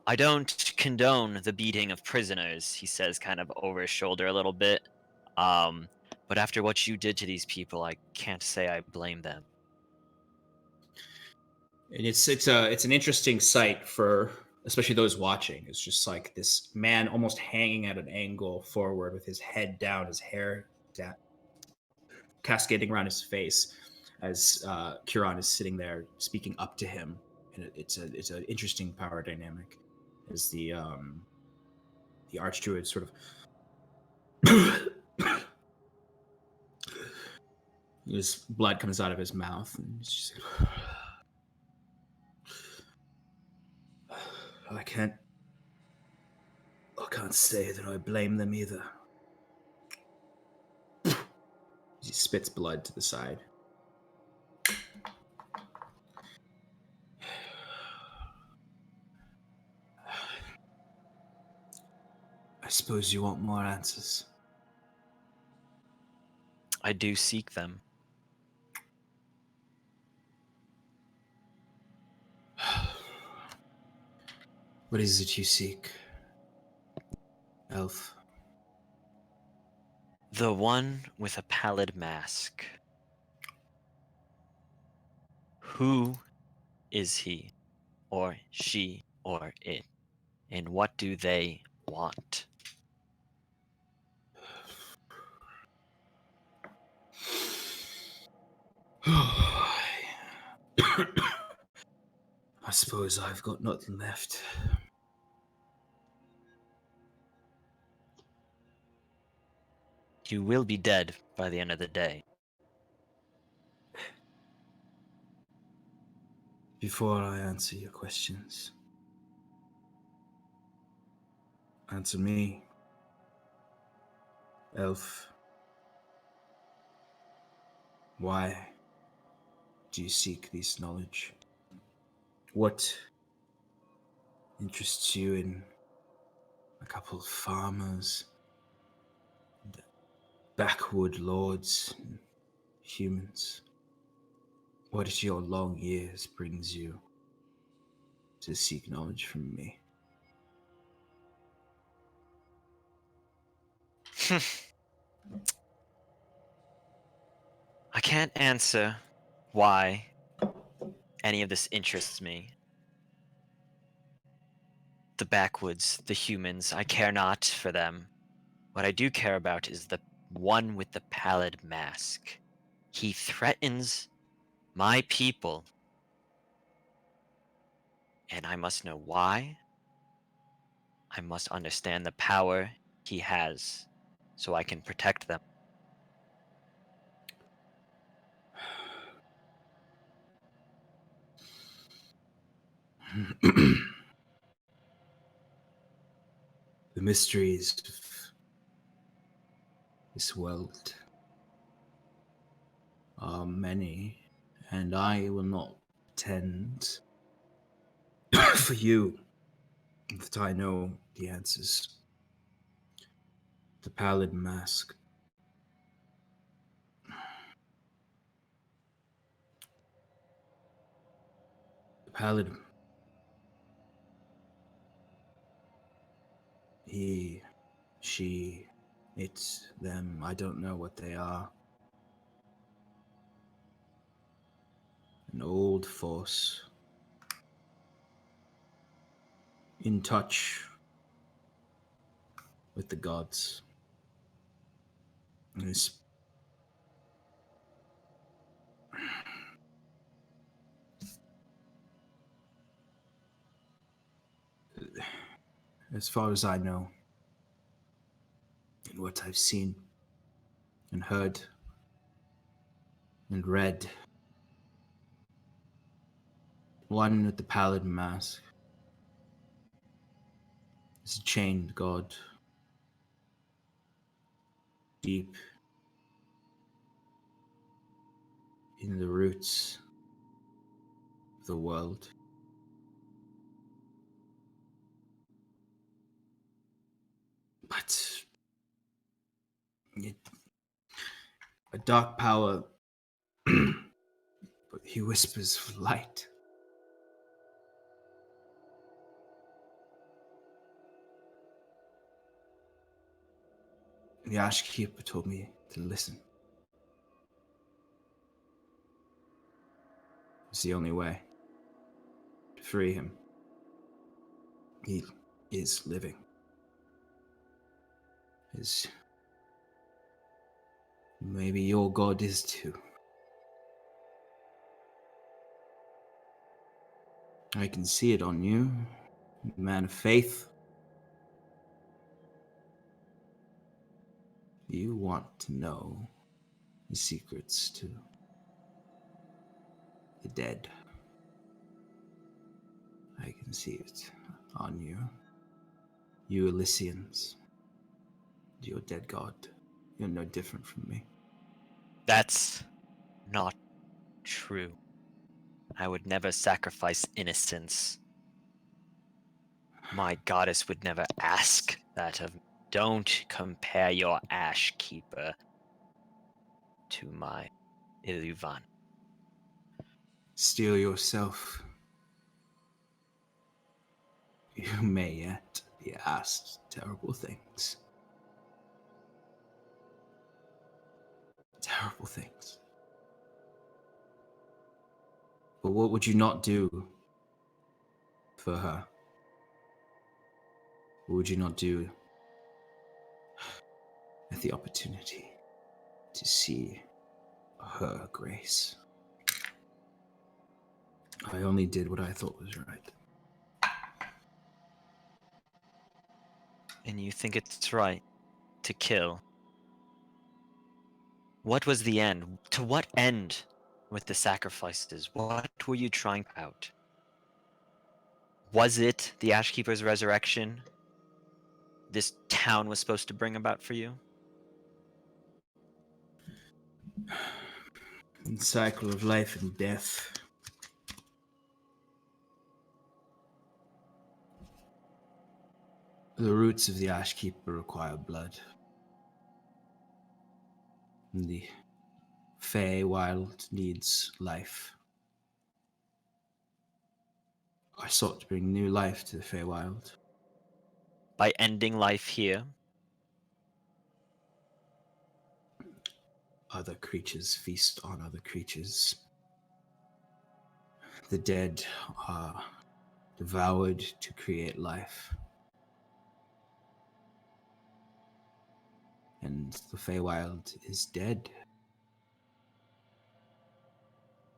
I don't condone the beating of prisoners," he says, kind of over his shoulder a little bit. But after what you did to these people, I can't say I blame them. And it's an interesting sight for especially those watching. It's just like this man almost hanging at an angle forward with his head down, his hair down, cascading around his face, as Kieran is sitting there speaking up to him. And it's an interesting power dynamic as the Archdruid sort of his blood comes out of his mouth, and he's just I can't say that I blame them either. He spits blood to the side. I suppose you want more answers. I do seek them. What is it you seek, elf? The one with a pallid mask. Who is he, or she, or it? And what do they want? I suppose I've got nothing left. You will be dead by the end of the day. Before I answer your questions, answer me, elf. Why do you seek this knowledge? What interests you in a couple of farmers, backwood lords, and humans? What is your long years brings you to seek knowledge from me? I can't answer why any of this interests me. The backwoods, the humans, I care not for them. What I do care about is the one with the pallid mask. He threatens my people. And I must know why. I must understand the power he has so I can protect them. The mysteries of this world are many, and I will not pretend for you that I know the answers. The pallid mask. The pallid. He, she, it, them, I don't know what they are. An old force. In touch with the gods. And it's as far as I know, and what I've seen and heard and read, one with the pallid mask is a chained god, deep in the roots of the world. But a dark power, but he whispers of light. The Ashkeeper told me to listen. It's the only way to free him. He is living. Maybe your god is too. I can see it on you, man of faith. You want to know the secrets to the dead. I can see it on you. You Elysians. Your dead god. You're no different from me. That's not true. I would never sacrifice innocence. My goddess would never ask that of me. Don't compare your Ash Keeper to my Iluvan. Steel yourself. You may yet be asked terrible things. Terrible things. But what would you not do for her? What would you not do at the opportunity to see her grace? I only did what I thought was right. And you think it's right to kill? What was the end? To what end with the sacrifices? What were you trying out? Was it the Ashkeeper's resurrection this town was supposed to bring about for you? The cycle of life and death. The roots of the Ashkeeper require blood. And the Feywild needs life. I sought to bring new life to the Feywild. By ending life here, Other creatures feast on other creatures. The dead are devoured to create life. And the Feywild is dead.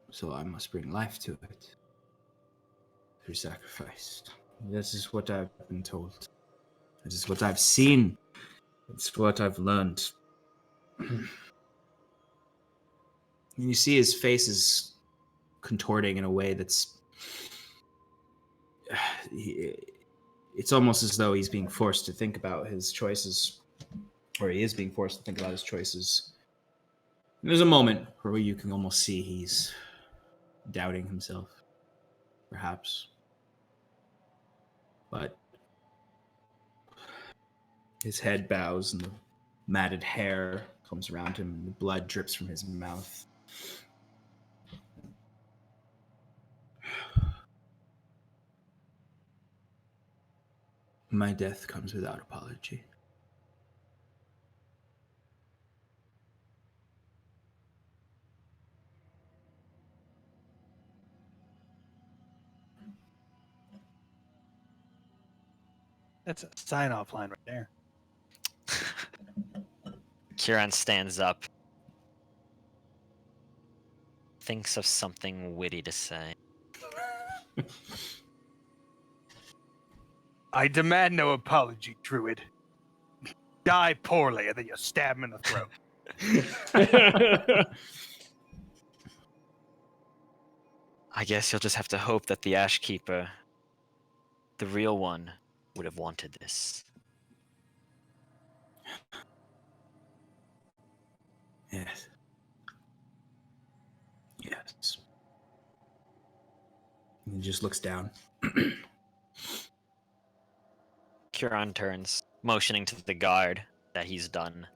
So I must bring life to it through sacrifice. This is what I've been told. This is what I've seen. It's what I've learned. And you see his face is contorting in a way that's... It's almost as though he's being forced to think about his choices, or he is being forced to think about his choices. And there's a moment where you can almost see he's doubting himself, perhaps. But his head bows and the matted hair comes around him and the blood drips from his mouth. My death comes without apology. That's a sign-off line right there. Kieran stands up, thinks of something witty to say. I demand no apology, Druid. Die poorly, and then you stab him in the throat. I guess you'll just have to hope that the Ashkeeper, the real one, would have wanted this. Yes. Yes. And he just looks down. Kieran turns, motioning to the guard that he's done.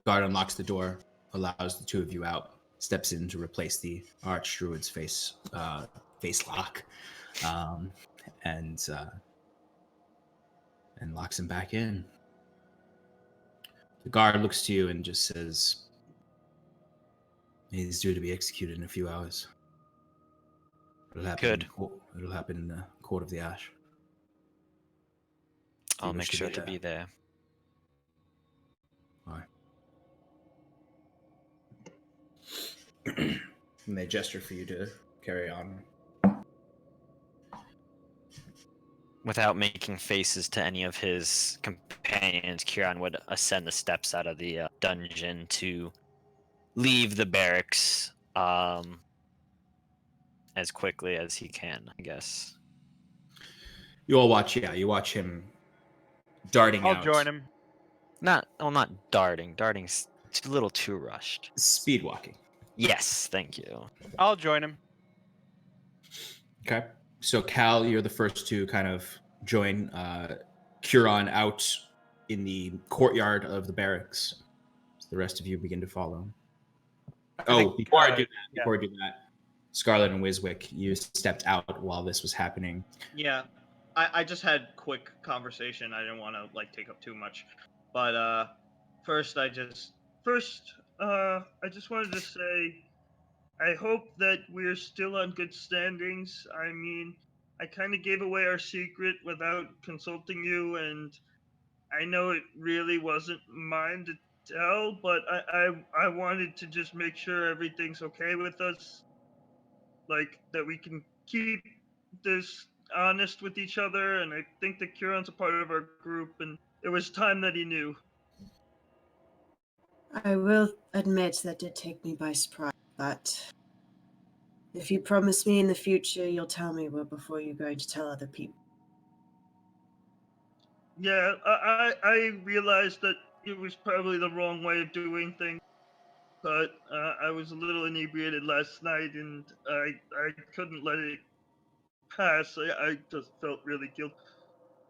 Guard unlocks the door, allows the two of you out, steps in to replace the Archdruid's face lock, and locks him back in. The guard looks to you and just says, "He's due to be executed in a few hours. It'll happen. Good. It'll happen in the Court of the Ash." I'll wish make to sure be to there? be there. Why? And they gesture for you to carry on. Without making faces to any of his companions, Kieran would ascend the steps out of the dungeon to leave the barracks as quickly as he can, I guess. You all watch, you watch him darting I'll out. join him. Not darting. Darting's a little too rushed. Speed walking. Yes, thank you. I'll join him. Okay. So Cal, you're the first to kind of join Curon out in the courtyard of the barracks. So the rest of you begin to follow. Before I do that, Scarlet and Wiswick, you stepped out while this was happening. Yeah, I just had quick conversation. I didn't want to take up too much, but first I just wanted to say, I hope that we're still on good standings. I mean, I kind of gave away our secret without consulting you, and I know it really wasn't mine to tell, but I wanted to just make sure everything's okay with us, that we can keep this honest with each other, and I think that Kieran's a part of our group, and it was time that he knew. I will admit that did take me by surprise, but if you promise me in the future you'll tell me before you're going to tell other people. Yeah, I realized that it was probably the wrong way of doing things, but I was a little inebriated last night, and I couldn't let it pass. I just felt really guilty.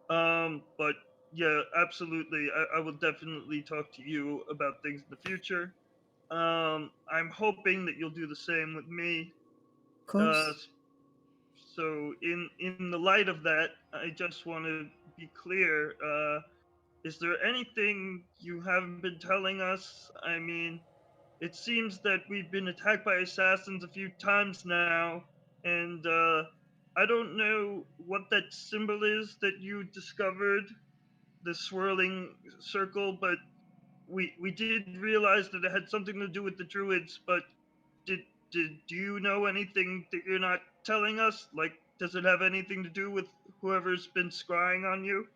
But yeah, absolutely. I will definitely talk to you about things in the future. I'm hoping that you'll do the same with me. Of course. So in the light of that, I just want to be clear. Is there anything you haven't been telling us? I mean, it seems that we've been attacked by assassins a few times now, and I don't know what that symbol is that you discovered, the swirling circle, but we did realize that it had something to do with the druids. But did do you know anything that you're not telling us? Like, does it have anything to do with whoever's been scrying on you?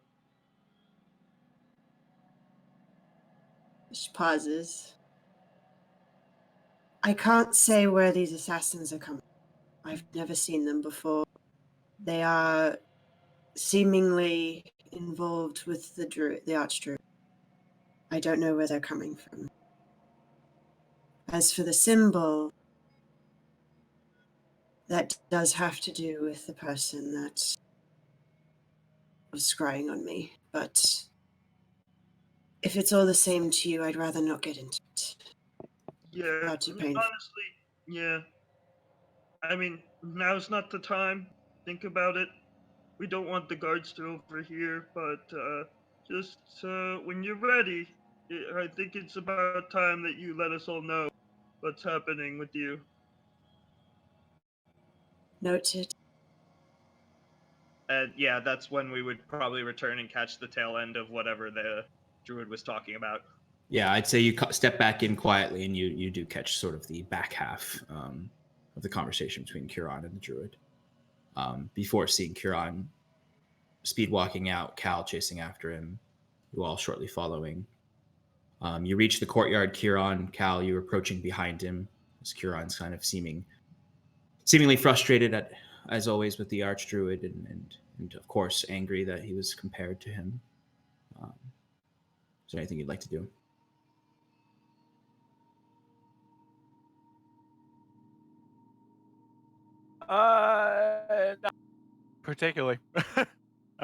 She pauses. I can't say where these assassins are coming. I've never seen them before. They are seemingly involved with the archdruid. I don't know where they're coming from. As for the symbol, that does have to do with the person that was scrying on me. But if it's all the same to you, I'd rather not get into it. Yeah, Far too painful. honestly, yeah. I mean, now's not the time. Think about it. We don't want the guards to overhear, but just when you're ready, I think it's about time that you let us all know what's happening with you. Noted. And yeah, that's when we would probably return and catch the tail end of whatever the druid was talking about. Yeah, I'd say you step back in quietly, and you do catch sort of the back half of the conversation between Kiran and the druid. Before seeing Kiran speed walking out, Cal chasing after him, you all shortly following. You reach the courtyard. Kiran, Cal, you're approaching behind him as Kiran's kind of seemingly frustrated as always with the archdruid, and of course angry that he was compared to him. Is there anything you'd like to do? Not particularly.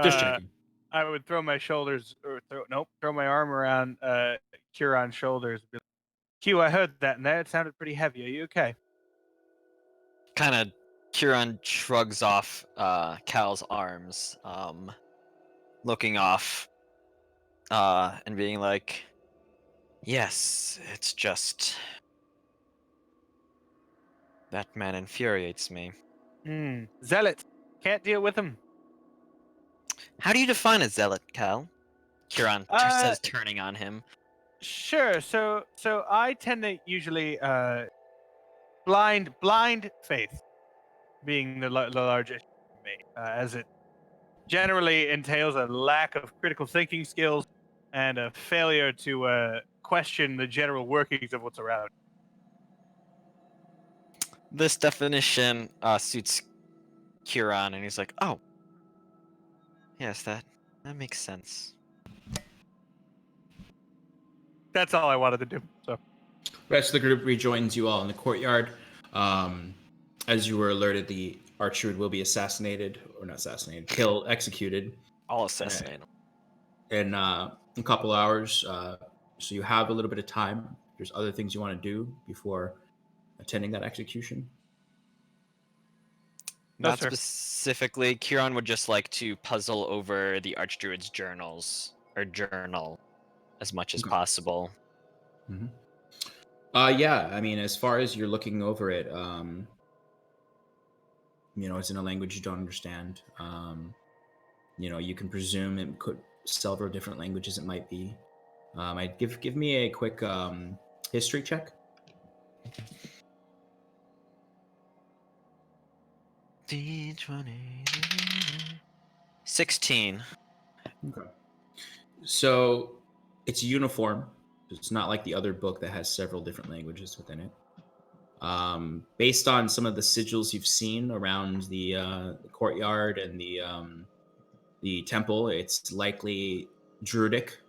Just checking. I would throw my shoulders, or throw my arm around Kieran's shoulders. Q, I heard that, and that sounded pretty heavy. Are you okay? Kind of, Kieran shrugs off Cal's arms, looking off, and being like, "Yes, it's just that man infuriates me." Zealot. Can't deal with him. How do you define a zealot, Cal? Kieran says, turning on him. Sure. So I tend to usually blind faith being the largest for me, as it generally entails a lack of critical thinking skills and a failure to question the general workings of what's around. This definition suits Kieran, and he's like, "Oh, yes, that makes sense." That's all I wanted to do. So, Rest of the group rejoins you all in the courtyard. As you were alerted, the archdude will be assassinated, or not assassinated, killed, executed. I'll assassinate him. In a couple hours. So you have a little bit of time. There's other things you want to do before attending that execution. No, Not sir. specifically. Kieran would just like to puzzle over the Archdruid's journal as much as possible. Mm-hmm. Yeah, I mean, as far as you're looking over it, it's in a language you don't understand. You can presume it could several different languages it might be. I'd give me a quick history check. D20. 16. Okay. So it's uniform. It's not like the other book that has several different languages within it. Based on some of the sigils you've seen around the courtyard and the temple, it's likely Druidic,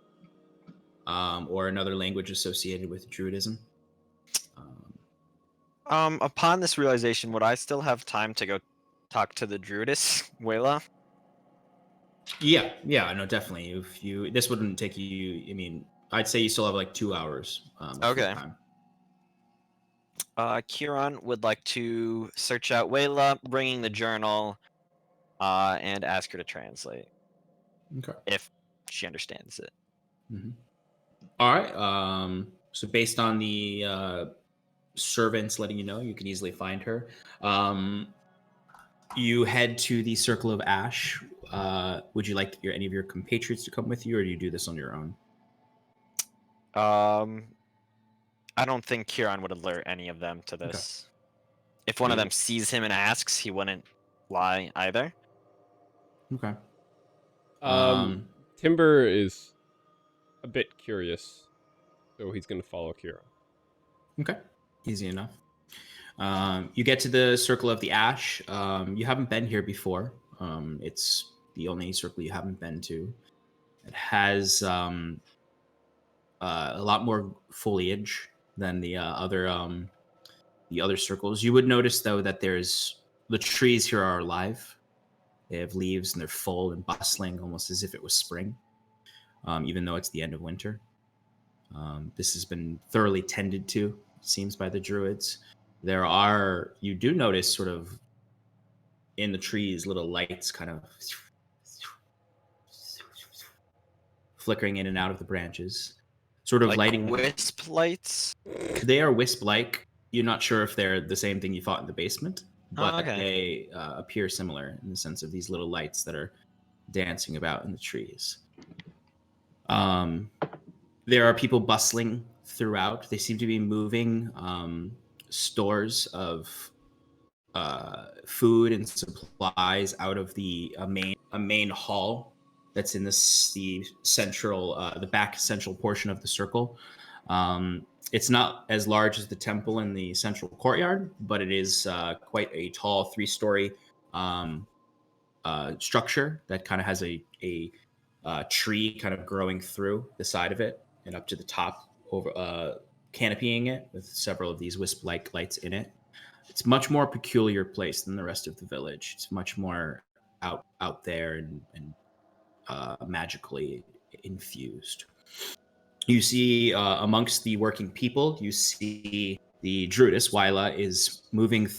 or another language associated with Druidism. Upon this realization, would I still have time to go talk to the Druidess, Wela? Yeah, no, definitely. If you, this wouldn't take you. I mean, I'd say you still have like 2 hours of free Okay. time. Kieran would like to search out Wayla, bringing the journal, and ask her to translate Okay. if she understands it. Mm-hmm. All right. So based on the servants letting you know, you can easily find her. You head to the Circle of Ash. Would you like any of your compatriots to come with you, or do you do this on your own? I don't think Kieran would alert any of them to this. If one of them sees him and asks, he wouldn't lie either. Okay. Timber is a bit curious, so he's going to follow Kira. Okay. Easy enough. You get to the Circle of the Ash. You haven't been here before. It's the only circle you haven't been to. It has a lot more foliage than the other circles. You would notice though that the trees here are alive. They have leaves and they're full and bustling, almost as if it was spring, even though it's the end of winter. This has been thoroughly tended to, it seems, by the druids. You do notice sort of in the trees little lights kind of flickering in and out of the branches, sort of Like lighting. wisp lights? They are wisp-like. You're not sure if they're the same thing you fought in the basement, but they appear similar in the sense of these little lights that are dancing about in the trees. There are people bustling throughout. They seem to be moving stores of food and supplies out of the main hall that's in the back central portion of the circle. It's not as large as the temple in the central courtyard, but it is quite a tall 3-story structure that kind of has a tree kind of growing through the side of it and up to the top, over canopying it with several of these wisp-like lights in it. It's much more peculiar place than the rest of the village. It's much more out there and magically infused. You see amongst the working people, you see the druidess Wyla is moving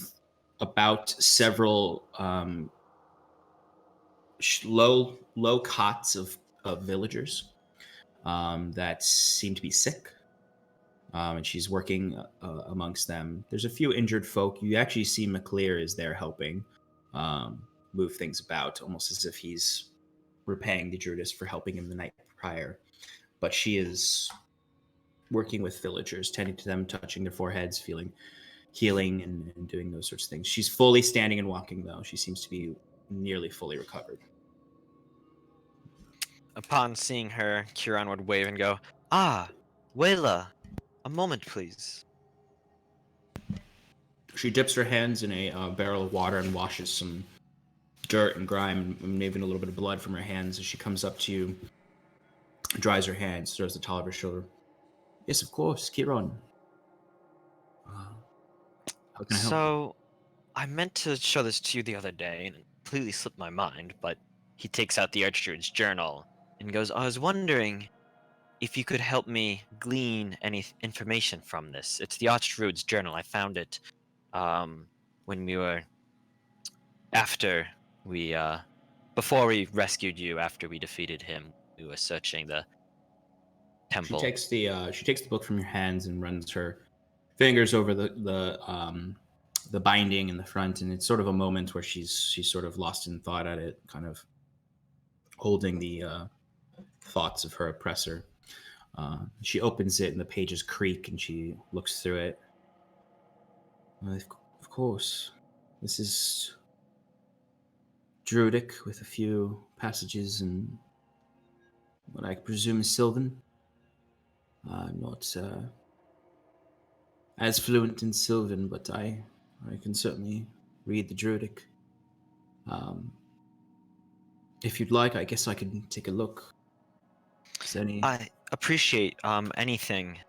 about several low cots of villagers that seem to be sick. And she's working amongst them. There's a few injured folk. You actually see McClear is there helping move things about, almost as if he's repaying the druidess for helping him the night prior. But she is working with villagers, tending to them, touching their foreheads, healing, and doing those sorts of things. She's fully standing and walking, though. She seems to be nearly fully recovered. Upon seeing her, Kieran would wave and go, "Ah, Wayla, a moment, please." She dips her hands in a barrel of water and washes some dirt and grime and maybe even a little bit of blood from her hands as she comes up to you, dries her hands, throws the towel over her shoulder. Yes, of course, Kieran. How can I help? So, I meant to show this to you the other day, and it completely slipped my mind, but he takes out the Archdruid's journal and goes, "I was wondering if you could help me glean any information from this. It's the Archdruid's journal. I found it when we were before we rescued you, after we defeated him. We were searching the temple." She takes the book from your hands and runs her fingers over the binding in the front, and it's sort of a moment where she's sort of lost in thought at it, kind of holding the thoughts of her oppressor. She opens it and the pages creak and she looks through it. Of course, this is Druidic with a few passages in what I presume is Sylvan. I'm not as fluent in Sylvan, but I can certainly read the Druidic. If you'd like, I guess I can take a look. Is there any... I appreciate anything,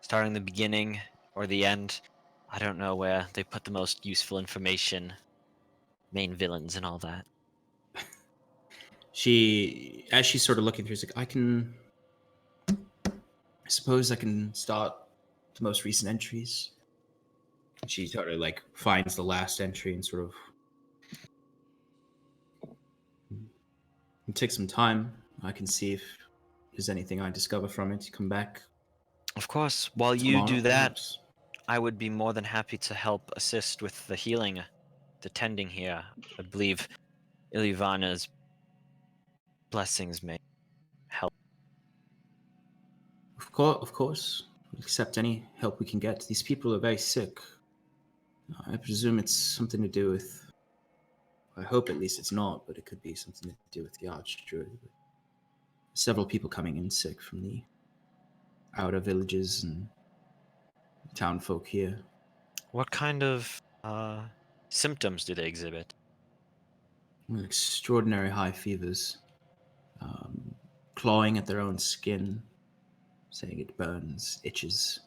starting the beginning or the end. I don't know where they put the most useful information, main villains and all that. As she's sort of looking through, she's like, I suppose I can start the most recent entries. She sort of like finds the last entry and sort of take some time. I can see if there's anything I discover from it. Come back Of course, while you tomorrow, do that, perhaps. I would be more than happy to help assist with the healing, the tending here. I believe Ilivana's blessings may help. Of course. We'll accept any help we can get. These people are very sick. I presume it's something to do with. I hope at least it's not, but it could be something to do with the Archdruid. Several people coming in sick from the outer villages and town folk here. What kind of symptoms do they exhibit? With extraordinary high fevers, clawing at their own skin, saying it burns, itches.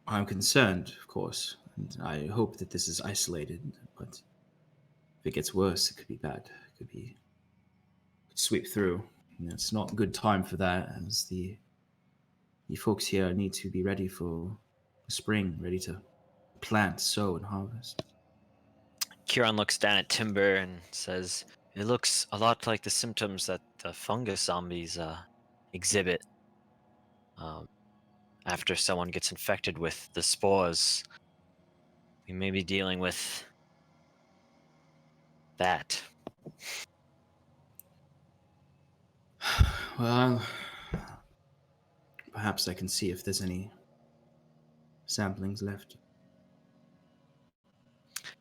I'm concerned, of course, and I hope that this is isolated, but if it gets worse, it could be bad. It could sweep through. It's not a good time for that, as the folks here need to be ready for spring, ready to plant, sow, and harvest. Kieran looks down at Timber and says, "It looks a lot like the symptoms that the fungus zombies exhibit after someone gets infected with the spores. We may be dealing with that." Well, perhaps I can see if there's any samplings left.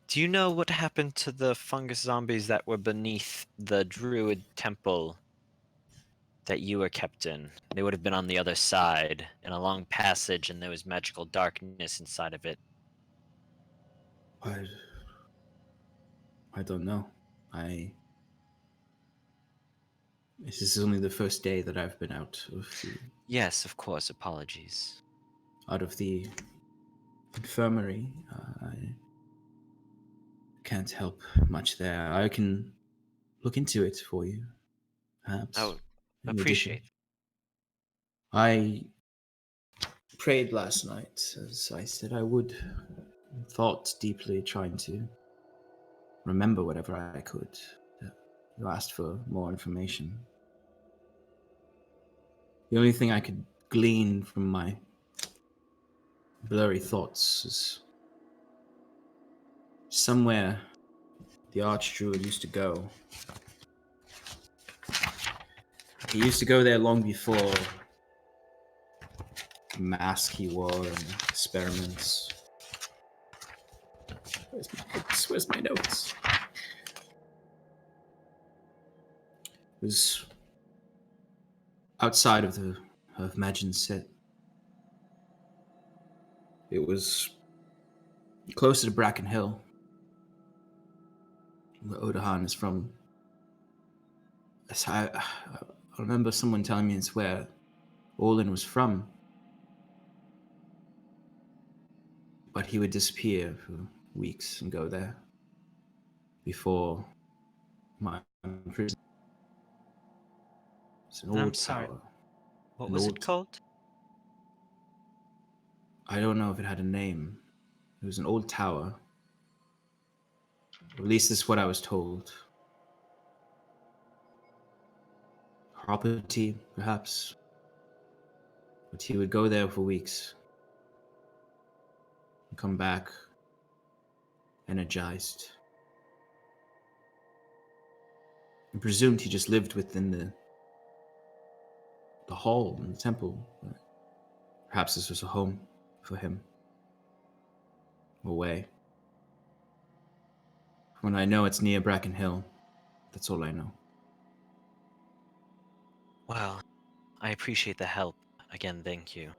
Do you know what happened to the fungus zombies that were beneath the druid temple that you were kept in? They would have been on the other side in a long passage, and there was magical darkness inside of it. I don't know. This is only the first day that I've been out Yes, of course. Apologies. of the infirmary. I can't help much there. I can look into it for you, perhaps. I would in appreciate. addition. I prayed last night, as I said I would. Thought deeply, trying to remember whatever I could. You asked for more information. The only thing I could glean from my blurry thoughts is somewhere the Archdruid used to go. He used to go there long before the mask he wore and experiments. Where's my notes? It was outside of Magin's Set. It was closer to Bracken Hill, where Odahan is from. I remember someone telling me it's where Olin was from. But he would disappear for weeks and go there before my prison. It's an I'm old sorry. tower. What An was old- it called? I don't know if it had a name. It was an old tower. Or at least that's what I was told. Property, perhaps. But he would go there for weeks. And come back energized. I presumed he just lived within the hall in the temple. But perhaps this was a home for him. Away. When I know it's near Bracken Hill, that's all I know. Well, I appreciate the help. Again, thank you.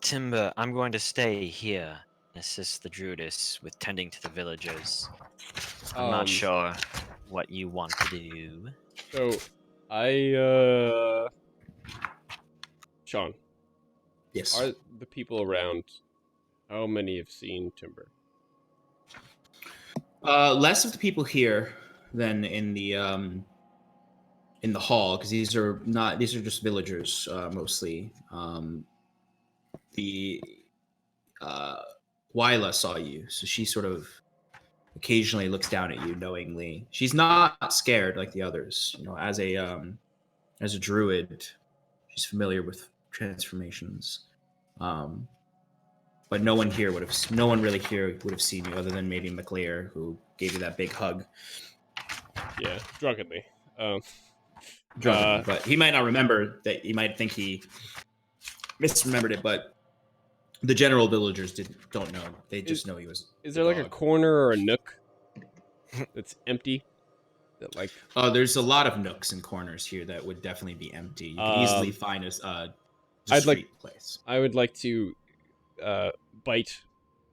Timber, I'm going to stay here and assist the Druidess with tending to the villagers. I'm not sure what you want to do. So, Sean, Yes. are the people around? How many have seen Timber? Less of the people here than in the hall, because these are just villagers mostly. The Wyla saw you, so she sort of occasionally looks down at you knowingly. She's not scared like the others. As a druid, she's familiar with transformations. But no one really here would have seen you other than maybe McLear, who gave you that big hug. Yeah, drunkenly. But he might not remember that. He might think he misremembered it, but the general villagers don't know. They just know he was. Is there like a corner or a nook that's empty? That like there's a lot of nooks and corners here that would definitely be empty. You can easily find a street place. I would like to bite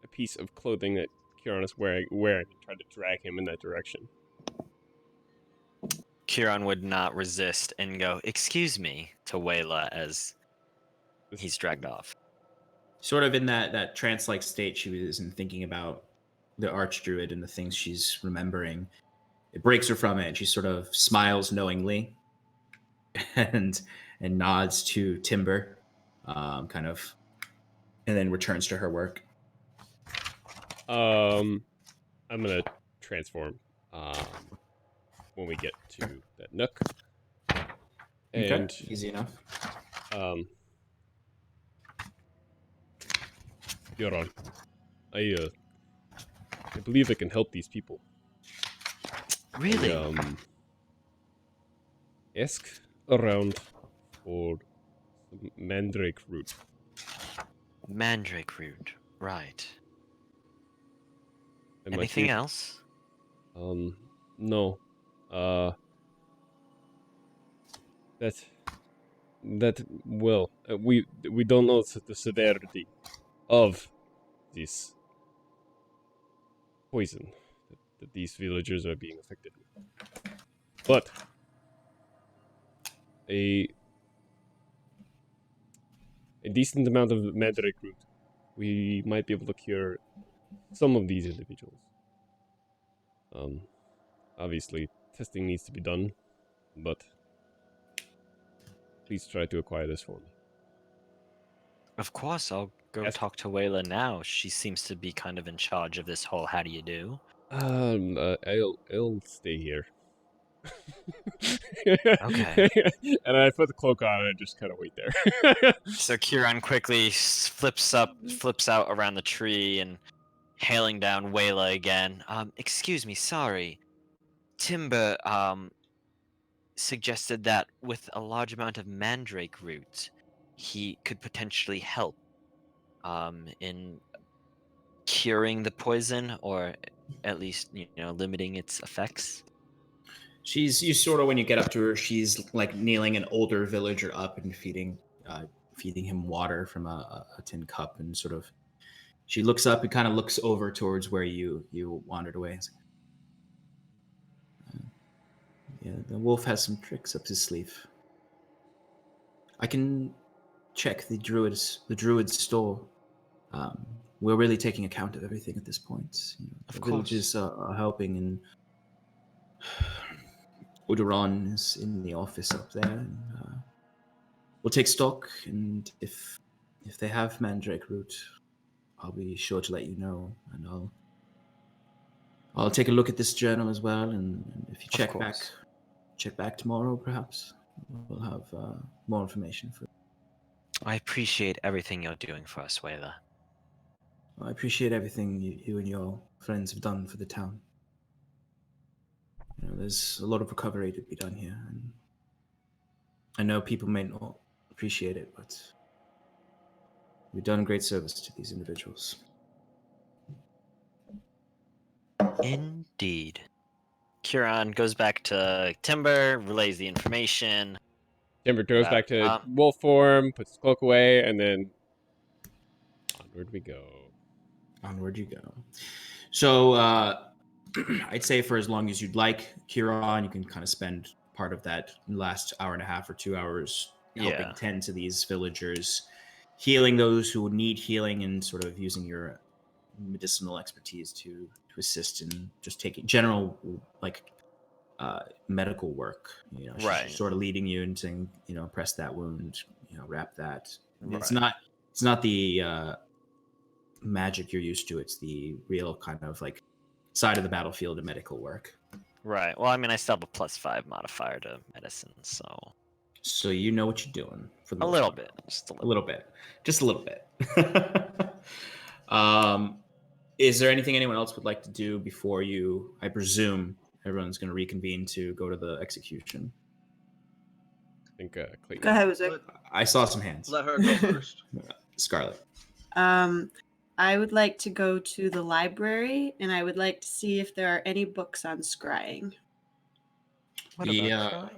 a piece of clothing that Kieran is wearing and try to drag him in that direction. Kieran would not resist and go, "Excuse me," to Wayla as he's dragged off. Sort of in that trance-like state she was in, thinking about the archdruid and the things she's remembering. It breaks her from it, and she sort of smiles knowingly and nods to Timber, kind of, and then returns to her work. I'm gonna transform when we get to that nook. And okay. Easy enough. Yoron, I believe I can help these people. Really? Ask around for some mandrake root. Mandrake root, right. And Anything else? No. We don't know the severity of this poison that these villagers are being affected with. But a decent amount of mandrake root, we might be able to cure some of these individuals. Obviously, testing needs to be done, but please try to acquire this for me. Of course, I'll go talk to Wayla now. She seems to be kind of in charge of this whole how do you do. I'll stay here. Okay. And I put the cloak on and just kind of wait there. So Kieran quickly flips out around the tree and hailing down Wayla again. Excuse me, sorry. Timber suggested that with a large amount of mandrake root, he could potentially help in curing the poison, or at least limiting its effects. You sort of, when you get up to her, she's like kneeling an older villager up and feeding him water from a tin cup, and sort of she looks up and kind of looks over towards where you wandered away. Yeah, the wolf has some tricks up his sleeve. I can check the druid's store. We're really taking account of everything at this point. Of the course. Villages are helping, and Udaron is in the office up there. And, we'll take stock, and if they have mandrake root, I'll be sure to let you know, and I'll take a look at this journal as well. And if you check back tomorrow, perhaps we'll have more information for you. I appreciate everything you're doing for us, Wayla. I appreciate everything you and your friends have done for the town. There's a lot of recovery to be done here, and I know people may not appreciate it, but we've done great service to these individuals. Indeed. Kieran goes back to Timber, relays the information. Timber goes back to wolf form, puts his cloak away, and then onward we go. Onward you go. So I'd say for as long as you'd like, Kieran, you can kind of spend part of that last hour and a half or 2 hours helping tend to these villagers, healing those who need healing, and sort of using your medicinal expertise to to assist in just taking general like medical work. You know, she's Right. just sort of leading you and saying, you know, press that wound, you know, wrap that. It's Right. not the magic you're used to. It's the real kind of like side of the battlefield of medical work. Right. Well, I mean, I still have a +5 modifier to medicine, so So you know what you're doing for the a most little part. bit, just a A little. little bit, just a little bit. Is there anything anyone else would like to do before you? I presume everyone's going to reconvene to go to the execution. I think Clayton. Go ahead, Wizzwick. Let, I saw some hands. let her go first. Scarlet. I would like to go to the library, and I would like to see if there are any books on scrying. What Yeah. about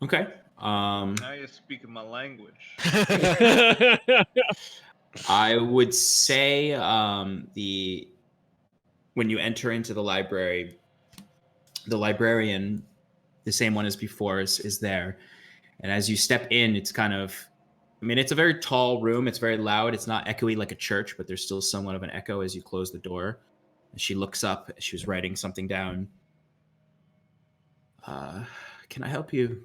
Okay. Now you're speaking my language. I would say when you enter into the library, the librarian, the same one as before, is there. And as you step in, it's kind of, I mean, it's a very tall room. It's very loud. It's not echoey like a church, but there's still somewhat of an echo as you close the door. And she looks up. She was writing something down. Can I help you?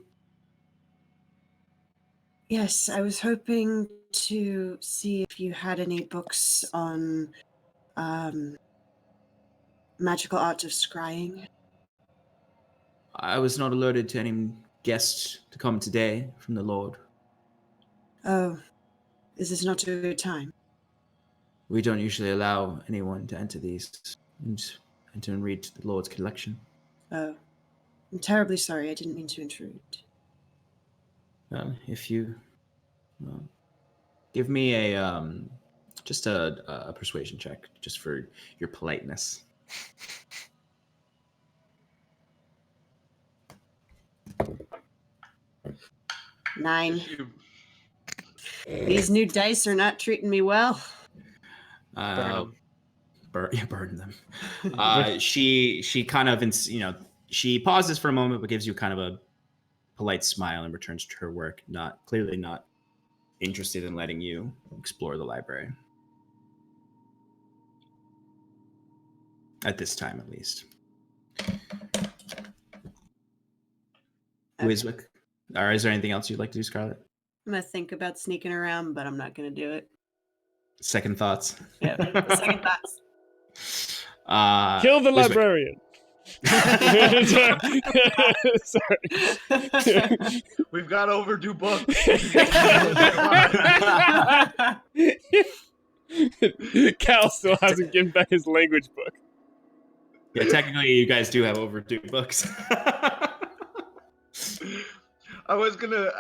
Yes, I was hoping to see if you had any books on magical art of scrying. I was not alerted to any guests to come today from the Lord. Oh, is this not a good time? We don't usually allow anyone to enter these and read the Lord's collection. Oh, I'm terribly sorry. I didn't mean to intrude. If you give me just a persuasion check, just for your politeness. 9. You- These new dice are not treating me well. Burn 'em. Burn them. She kind of, she pauses for a moment, but gives you kind of a polite smile and returns to her work. Clearly not interested in letting you explore the library at this time, at least. Okay. Wiswick, or is there anything else you'd like to do, Scarlett? I'm gonna think about sneaking around, but I'm not gonna do it. Second thoughts. Yeah, second thoughts. Kill the Wiswick. librarian. Sorry. We've got overdue books. Cal still hasn't given back his language book. Yeah, technically, you guys do have overdue books. I was gonna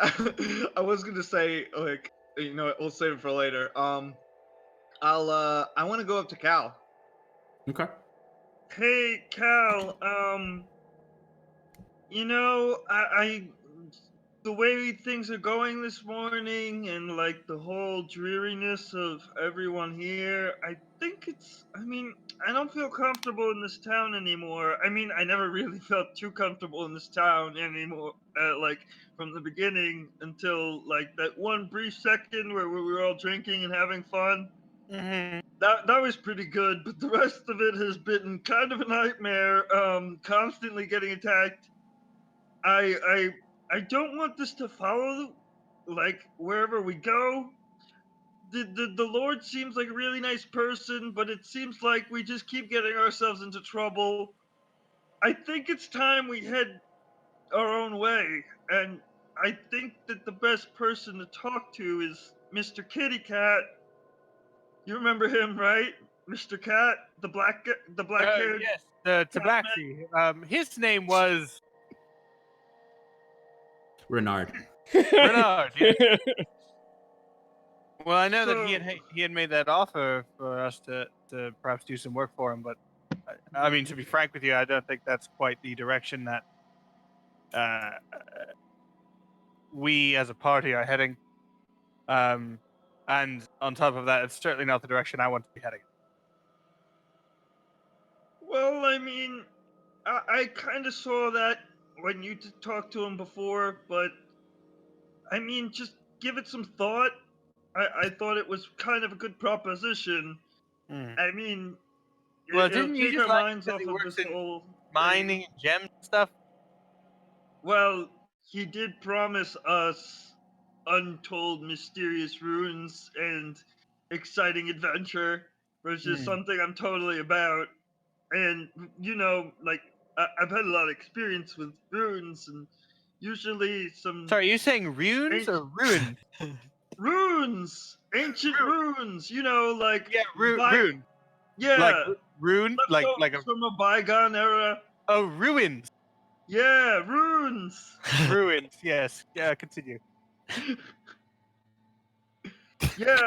say, like, you know what, we'll save it for later. I want to go up to Cal. Okay. Hey, Cal, you know, I the way things are going this morning and like the whole dreariness of everyone here, I mean, I don't feel comfortable in this town anymore. I mean, I never really felt too comfortable in this town anymore, like from the beginning until like that one brief second where we were all drinking and having fun. Mm-hmm. That was pretty good, but the rest of it has been kind of a nightmare. Constantly getting attacked. I don't want this to follow, like, wherever we go. The Lord seems like a really nice person, but it seems like we just keep getting ourselves into trouble. I think it's time we head our own way, and I think that the best person to talk to is Mr. Kitty Cat. You remember him, right? Mr. Cat, the black haired. Yes, the Tabaxi. His name was Renard. Renard. Yes. Well, I know that So- he had made that offer for us to perhaps do some work for him, but I mean, to be frank with you, I don't think that's quite the direction that we as a party are heading. And on top of that, it's certainly not the direction I want to be heading. Well, I mean, I kind of saw that when you talked to him before, but I mean, just give it some thought. I thought it was kind of a good proposition. Mm. I mean, Well, It'll didn't you take just our like minds because off he of works this in whole mining thing. and gem stuff? Well, he did promise us untold mysterious ruins and exciting adventure, which is something I'm totally about. And like I've had a lot of experience with ruins, and usually some Sorry, are you saying runes or ruins? runes, ancient runes. Like Yeah, by rune. yeah, Like rune, like leftovers a from a bygone era. ruins. Yeah, runes. Ruins. Yes. Yeah. Continue. Yeah.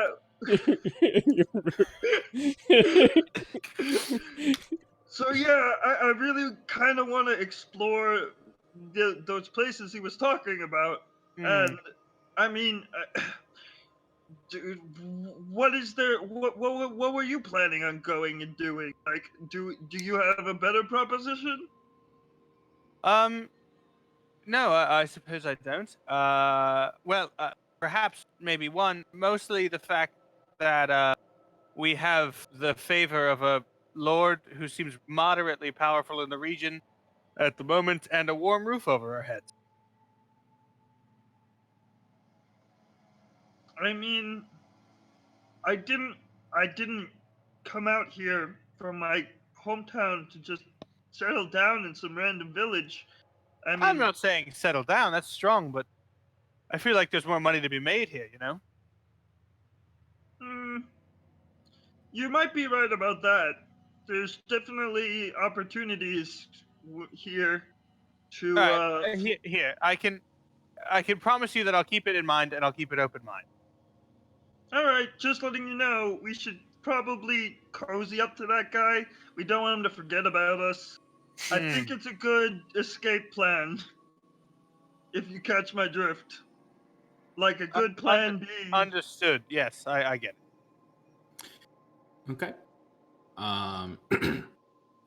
So yeah, I really kind of want to explore those places he was talking about, and I mean, dude, what is there? What were you planning on going and doing? Like, do you have a better proposition? No, I suppose I don't. Well, perhaps maybe one. Mostly the fact that we have the favor of a lord who seems moderately powerful in the region at the moment, and a warm roof over our heads. I mean, I didn't I didn't come out here from my hometown to just settle down in some random village. I I'm mean, not saying settle down. That's strong, but I feel like there's more money to be made here. You know. mm, you might be right about that. There's definitely opportunities here All to right. Here, I can promise you that I'll keep it in mind and I'll keep it open mind. All right, just letting you know, we should probably cozy up to that guy. We don't want him to forget about us. I think it's a good escape plan, if you catch my drift. Like a good plan B. Understood. Yes, I get it. Okay.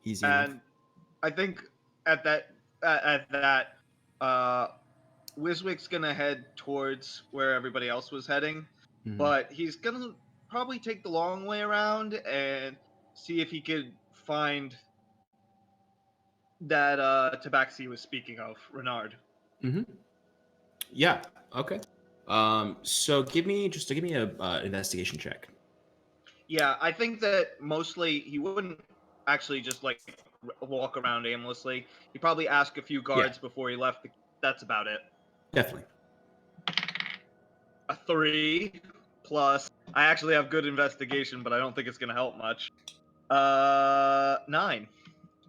Easy enough. And I think at that, Wiswick's gonna head towards where everybody else was heading, Mhm. but he's gonna probably take the long way around and see if he could find that Tabaxi was speaking of, Renard. Yeah. Okay. So give me a investigation check. Yeah, I think that mostly he wouldn't actually just like walk around aimlessly. He'd probably ask a few guards before he left. That's about it. Definitely. A 3 plus. I actually have good investigation, but I don't think it's gonna help much. 9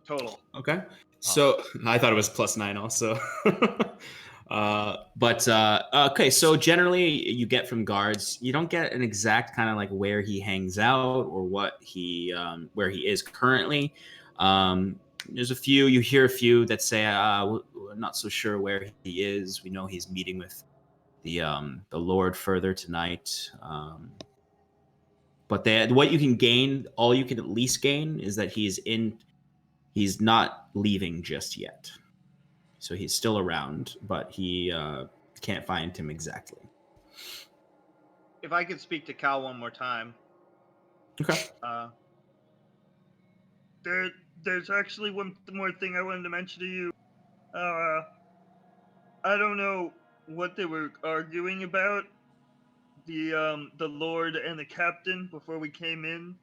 total. Okay. So I thought it was +9 also. Okay. So generally, you get from guards, you don't get an exact kind of like where he hangs out or what he where he is currently. There's a few. You hear a few that say, "We're not so sure where he is. We know he's meeting with the Lord further tonight." But what you can gain, all you can at least gain, is that he's not leaving just yet. So he's still around, but he can't find him exactly. If I could speak to Cal one more time. Okay. There's actually one more thing I wanted to mention to you. I don't know what they were arguing about, the Lord and the captain before we came in.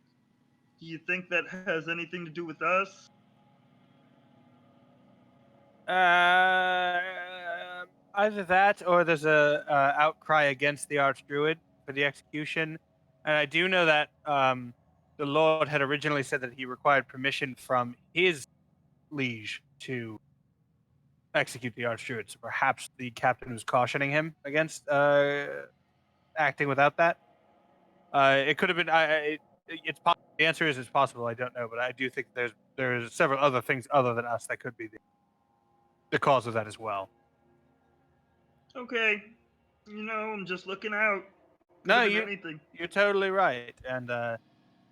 Do you think that has anything to do with us? Either that or there's a outcry against the Archdruid for the execution, and I do know that the Lord had originally said that he required permission from his liege to execute the Archdruid. So perhaps the captain was cautioning him against acting without that. It could have been. It's possible. The answer is it's possible. I don't know, but I do think there's several other things other than us that could be the cause of that as well. Okay. I'm just looking out. No, Anything. you're totally right, and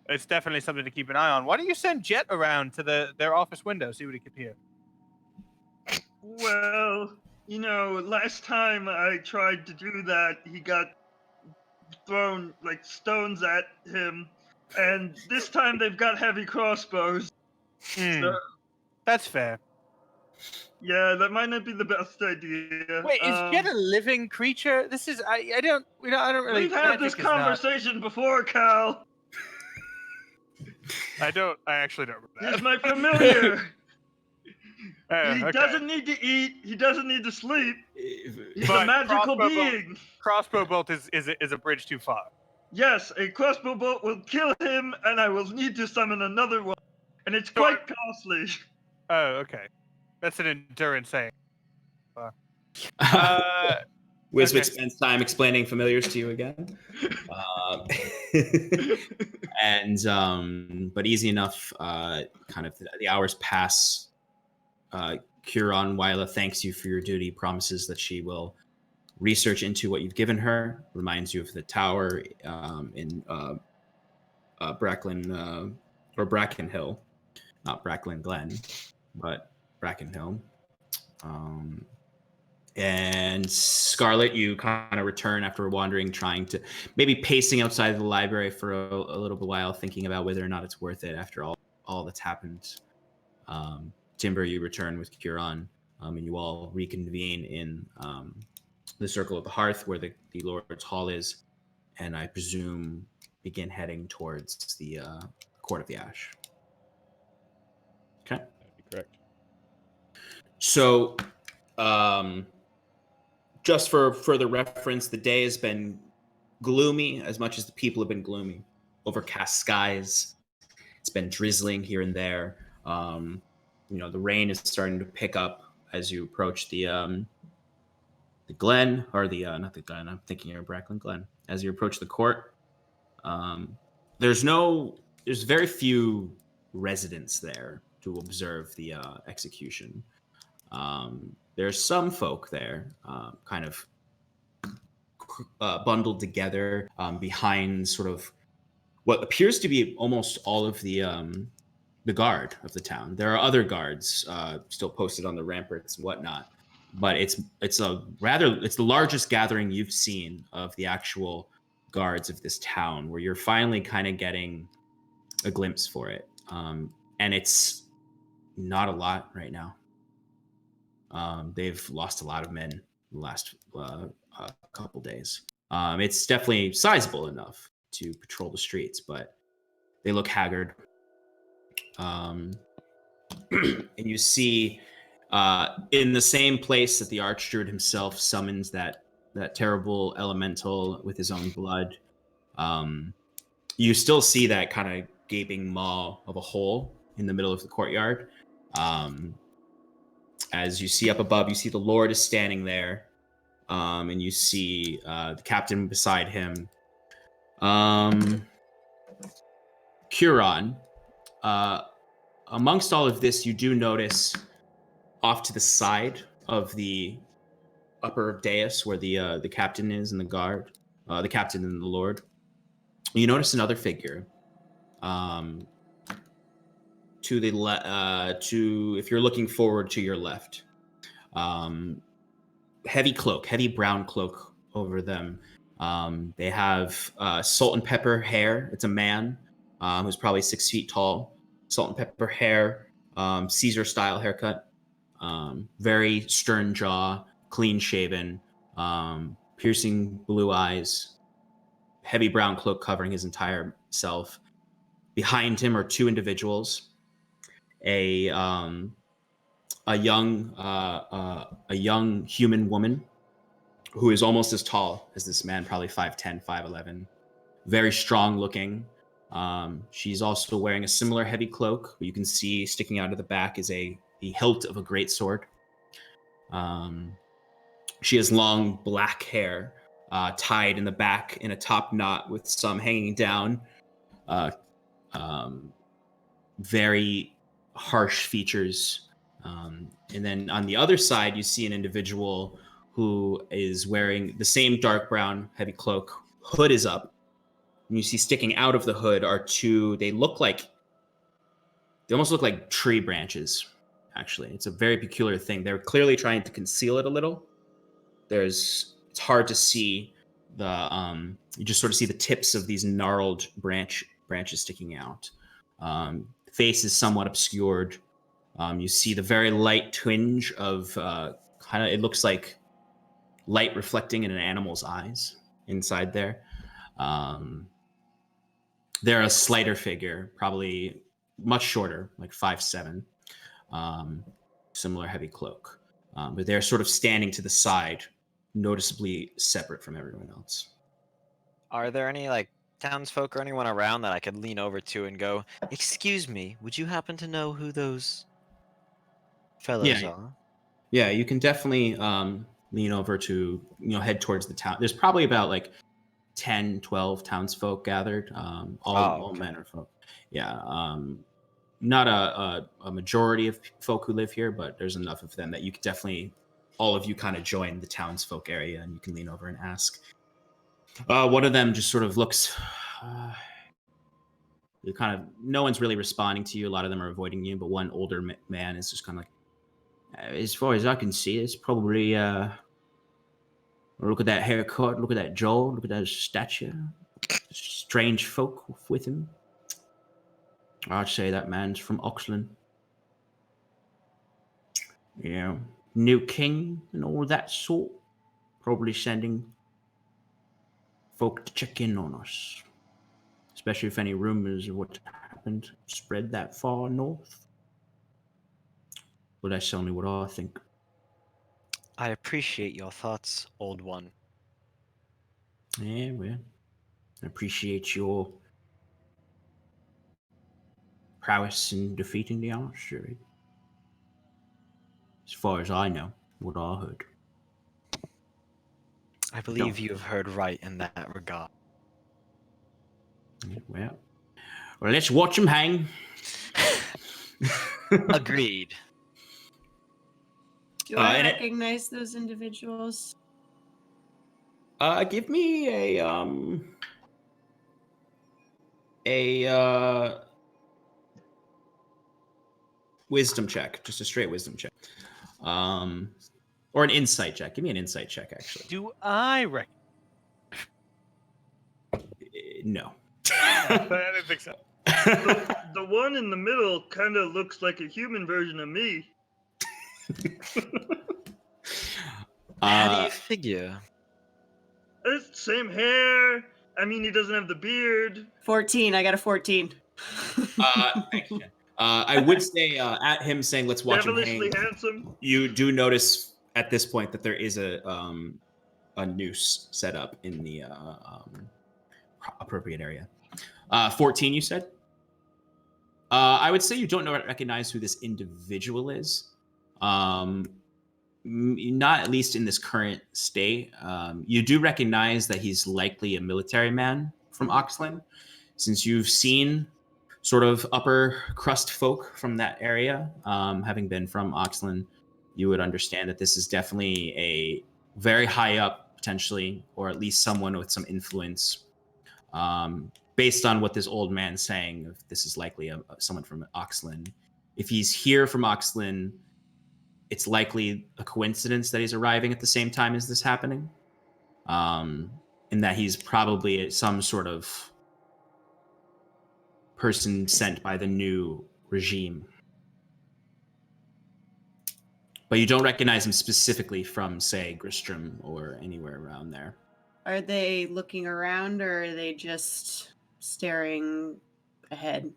it's definitely something to keep an eye on. Why don't you send Jet around to their office window, see what he can hear? Well, last time I tried to do that, he got thrown like stones at him, And this time they've got heavy crossbows. So, That's fair. yeah, that might not be the best idea. Wait, is Jet a living creature? This is I don't I don't really. We've had this magic is not- conversation before, Cal. I actually don't remember He's that. my familiar. He Okay. doesn't need to eat. He doesn't need to sleep. He's But a magical crossbow bolt- being. Crossbow bolt is a bridge too far. Yes, a crossbow bolt will kill him, and I will need to summon another one. And it's So quite costly. Oh, okay. That's an endurance thing. Wiswick Okay. spends time explaining familiars to you again. But easy enough. Kind of the hours pass. Curon Wyla thanks you for your duty, promises that she will research into what you've given her, reminds you of the tower in Bracklin or Bracken Hill, not Bracklin Glen, but Bracken Hill. And Scarlet, you kind of return after wandering, trying to maybe pacing outside of the library for a little while, thinking about whether or not it's worth it after all that's happened. Timber, you return with Curon, and you all reconvene in the Circle of the Hearth, where the Lord's Hall is, and I presume begin heading towards the Court of the Ash. Okay. That'd be correct. So, just for further reference, the day has been gloomy as much as the people have been gloomy. Overcast skies. It's been drizzling here and there. The rain is starting to pick up as you approach the Glen, or not the Glen. I'm thinking of Bracklin Glen. As you approach the court, there's very few residents there to observe the execution. There's some folk there, kind of bundled together behind sort of what appears to be almost all of the guard of the town. There are other guards still posted on the ramparts and whatnot, but it's the largest gathering you've seen of the actual guards of this town, where you're finally kind of getting a glimpse for it. And it's not a lot right now. They've lost a lot of men in the last couple days. It's definitely sizable enough to patrol the streets, but they look haggard. And you see in the same place that the Archdruid himself summons that terrible elemental with his own blood, you still see that kind of gaping maw of a hole in the middle of the courtyard. As you see up above, you see the Lord is standing there, and you see the captain beside him. Curon, amongst all of this, you do notice off to the side of the upper dais where the captain is and the guard, the captain and the Lord. You notice another figure. To the if you're looking forward to your left, heavy brown cloak over them. They have salt and pepper hair. It's a man who's probably 6 feet tall. Salt and pepper hair, Caesar style haircut, very stern jaw, clean shaven, piercing blue eyes, heavy brown cloak covering his entire self. Behind him are two individuals. A young human woman who is almost as tall as this man, probably 5'10", 5'11", very strong looking. She's also wearing a similar heavy cloak. You can see sticking out of the back is the hilt of a great sword. She has long black hair tied in the back in a top knot with some hanging down. Very harsh features. And then on the other side, you see an individual who is wearing the same dark brown heavy cloak. Hood is up. And you see sticking out of the hood are they almost look like tree branches, actually. It's a very peculiar thing. They're clearly trying to conceal it a little. It's hard to see you just sort of see the tips of these gnarled branches sticking out. Face is somewhat obscured. You see the very light twinge of kind of, it looks like light reflecting in an animal's eyes inside there. They're a slighter figure, probably much shorter, like 5'7", similar heavy cloak. But they're sort of standing to the side, noticeably separate from everyone else. Are there any like townsfolk or anyone around that I could lean over to and go, "Excuse me, would you happen to know who those fellows are?" Yeah, you can definitely lean over to, head towards the town. There's probably about like 10, 12 townsfolk gathered, all okay. manner of folk. Yeah, not a majority of folk who live here, but there's enough of them that you could definitely, all of you kind of join the townsfolk area, and you can lean over and ask. One of them just sort of looks. No one's really responding to you. A lot of them are avoiding you, but one older man is just kind of like, as far as I can see, it's probably look at that haircut, look at that jaw, look at that stature. Strange folk with him. I'd say that man's from Oxland. New king and all that sort. Probably sending folk to check in on us. Especially if any rumors of what happened spread that far north. Well, that's only what I think. I appreciate your thoughts, old one. Yeah, well, I appreciate your prowess in defeating the archery. As far as I know, what I heard. I believe you have heard right in that regard. Well, let's watch them hang. Agreed. Do I recognize those individuals? Give me a wisdom check, just a straight wisdom check, or an insight check. Give me an insight check, actually. Do I reckon? No. I didn't think so. The one in the middle kind of looks like a human version of me. How do you figure? It's same hair. I mean, he doesn't have the beard. 14. I got a 14. Thanks, Jen. I would say at him saying, "Let's watch him hang." Handsome. You do notice at this point that there is a noose set up in the appropriate area. 14, you said? I would say you don't recognize who this individual is. Not at least in this current state. You do recognize that he's likely a military man from Oxland, since you've seen sort of upper crust folk from that area. Having been from Oxland, you would understand that this is definitely a very high up, potentially, or at least someone with some influence. Based on what this old man's saying, this is likely someone from Oxland. If he's here from Oxland, it's likely a coincidence that he's arriving at the same time as this happening. And that he's probably some sort of person sent by the new regime. But you don't recognize him specifically from, say, Gristrom or anywhere around there. Are they looking around, or are they just staring ahead?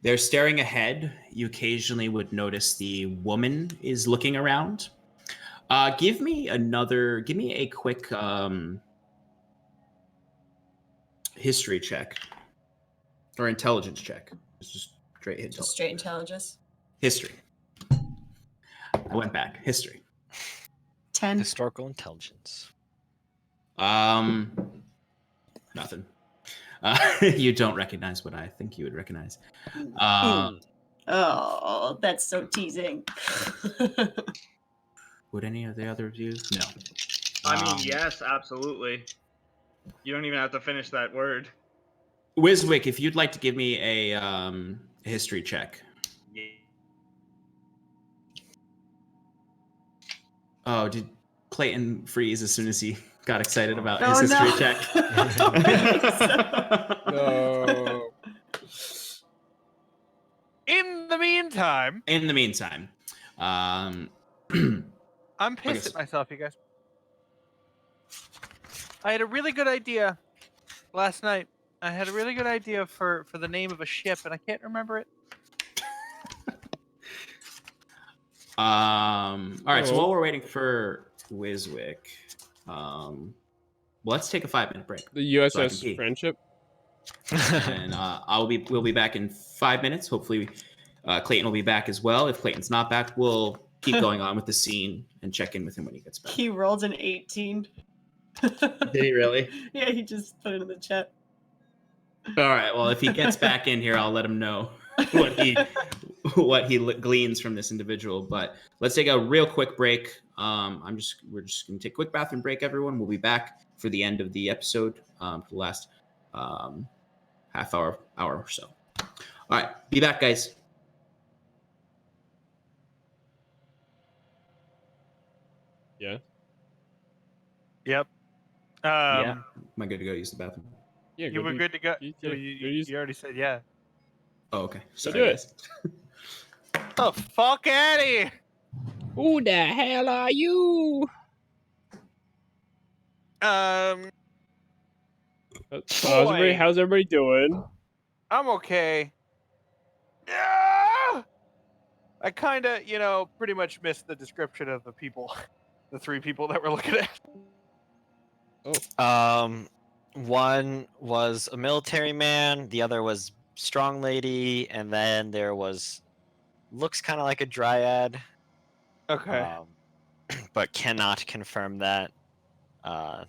They're staring ahead. You occasionally would notice the woman is looking around. Give me a quick history check or intelligence check. It's just straight intelligence. Just straight intelligence. History. I went back. History. 10. Historical intelligence. Nothing. You don't recognize what I think you would recognize. Oh, that's so teasing. Would any of the other of you? No. I mean, yes, absolutely. You don't even have to finish that word. Wiswick, if you'd like to give me a history check. Yeah. Oh, did Clayton freeze as soon as he got excited about his history check? No. meantime, I'm I'm pissed at myself, you guys. I had a really good idea last night. I had a really good idea for the name of a ship, and I can't remember it. All right. So Oh. while we're waiting for Wiswick, let's take a 5-minute break. The So I can USS pee. Friendship. And we'll be back in 5 minutes. Hopefully, Clayton will be back as well. If Clayton's not back, we'll keep going on with the scene and check in with him when he gets back. He rolled an 18. Did he really? Yeah, he just put it in the chat. All right. Well, if he gets back in here, I'll let him know what he gleans from this individual. But let's take a real quick break. We're just gonna take a quick bathroom break, everyone. We'll be back for the end of the episode, for the last half hour or so. All right, be back, guys. Yeah. Yep. Yeah. Am I good to go use the bathroom? Yeah. You were good to go. You You already said yeah. Oh, okay. Sorry, do it. guys. Get the fuck out of here! Who the hell are you? How's everybody doing? I'm okay. Yeah! I kind of, pretty much missed the description of the people, the 3 people that we're looking at. One was a military man, the other was strong lady, and then there was looks kind of like a dryad. Okay. But cannot confirm that. All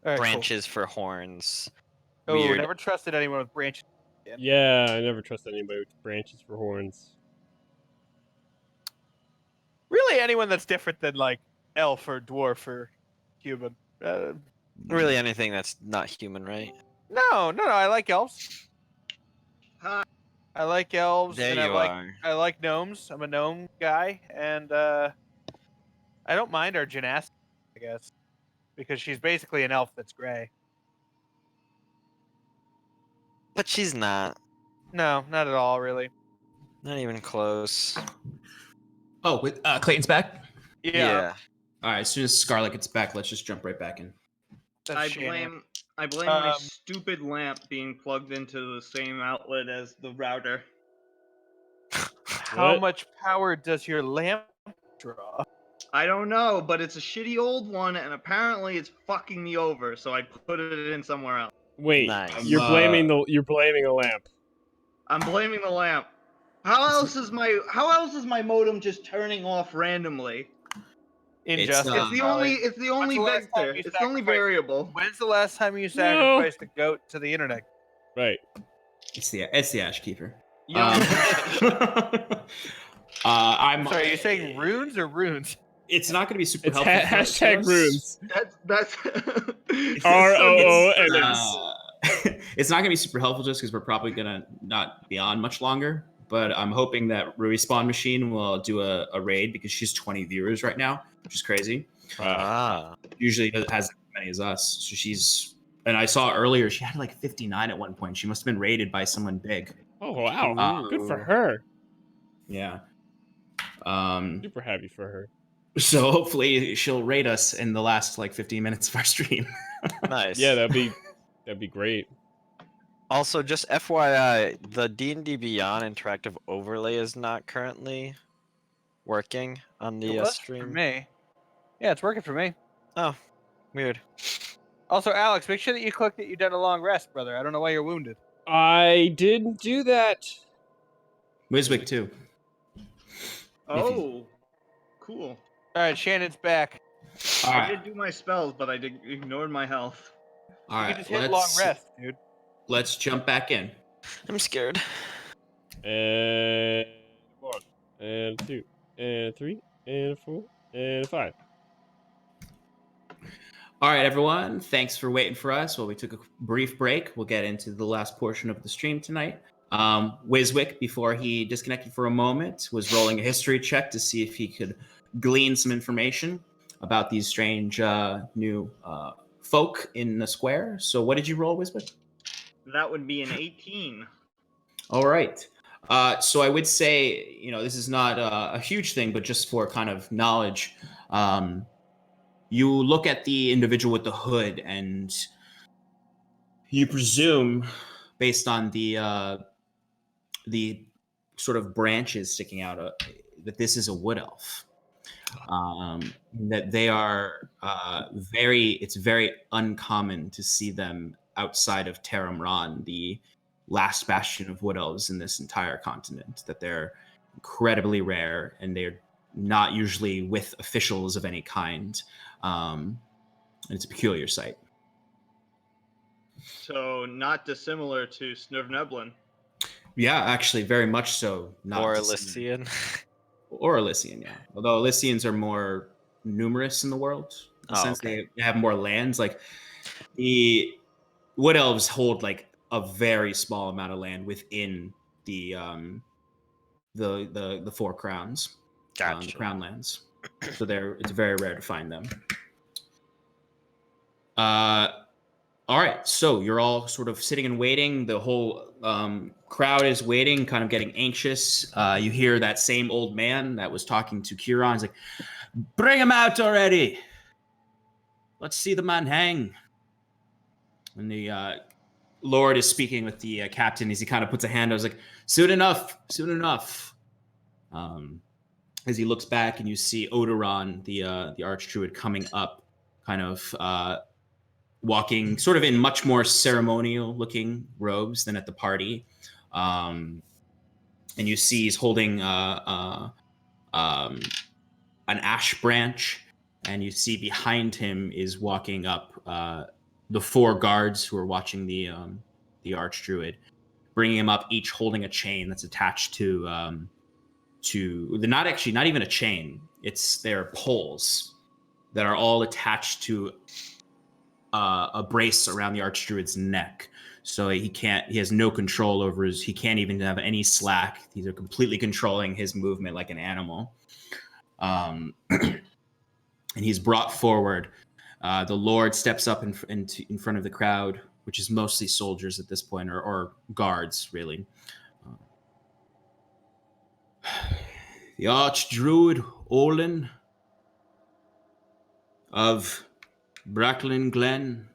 right, branches for horns. Cool. Oh, Weird. never trusted anyone with branches. Yeah, I never trust anybody with branches for horns. Really, anyone that's different than like elf or dwarf or human. Really, anything that's not human, right? No. I like elves. Hi. I like elves. There and you are. I like gnomes. I'm a gnome guy, and I don't mind our gymnastics, I guess, because she's basically an elf that's gray. But she's not. No, not at all, really. Not even close. Oh, Clayton's back? Yeah. All right, as soon as Scarlet gets back, let's just jump right back in. I blame my stupid lamp being plugged into the same outlet as the router. How much power does your lamp draw? I don't know, but it's a shitty old one, and apparently it's fucking me over. So I put it in somewhere else. Wait, Nice. you're blaming a lamp. I'm blaming the lamp. How else is my modem just turning off randomly? Injustice. It's the only vector. It's the only variable. When's the last time you sacrificed a goat to the internet? Right. It's the Ash Keeper. I'm sorry. Are you saying runes or runes? It's not going to be super It's helpful. hashtag runes. That's ROONS. It's not going to be super helpful just because we're probably going to not be on much longer. But I'm hoping that Respawn Machine will do a raid because she's 20 viewers right now, which is crazy. Usually it has as many as us. So she's, and I saw earlier she had like 59 at one point. She must have been raided by someone big. Oh wow, good for her. Yeah. Super happy for her. So hopefully she'll raid us in the last like 15 minutes of our stream. Nice. Yeah, that'd be great. Also, just FYI, the D&D Beyond interactive overlay is not currently working on the stream. For me. Yeah, it's working for me. Oh, weird. Also, Alex, make sure that you click that you done a long rest, brother. I don't know why you're wounded. I didn't do that. Wiswick too. Oh, cool. All right, Shannon's back. All I right. did do my spells, but I ignored my health. All You right. just hit long rest, dude. Let's jump back in. I'm scared. And 1, and 2, and 3, and 4, and 5. All right, everyone. Thanks for waiting for us while we took a brief break. We'll get into the last portion of the stream tonight. Wiswick, before he disconnected for a moment, was rolling a history check to see if he could glean some information about these strange new folk in the square. So what did you roll, Wiswick? That would be an 18. All right. So I would say, this is not a huge thing, but just for kind of knowledge, you look at the individual with the hood and you presume, based on the sort of branches sticking out, that this is a wood elf. That they are it's very uncommon to see them outside of Taram Ran, the last bastion of wood elves in this entire continent, that they're incredibly rare and they're not usually with officials of any kind. And it's a peculiar sight. So not dissimilar to Snurvneblin. Yeah, actually, very much so. Not Or dissimilar. Elysian. Or Elysian, yeah. Although Elysians are more numerous in the world. In the sense okay. they have more lands. Like the Wood Elves hold like a very small amount of land within the Four Crowns, the Gotcha. Crown lands. So it's very rare to find them. All right, so you're all sort of sitting and waiting. The whole crowd is waiting, kind of getting anxious. You hear that same old man that was talking to Kieran. He's like, "Bring him out already. Let's see the man hang." And the Lord is speaking with the captain as he kind of puts a hand out. He's like, "Soon enough, soon enough." As he looks back and you see Odoron, the Archdruid, coming up, kind of walking sort of in much more ceremonial looking robes than at the party. And you see he's holding an ash branch, and you see behind him is walking up the 4 guards who are watching the Archdruid, bringing him up, each holding a chain that's attached to they're not even a chain. It's their poles that are all attached to a brace around the Archdruid's neck. So he has no control over he can't even have any slack. These are completely controlling his movement like an animal. And he's brought forward. The Lord steps up in front of the crowd, which is mostly soldiers at this point, or guards, really. The Archdruid Olin of Bracklin Glen,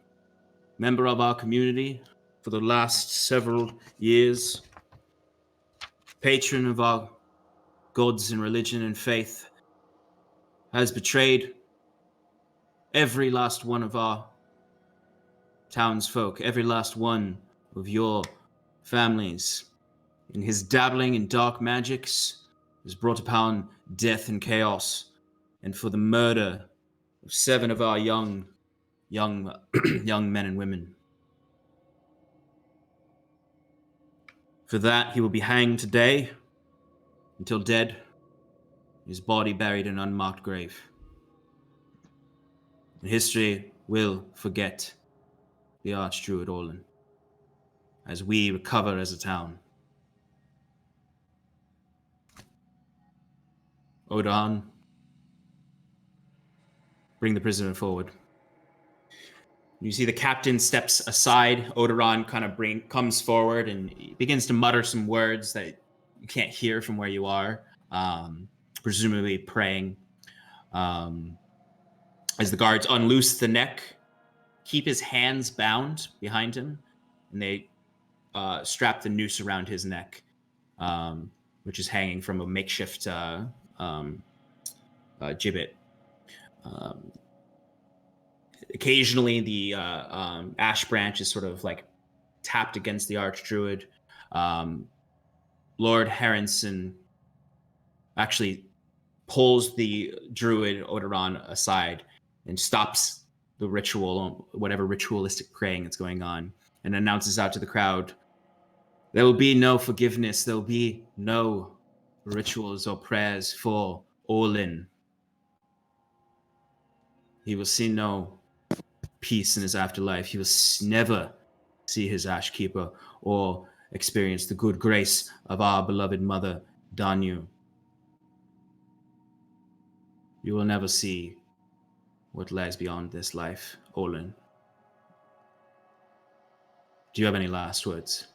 member of our community for the last several years, patron of our gods in religion and faith, has betrayed every last one of our townsfolk, every last one of your families. In his dabbling in dark magics, has brought upon death and chaos, and for the murder of 7 of our young men and women. For that, he will be hanged today, until dead, his body buried in an unmarked grave. And history will forget the Archdruid Orlin, as we recover as a town. Odan, bring the prisoner forward. You see the captain steps aside. Odoron kind of comes forward and begins to mutter some words that you can't hear from where you are, presumably praying. As the guards unloose the neck, keep his hands bound behind him, and they strap the noose around his neck, which is hanging from a makeshift gibbet. Occasionally, the ash branch is sort of like tapped against the Archdruid. Lord Harrenson actually pulls the druid Odoron aside and stops the ritual, whatever ritualistic praying that's going on, and announces out to the crowd, "There will be no forgiveness. There will be no rituals or prayers for Orlin. He will see no peace in his afterlife. He will never see his Ashkeeper or experience the good grace of our beloved mother, Danu. You will never see what lies beyond this life, Olin." Do you have any last words?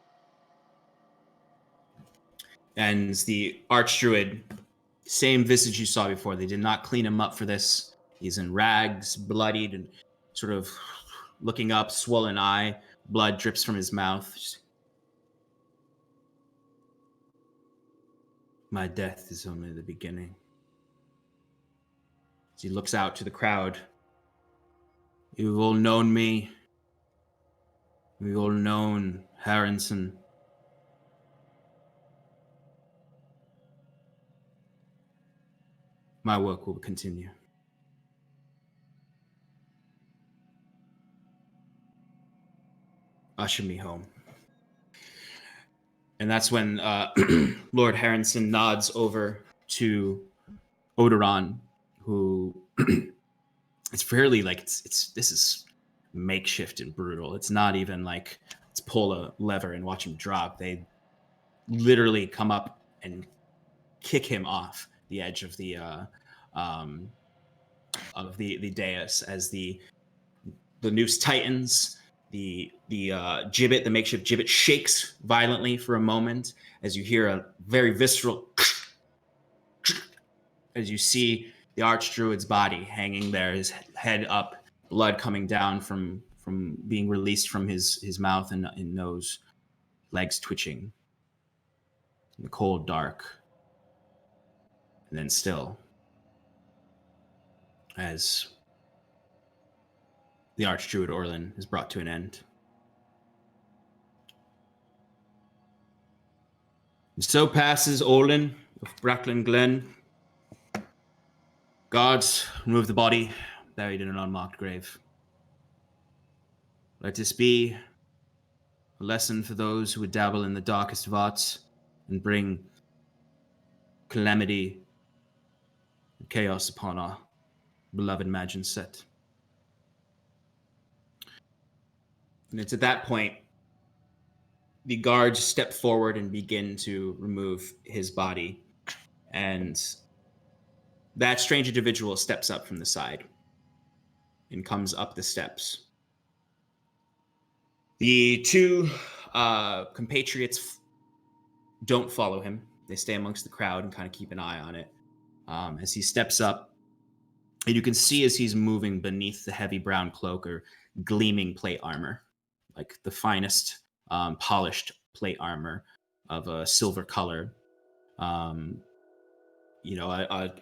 And the archdruid, same visage you saw before. They did not clean him up for this. He's in rags, bloodied, and sort of looking up, swollen eye. Blood drips from his mouth. My death is only the beginning. As he looks out to the crowd, you've all known me. We've all known Harrison. My work will continue. Usher me home. And that's when Lord Harrison nods over to Odoron, who it's fairly like this is makeshift and brutal. It's not even like let's pull a lever and watch him drop. They literally come up and kick him off the edge of the dais as the noose tightens. The gibbet, the makeshift gibbet, shakes violently for a moment as you hear a very visceral as you see the archdruid's body hanging there, his head up, blood coming down from being released from his mouth and nose, legs twitching in the cold dark. And then still, as the archdruid Orlin is brought to an end. And so passes Orlin of Bracklin Glen. Guards remove the body, buried in an unmarked grave. Let this be a lesson for those who would dabble in the darkest of arts and bring calamity and chaos upon our beloved Magin set. And it's at that point the guards step forward and begin to remove his body. And that strange individual steps up from the side and comes up the steps. The two compatriots don't follow him. They stay amongst the crowd and kind of keep an eye on it as he steps up. And you can see as he's moving beneath the heavy brown cloak or gleaming plate armor, like the finest polished plate armor of a silver color. A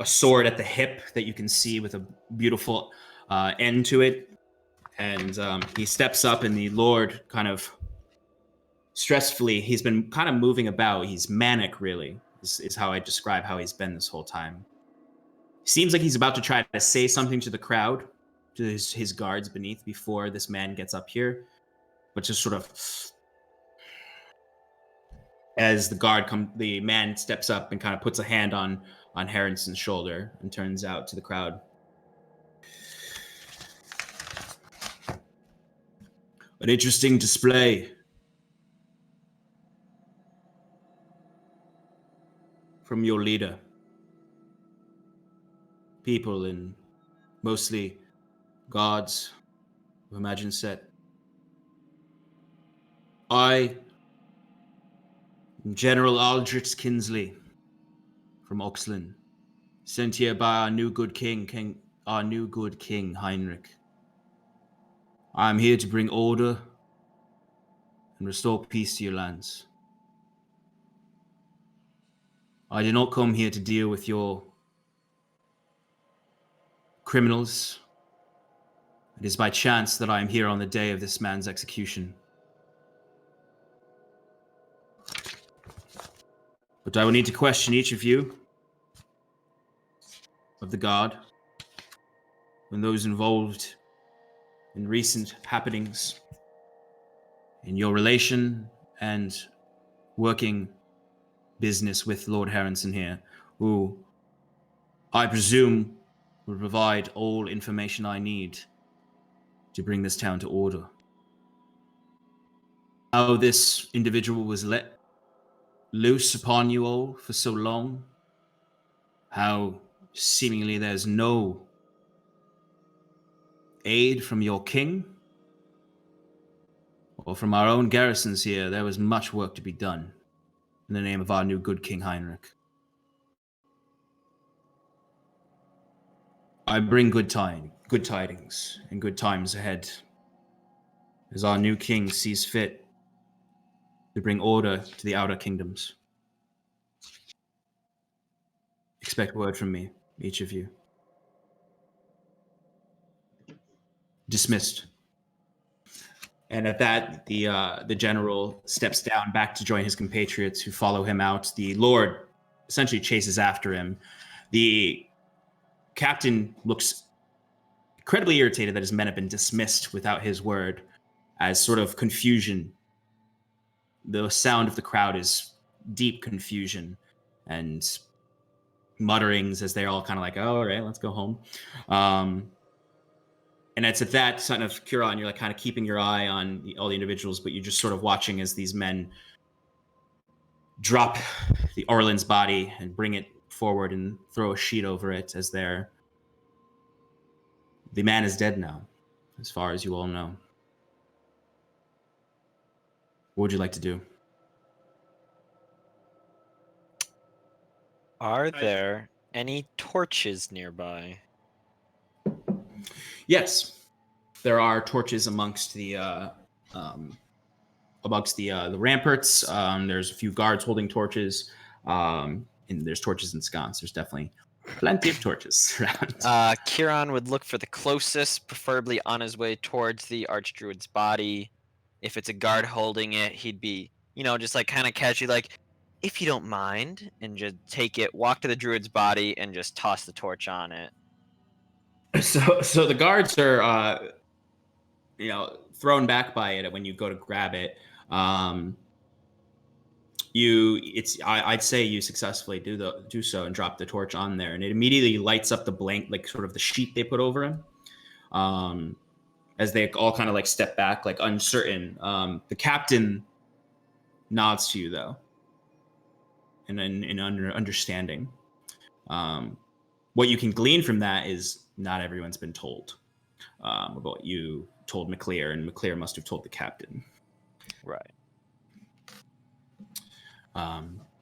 sword at the hip that you can see with a beautiful end to it. And he steps up, and the Lord kind of stressfully, he's been kind of moving about. He's manic, really, is how I describe how he's been this whole time. Seems like he's about to try to say something to the crowd, to his guards beneath before this man gets up here. But just sort of as the man steps up and kind of puts a hand on Harrison's shoulder and turns out to the crowd. An interesting display. From your leader. People and mostly guards of Imagine Set. I am General Aldrich Kinsley from Oxlin, sent here by our new good king Heinrich. I am here to bring order and restore peace to your lands. I did not come here to deal with your criminals. It is by chance that I am here on the day of this man's execution. But I will need to question each of you, of the guard, and those involved in recent happenings, in your relation and working business with Lord Harrison here, who I presume will provide all information I need to bring this town to order. How this individual was let loose upon you all for so long, how seemingly there's no aid from your king or from our own garrisons here. There was much work to be done. in the name of our new good King Heinrich. I bring good tidings, and good times ahead, as our new king sees fit to bring order to the outer kingdoms. Expect word from me, each of you. Dismissed. And at that, the general steps down back to join his compatriots who follow him out. The Lord essentially chases after him. The captain looks incredibly irritated that his men have been dismissed without his word, as sort of confusion. The sound of the crowd is deep confusion and mutterings as they're all kind of like, oh, all right, let's go home. And it's at that kind of Curon, you're like kind of keeping your eye on all the individuals, but you're just sort of watching as these men drop the Orlin's body and bring it forward and throw a sheet over it as the man is dead now, as far as you all know. What would you like to do? Are there any torches nearby? Yes, there are torches amongst the ramparts. There's a few guards holding torches, and there's torches ensconced. There's definitely plenty of torches around. Kieran would look for the closest, preferably on his way towards the Archdruid's body. If it's a guard holding it, he'd be, just like kind of casually like, if you don't mind, and just take it, walk to the druid's body, and just toss the torch on it. So the guards are, thrown back by it when you go to grab it. I'd say you successfully do so and drop the torch on there, and it immediately lights up the blank, like sort of the sheet they put over him. As they all kind of like step back, like uncertain. The captain nods to you though, and in understanding. What you can glean from that is not everyone's been told about what you told McClear, and McClear must have told the captain. Right.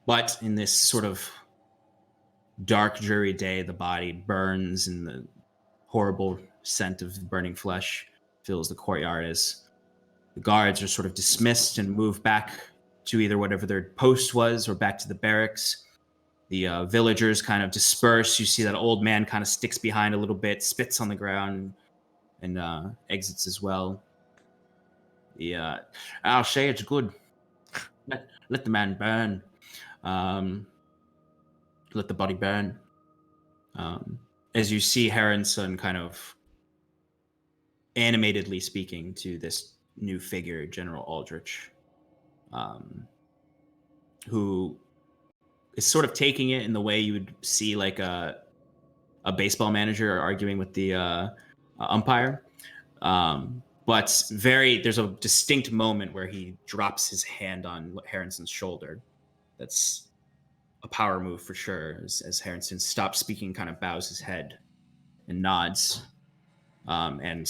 But in this sort of dark, dreary day, the body burns, and the horrible scent of burning flesh fills the courtyard as the guards are sort of dismissed and moved back to either whatever their post was or back to the barracks. The villagers kind of disperse. You see that old man kind of sticks behind a little bit, spits on the ground, and exits as well. I'll say it's good. Let the man burn. Let the body burn. As you see Heronson kind of animatedly speaking to this new figure, General Aldrich, who is sort of taking it in the way you would see like a baseball manager arguing with the umpire. But there's a distinct moment where he drops his hand on Heronson's shoulder. That's a power move for sure. As Heronson stops speaking, kind of bows his head and nods. And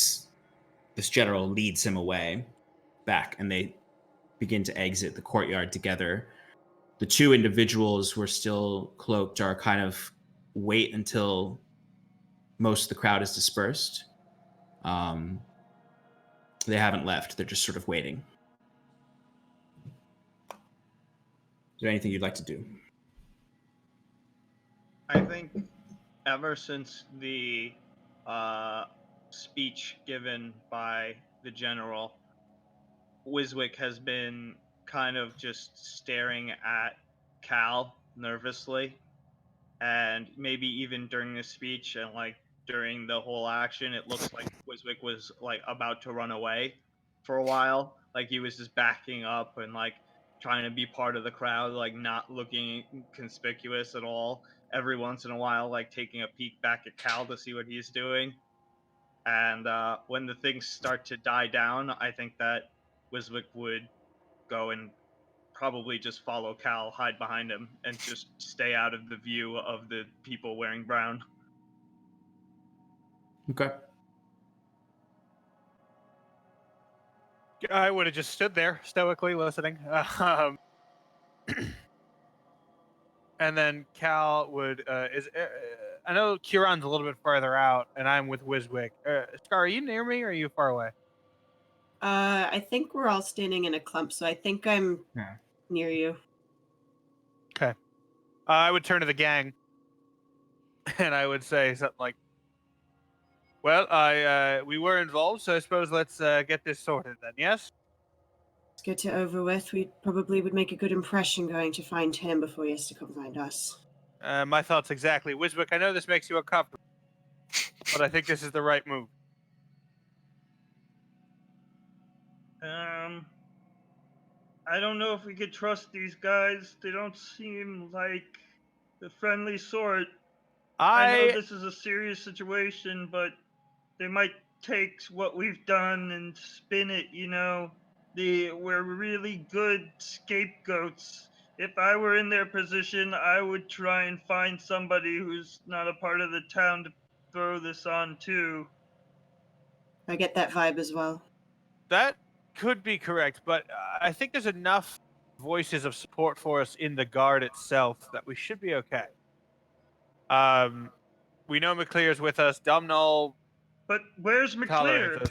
this general leads him away back, and they begin to exit the courtyard together. The two individuals who are still cloaked are kind of wait until most of the crowd is dispersed. They haven't left. They're just sort of waiting. Is there anything you'd like to do? I think ever since the speech given by the general, Wiswick has been kind of just staring at Cal nervously, and maybe even during the speech and like during the whole action, it looks like Wiswick was like about to run away for a while. Like he was just backing up and like trying to be part of the crowd, like not looking conspicuous at all. Every once in a while, like taking a peek back at Cal to see what he's doing. And when the things start to die down, I think that Wiswick would go and probably just follow Cal, hide behind him, and just stay out of the view of the people wearing brown. Okay. I would have just stood there stoically listening. And then Cal would I know Kieran's a little bit farther out, and I'm with Wiswick. Scar, are you near me or are you far away? I think we're all standing in a clump, so I think I'm near you. Okay. I would turn to the gang, and I would say something like, "Well, we were involved, so I suppose let's get this sorted then. Yes." Let's get it over with. We probably would make a good impression going to find him before he has to come find us. My thoughts exactly. Wiswick, I know this makes you uncomfortable, but I think this is the right move. I don't know if we could trust these guys. They don't seem like the friendly sort. I know this is a serious situation, but they might take what we've done and spin it, we're really good scapegoats. If I were in their position, I would try and find somebody who's not a part of the town to throw this on too. I get that vibe as well. That could be correct, but I think there's enough voices of support for us in the guard itself that we should be okay. We know McClear's with us. Domhnall. But where's McClear?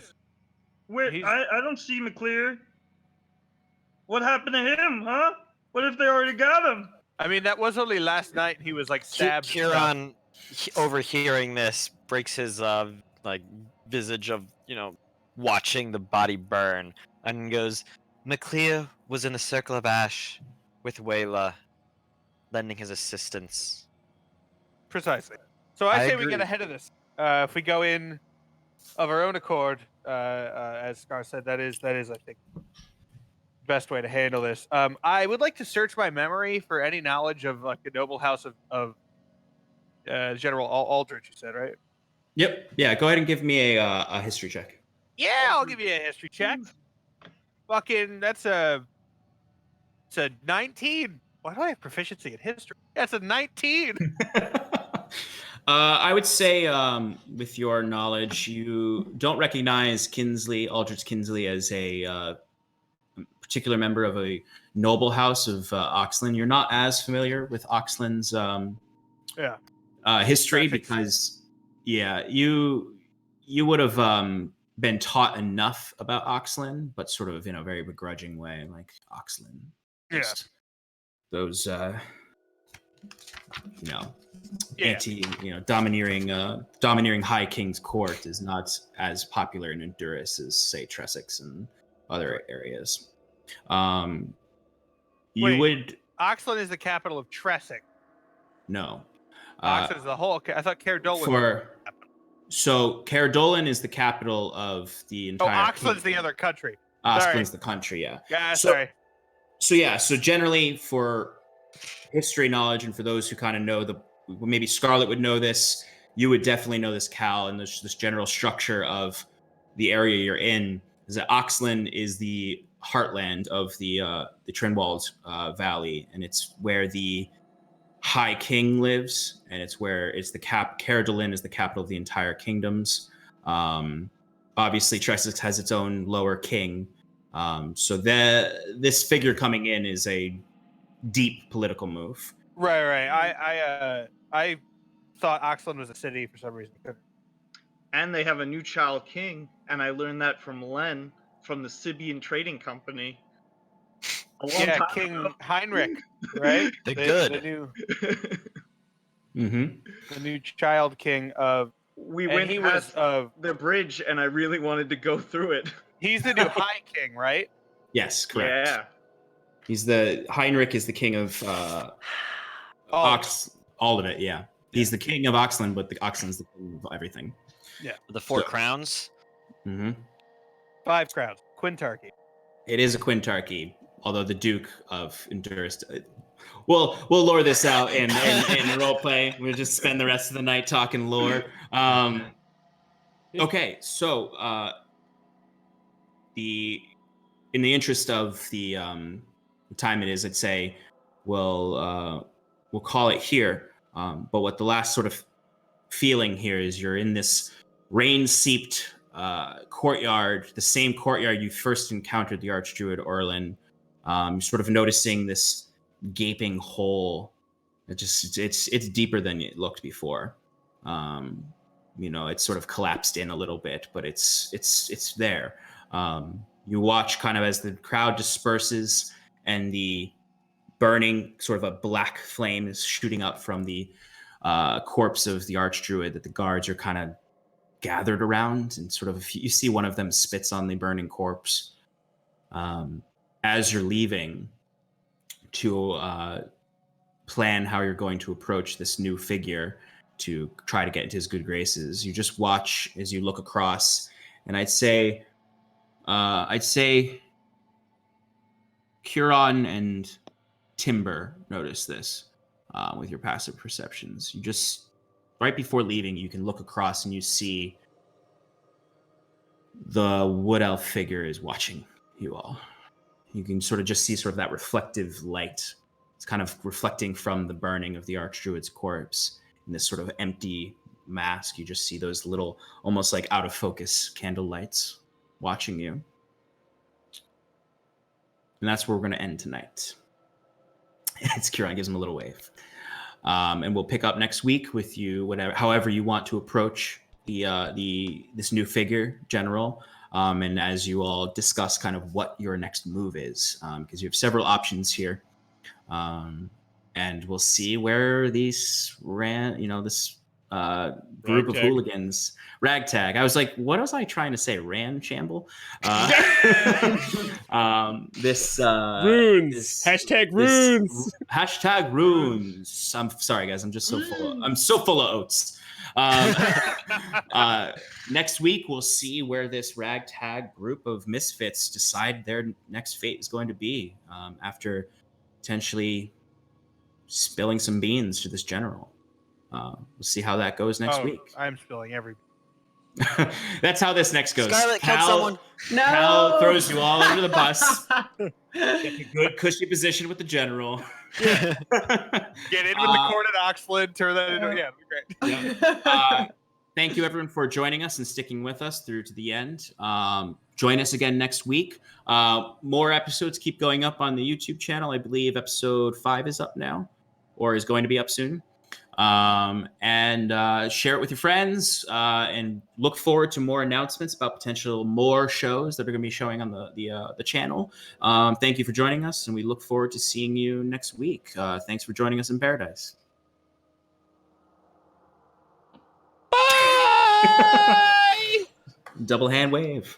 I don't see McClear. What happened to him, huh? What if they already got him? I mean, that was only last night. He was like stabbed. Kieran, overhearing this, breaks his visage of watching the body burn, and goes, "McClear was in the circle of ash with Wayla, lending his assistance." Precisely. So I say agree. we get ahead of this. If we go in of our own accord, as Scar said, that is I think best way to handle this. I would like to search my memory for any knowledge of like the noble house of General Aldrich. You said, right? Yep. Yeah. Go ahead and give me a history check. Yeah, I'll give you a history check. Fucking, it's a 19. Why do I have proficiency in history? That's a 19. I would say, with your knowledge, you don't recognize Aldrich Kinsley, as a particular member of a noble house of Oxland. You're not as familiar with Oxland's history because, you would have been taught enough about Oxland, but sort of in a very begrudging way, like Oxland. Just those, domineering High King's court is not as popular in Honduras as, say, Tressex and other areas. Oxland is the capital of Tressex. No. Oxland is the whole. I thought Caerdolan. So Caerdolan is the capital of the entire. Oxland's the other country. Oxland's the country. Yeah. Yeah. Sorry. So generally, for history knowledge and for those who kind of know maybe Scarlet would know this, you would definitely know this, Cal, and this general structure of the area you're in is that Oxland is the heartland of the Trinwald Valley, and it's where the High King lives, and it's Caerdolan is the capital of the entire kingdoms. Obviously, Tressex has its own lower king. So this figure coming in is a deep political move. Right. I thought Oxland was a city for some reason. And they have a new child king, and I learned that from Len from the Sibian Trading Company. King Heinrich, right? The new child king of. We went past the bridge, and I really wanted to go through it. He's the new High King, right? Yes, correct. Yeah. Heinrich is the king of all of it. Yeah, he's the king of Oxland, but Oxland's the king of everything. Yeah, the four crowns. Mm-hmm. 5 crowns. Quintarchy. It is a quintarchy, although the Duke of Honduras. We'll lore this out in roleplay. We'll just spend the rest of the night talking lore. Okay, so in the interest of the time it is, I'd say we'll call it here. But what the last sort of feeling here is, you're in this rain-seeped courtyard, the same courtyard you first encountered the Archdruid Orlin. You're sort of noticing this gaping hole It's deeper than it looked before. It's sort of collapsed in a little bit, but it's there. You watch kind of as the crowd disperses and the burning sort of a black flame is shooting up from the corpse of the archdruid that the guards are kind of gathered around, and sort of you see one of them spits on the burning corpse. As you're leaving to plan how you're going to approach this new figure to try to get into his good graces, you just watch as you look across, and I'd say Huron and Timber notice this with your passive perceptions. You just, right before leaving, you can look across and you see the wood elf figure is watching you all. You can sort of just see sort of that reflective light. It's kind of reflecting from the burning of the archdruid's corpse in this sort of empty mask. You just see those little, almost like out of focus candle lights watching you. And that's where we're going to end tonight. It's Kieran, gives him a little wave. And we'll pick up next week with you, however you want to approach this new figure, General. And as you all discuss kind of what your next move is, because you have several options here. And we'll see where this group of hooligans, ragtag. I was like, what was I trying to say? Shamble? Runes. Hashtag runes. Hashtag runes. I'm sorry, guys. I'm just so full of oats. Next week, we'll see where this ragtag group of misfits decide their next fate is going to be after potentially spilling some beans to this general. We'll see how that goes next week. I'm spilling every. That's how this next goes. Scarlet killed someone. No. Cal throws you all under the bus. Get a good cushy position with the general. Get in with the corn and oxlid. Turn that into great. Yeah. Thank you, everyone, for joining us and sticking with us through to the end. Join us again next week. More episodes keep going up on the YouTube channel. I believe episode 5 is up now, or is going to be up soon. And share it with your friends, and look forward to more announcements about potential more shows that are going to be showing on the channel. Thank you for joining us, and we look forward to seeing you next week. Thanks for joining us in Paradise. Bye. Double hand wave.